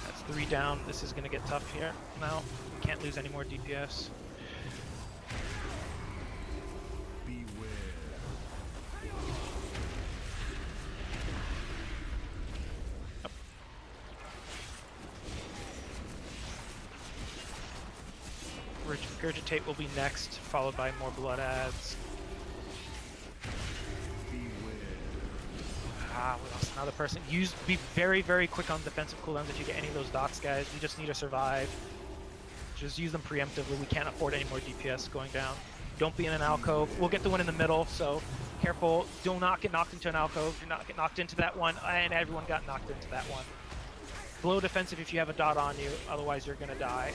That's 3 down. This is gonna get tough here now. We can't lose any more DPS. Regurgitate will be next, followed by more blood adds. Ah, we lost another person. Be very, very quick on defensive cooldowns if you get any of those dots, guys. We just need to survive. Just use them preemptively. We can't afford any more DPS going down. Don't be in an alcove. We'll get the one in the middle, so careful. Do not get knocked into an alcove. Do not get knocked into that one, and everyone got knocked into that one. Blow defensive if you have a dot on you, otherwise you're gonna die.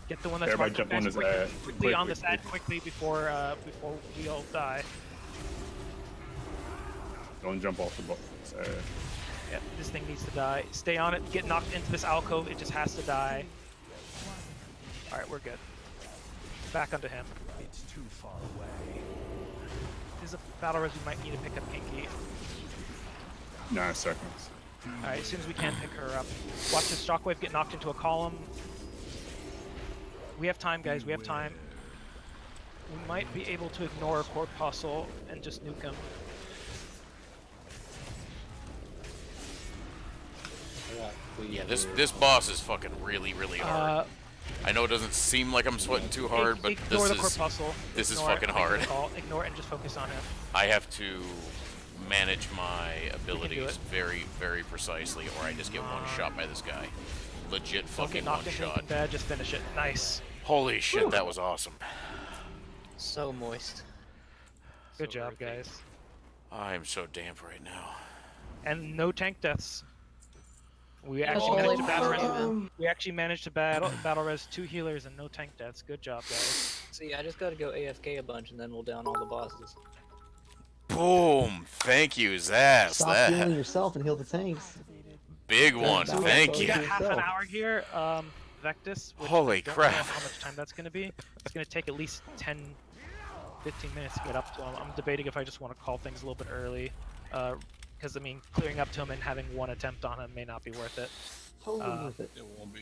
Get the one that's Everybody jump on this ad. Quickly on this ad quickly before we all die. Don't jump off the ad. Yeah, this thing needs to die. Stay on it. Get knocked into this alcove. It just has to die. All right, we're good. Back onto him. It's too far away. There's a battle res we might need to pick up Kinky. 9 seconds. All right, as soon as we can, pick her up. Watch this shockwave get knocked into a column. We have time, guys. We have time. We might be able to ignore a corpuscle and just nuke him. Yeah, this boss is fucking really, really hard. I know it doesn't seem like I'm sweating too hard, but ignore the corpuscle. This is Ignore it. fucking hard. Ignore it and just focus on him. I have to manage my abilities very, very precisely, or I just get one shot by this guy. Legit fucking one shot. Bad, just finish it. Nice. Holy shit, that was awesome. So moist. Good job, guys. I'm so damp right now. And no tank deaths. We actually managed to battle res 2 healers and no tank deaths. Good job, guys. See, I just gotta go AFK a bunch and then we'll down all the bosses. Boom! Thank you, Zaz. Stop healing yourself and heal the tanks. Big one. Thank you. We got half an hour here. Vectus. Holy crap! I don't know how much time that's gonna be. It's gonna take at least 10, 15 minutes to get up to him. I'm debating if I just want to call things a little bit early, because I mean, clearing up to him and having one attempt on him may not be worth it. Totally worth it. It won't be.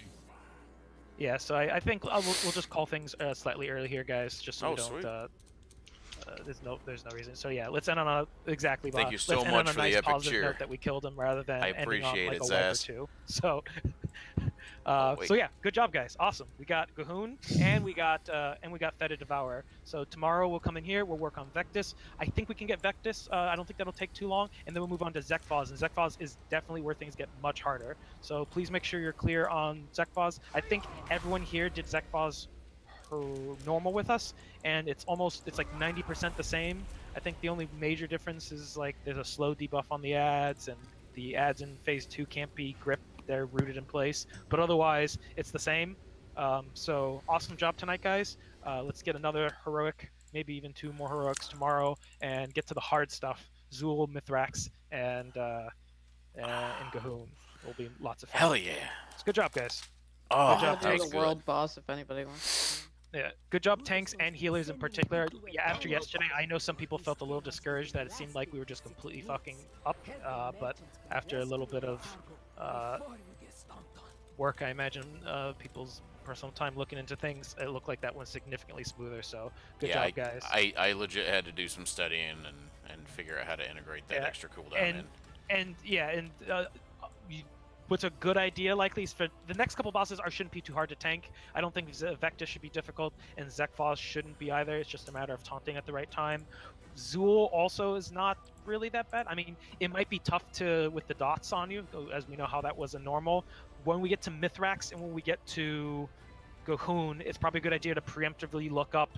Yeah, so I think we'll just call things slightly early here, guys, just so we don't. Sweet. There's no reason. So yeah, let's end on a exactly. Thank you so let's end much on a for nice the epic positive cheer. note that we killed him rather than I ending on appreciate like it, a web or Zaz. two. So, so yeah, good job, guys. Awesome. We got Gahoon and we got Feta Devourer. So tomorrow we'll come in here. We'll work on Vectus. I think we can get Vectus. I don't think that'll take too long, and then we'll move on to Zekphos. And Zekphos is definitely where things get much harder. So please make sure you're clear on Zekphos. I think everyone here did Zekphos normal with us, and it's like 90% the same. I think the only major difference is like there's a slow debuff on the ads, and the ads in phase 2 can't be gripped, they're rooted in place, but otherwise it's the same. So awesome job tonight, guys. Let's get another heroic, maybe even 2 more heroics tomorrow, and get to the hard stuff. Zul, Mithrax, and Gahoon will be lots of fun. Hell yeah. It's good job, guys. Oh, good job, that was tanks. The world boss, if anybody wants. Yeah, good job, tanks and healers in particular. Yeah, after yesterday, I know some people felt a little discouraged that it seemed like we were just completely fucking up. But after a little bit of work, I imagine people's personal time looking into things, it looked like that went significantly smoother. So good job, guys. I legit had to do some studying and figure out how to integrate that extra cooldown in. And what's a good idea likely is for the next couple bosses shouldn't be too hard to tank. I don't think Vecta should be difficult, and Zekfos shouldn't be either. It's just a matter of taunting at the right time. Zool also is not really that bad. I mean, it might be tough with the dots on you, as we know how that was a normal. When we get to Mithrax and when we get to Gahun, it's probably a good idea to preemptively look up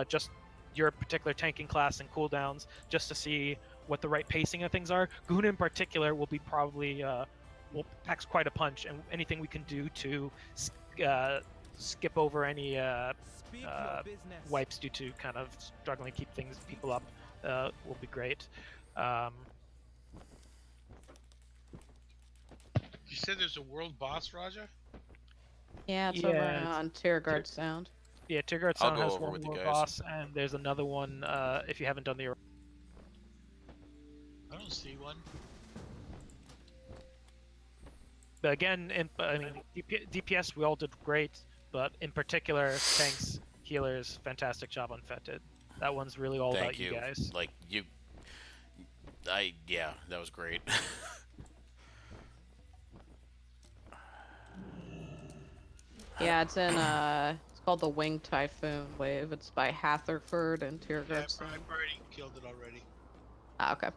just your particular tanking class and cooldowns just to see what the right pacing of things are. Gahun in particular will be probably will packs quite a punch, and anything we can do to skip over any wipes due to kind of struggling to keep people up will be great. You said there's a world boss, Raja? Yeah, it's over on Tierguard Sound. Yeah, Tierguard I'll Sound go has over one with you more guys. boss, and there's another one if you haven't done the. I don't see one. But again, I mean, DPS we all did great, but in particular, tanks, healers, fantastic job on Fetid. That one's really all about you guys. Like yeah, that was great. Yeah, it's in it's called the Winged Typhoon Wave. It's by Hatherford and Tierguard Yeah, Sound. I've already killed it already. Ah, okay.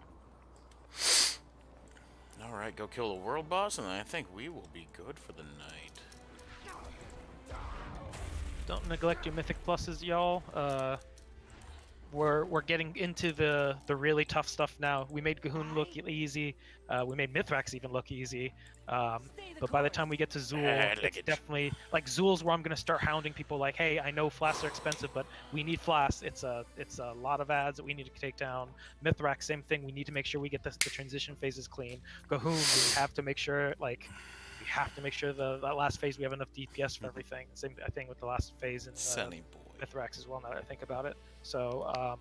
Alright, go kill the world boss, and I think we will be good for the night. Don't neglect your mythic pluses, y'all. We're getting into the really tough stuff now. We made Gahun look easy. We made Mithrax even look easy. But by the time we get to Zool, it's definitely like Zool's where I'm gonna start hounding people like, hey, I know flasks are expensive, but we need flasks. It's a lot of ads that we need to take down. Mithrax, same thing. We need to make sure we get the transition phases clean. Gahun, we have to make sure that last phase we have enough DPS for everything. Same thing with the last phase in Mithrax as well, now that I think about it. So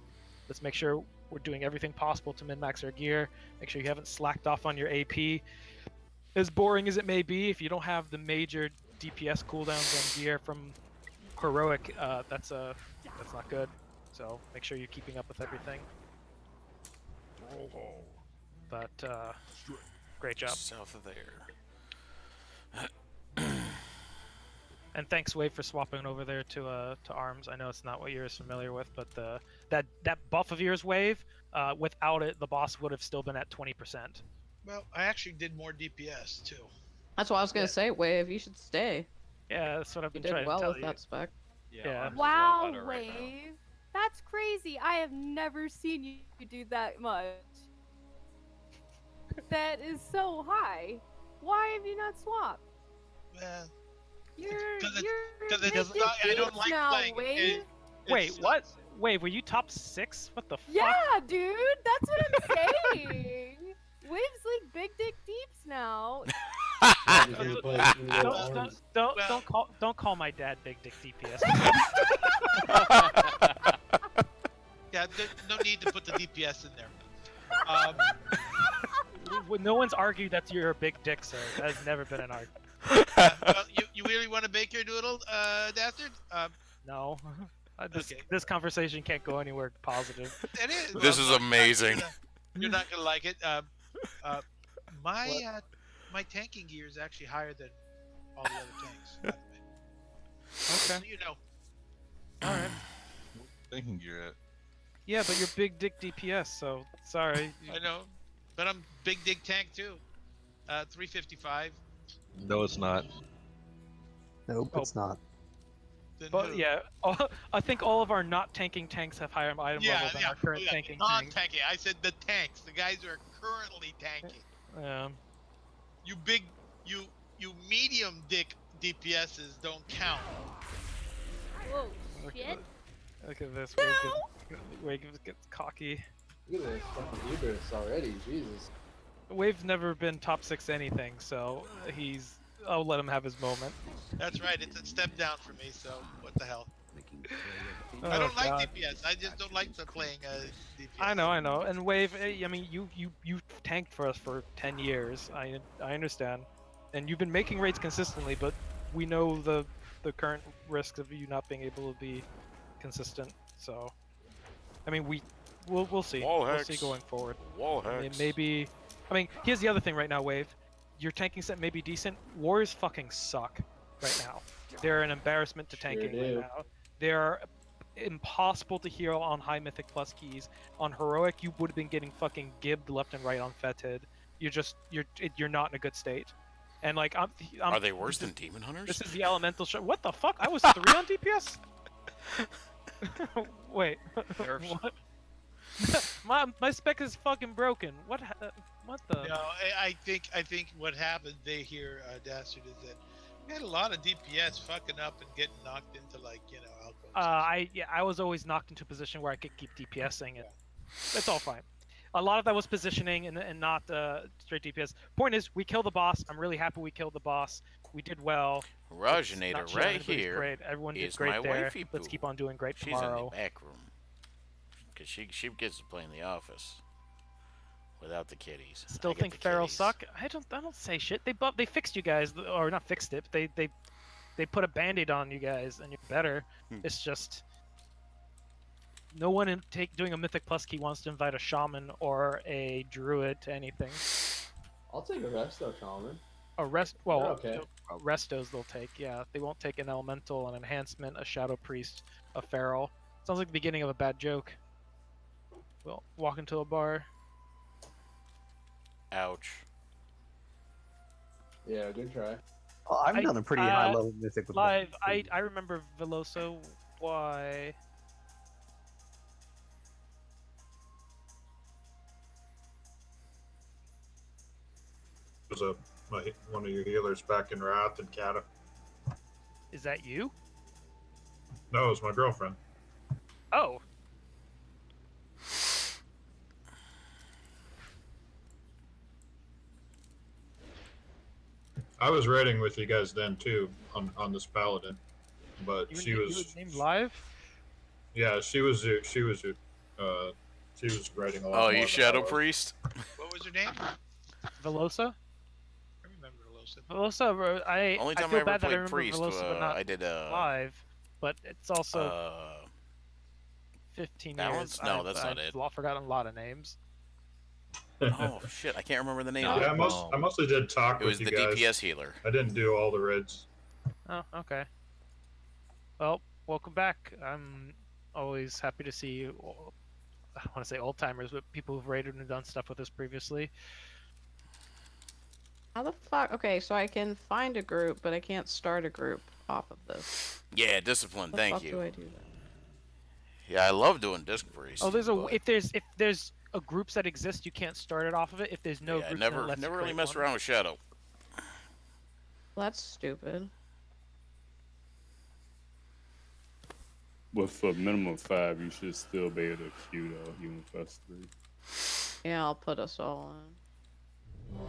let's make sure we're doing everything possible to min-max our gear. Make sure you haven't slacked off on your AP. As boring as it may be, if you don't have the major DPS cooldowns on gear from Heroic, that's not good. So make sure you're keeping up with everything. But great job. South of there. And thanks, Wave, for swapping over there to arms. I know it's not what you're as familiar with, but that buff of yours, Wave, without it, the boss would have still been at 20%. Well, I actually did more DPS too. That's what I was gonna say, Wave. You should stay. Yeah, that's what I've been You trying did well to tell with you. that spec. Yeah. Wow, Wave. That's crazy. I have never seen you do that much. That is so high. Why have you not swapped? You're I don't like now, playing. Wave. Wait, what? Wave, were you top 6? What the fuck? Yeah, dude. That's what I'm saying. Wave's like big dick deeps now. Don't call my dad big dick DPS. Yeah, no need to put the DPS in there. No one's argued that you're a big dick, sir. That has never been an argument. Well, you really want to bake your noodle, Dastard? No. This conversation can't go anywhere positive. It is. This is amazing. You're not gonna like it. My tanking gear is actually higher than all the other tanks. By the way. Okay. So you know. All right. Thinking gear at. Yeah, but you're big dick DPS, so sorry. I know, but I'm big dig tank too. 355. No, it's not. Nope, it's not. But yeah, I think all of our not tanking tanks have higher item level than our current tanking tanks. Non-tanking. I said the tanks. The guys who are currently tanking. You medium dick DPSs don't count. Whoa, shit. Look at this. Wave gets cocky. Look at this fucking Ubers already, Jesus. Wave's never been top 6 anything, so I'll let him have his moment. That's right. It's a step down for me. So what the hell? I don't like DPS. I just don't like playing DPS. I know. And Wave, I mean, you tanked for us for 10 years. I understand, and you've been making raids consistently, but we know the current risks of you not being able to be consistent. So, I mean, we'll see. We'll see going forward. Wall I mean, hacks. maybe. I mean, here's the other thing right now, Wave. your tanking set may be decent. Warriors fucking suck right now. They're an embarrassment to tanking right now. They're impossible to heal on high mythic plus keys. On heroic, you would have been getting fucking gibbed left and right on Fetid. You're not in a good state. And like Are they worse than demon hunters? This is the elemental shot. What the fuck? I was 3 on DPS. Wait. What? my spec is fucking broken. What the? No, I think what happened here, Dastard, is that we had a lot of DPS fucking up and getting knocked into alcoves. I was always knocked into a position where I could keep DPSing it. It's all fine. A lot of that was positioning and not straight DPS. Point is, we killed the boss. I'm really happy we killed the boss. We did well. Rajanator right here. Great. Everyone did is great my there. wifey Let's poo. keep on doing great She's tomorrow. in the back room. Because she gets to play in the office. Without the kitties. Still think Ferals suck? I don't say shit. They fixed you guys, or not fixed it. But they put a band-aid on you guys, and you're better. It's just no one doing a mythic plus key wants to invite a shaman or a druid to anything. I'll take a resto shaman. Restos they'll take. Yeah, they won't take an elemental, an enhancement, a shadow priest, a feral. Sounds like the beginning of a bad joke. Well, walk into a bar. Ouch. Yeah, good try. Well, I've done a pretty high level mythic with live. I remember Veloso. Why? There's one of your healers back in Wrath and Kata. Is that you? No, it's my girlfriend. Oh. I was raiding with you guys then too on this paladin, but she was named live. Yeah, she was writing a lot. Oh, you Shadow Priest? What was her name? Velosa. I remember Velosa. Velosa. Only time I feel I ever bad that I played remember Priest, Velosa, but not I did live. But it's also 15 Balance? years. No, that's not it. I've forgotten a lot of names. Oh shit! I can't remember the name. Yeah, I mostly did talk It was with the you guys. DPS healer. I didn't do all the raids. Oh, okay. Well, welcome back. I'm always happy to see you. I don't want to say old timers, but people who've raided and done stuff with us previously. How the fuck? Okay, so I can find a group, but I can't start a group off of this. Yeah, discipline. How the Thank fuck you. do I do that? Yeah, I love doing disc priest. Oh, if there's a groups that exist, you can't start it off of it. If there's no groups, never then let's really create messed one. around with Shadow. Well, that's stupid. With a minimum of 5, you should still be able to queue though, even with us 3. Yeah, I'll put us all in.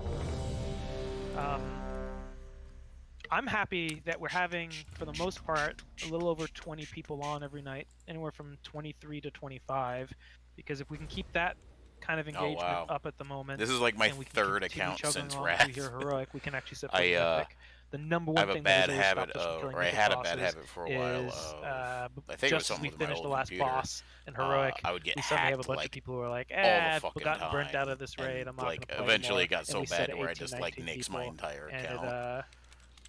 I'm happy that we're having, for the most part, a little over 20 people on every night, anywhere from 23 to 25, because if we can keep that kind of engagement up at the moment, This is like my and we can third continue account chugging since along Wrath. through your heroic, we can actually sit the number I one have a thing bad that has always habit stopped us from of, killing or I mythic had a bosses bad habit for a while. is, I think it was just as something we with my finished the old last computer. boss in heroic, I would get we suddenly have a hacked, bunch like, of people who are like, all the I've fucking gotten burnt time. out of this raid, I'm not like gonna play eventually anymore. it got And we so set bad at where I 18, just like 19 nixed my people, entire and account.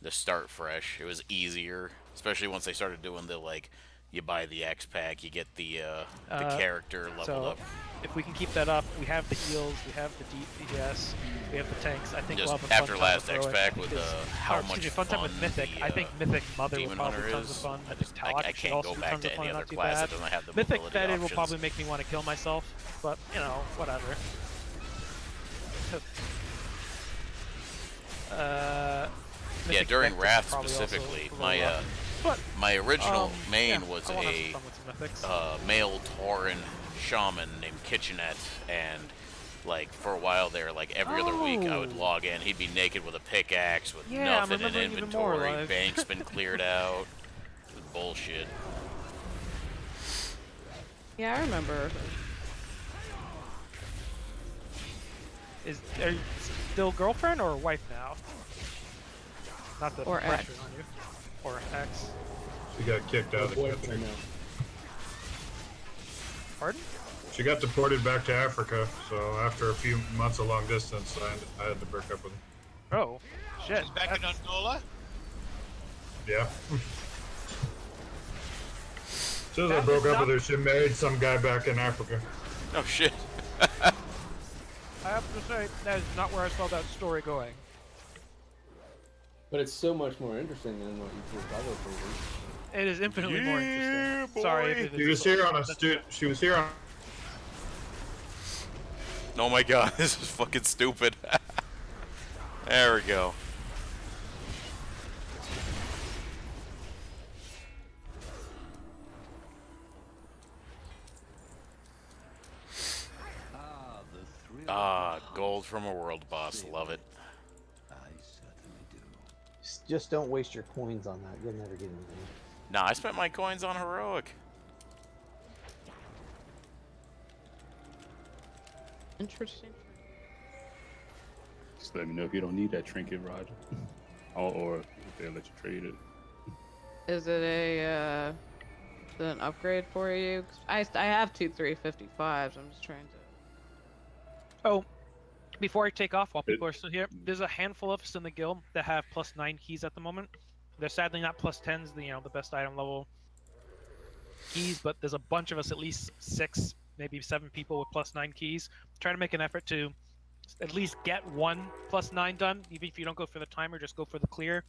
To start fresh, it was easier, especially once they started doing the like, you buy the X pack, you get the character leveled so up. if we can keep that up, we have the heals, we have the DPS, we have the tanks. I think Just we'll have a fun after time last with heroic X-Pack with, because- how or, excuse much me, fun time with fun Mythic. the, I think Mythic Mother will Demon probably Hunter be tons of is. fun. I can't go back to any other class that doesn't have the Mythic mobility Fetid will options. probably make me want to kill myself, but you know, whatever. Yeah, Mythic during Vectis Wrath probably also specifically, a little rough. But, my original main yeah, was I wanna have a some fun with some mythics. male Tauren shaman named Kitchenette, and like for a while there, like every other week, I would log in. He'd be naked with a pickaxe, with Yeah, I'm nothing in remembering even more, inventory. like- Bank's been cleared out. It was bullshit. Yeah, I remember. Are you still girlfriend or wife now? Not the Or pressure ex. on you. Or ex. She got kicked out of the country. Pardon? She got deported back to Africa. So after a few months of long distance, I had to break up with her. Oh, shit. She's back in Angola. Yeah. As soon as I broke up with her, she married some guy back in Africa. Oh shit. I have to say, that is not where I saw that story going. But it's so much more interesting than what you told other people. It is infinitely more interesting. Boy. Sorry. If She was here on a She was here on. Oh my god, this is fucking stupid. There we go. Gold from a world boss. Love it. Just don't waste your coins on that. You'll never get anything. Nah, I spent my coins on heroic. Interesting. Just let me know if you don't need that trinket, Roger. Or if they'll let you trade it. Is it an upgrade for you? 'Cause I have two 355s. I'm just trying to. Oh, before I take off, while people are still here, there's a handful of us in the guild that have +9 keys at the moment. They're sadly not +10s, the best item level keys, but there's a bunch of us, at least 6, maybe 7 people with +9 keys. Try to make an effort to at least get one +9 done, even if you don't go for the timer, just go for the clear.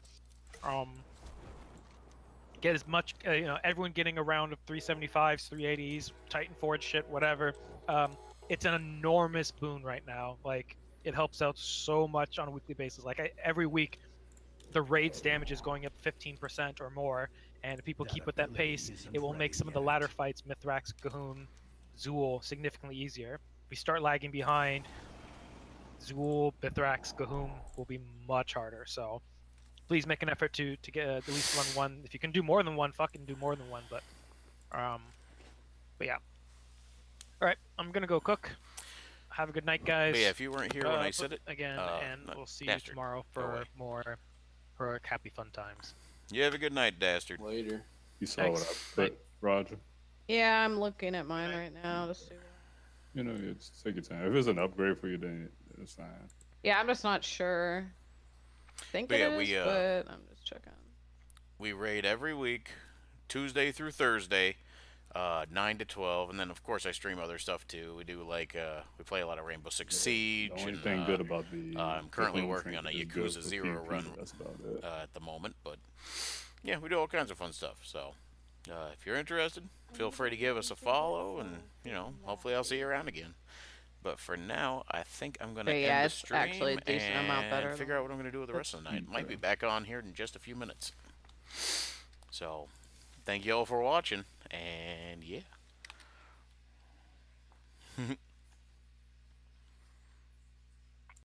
Get as much, everyone getting a round of 375s, 380s, Titan Forge shit, whatever. It's an enormous boon right now. Like, it helps out so much on a weekly basis. Like, every week, the raid's damage is going up 15% or more, and if people keep with that pace, it will make some of the ladder fights, Mithrax, Cahoon, Zool, significantly easier. If we start lagging behind, Zool, Mithrax, Cahoon will be much harder. So please make an effort to get at least run one. If you can do more than one, fucking do more than one. But yeah. All right, I'm gonna go cook. Have a good night, guys. But yeah, if you weren't here when I said it again, and we'll see you tomorrow for more happy fun times. You have a good night, Dastard. Later. You saw what I put, Roger. Yeah, I'm looking at mine right now to see. Just take your time. If it's an upgrade for you, then it's fine. Yeah, I'm just not sure. I think But it is, but I'm just checking. We raid every week, Tuesday through Thursday, 9 to 12, and then of course I stream other stuff too. We do we play a lot of Rainbow Six Siege. The only thing good about the I'm currently working on a Yakuza 0 run at the moment, but yeah, we do all kinds of fun stuff. So if you're interested, feel free to give us a follow, and hopefully I'll see you around again. But for now, I think I'm gonna end the stream actually a decent amount better and figure out what I'm gonna do with the rest of the night. Might be back on here in just a few minutes. So, thank you all for watching, and yeah.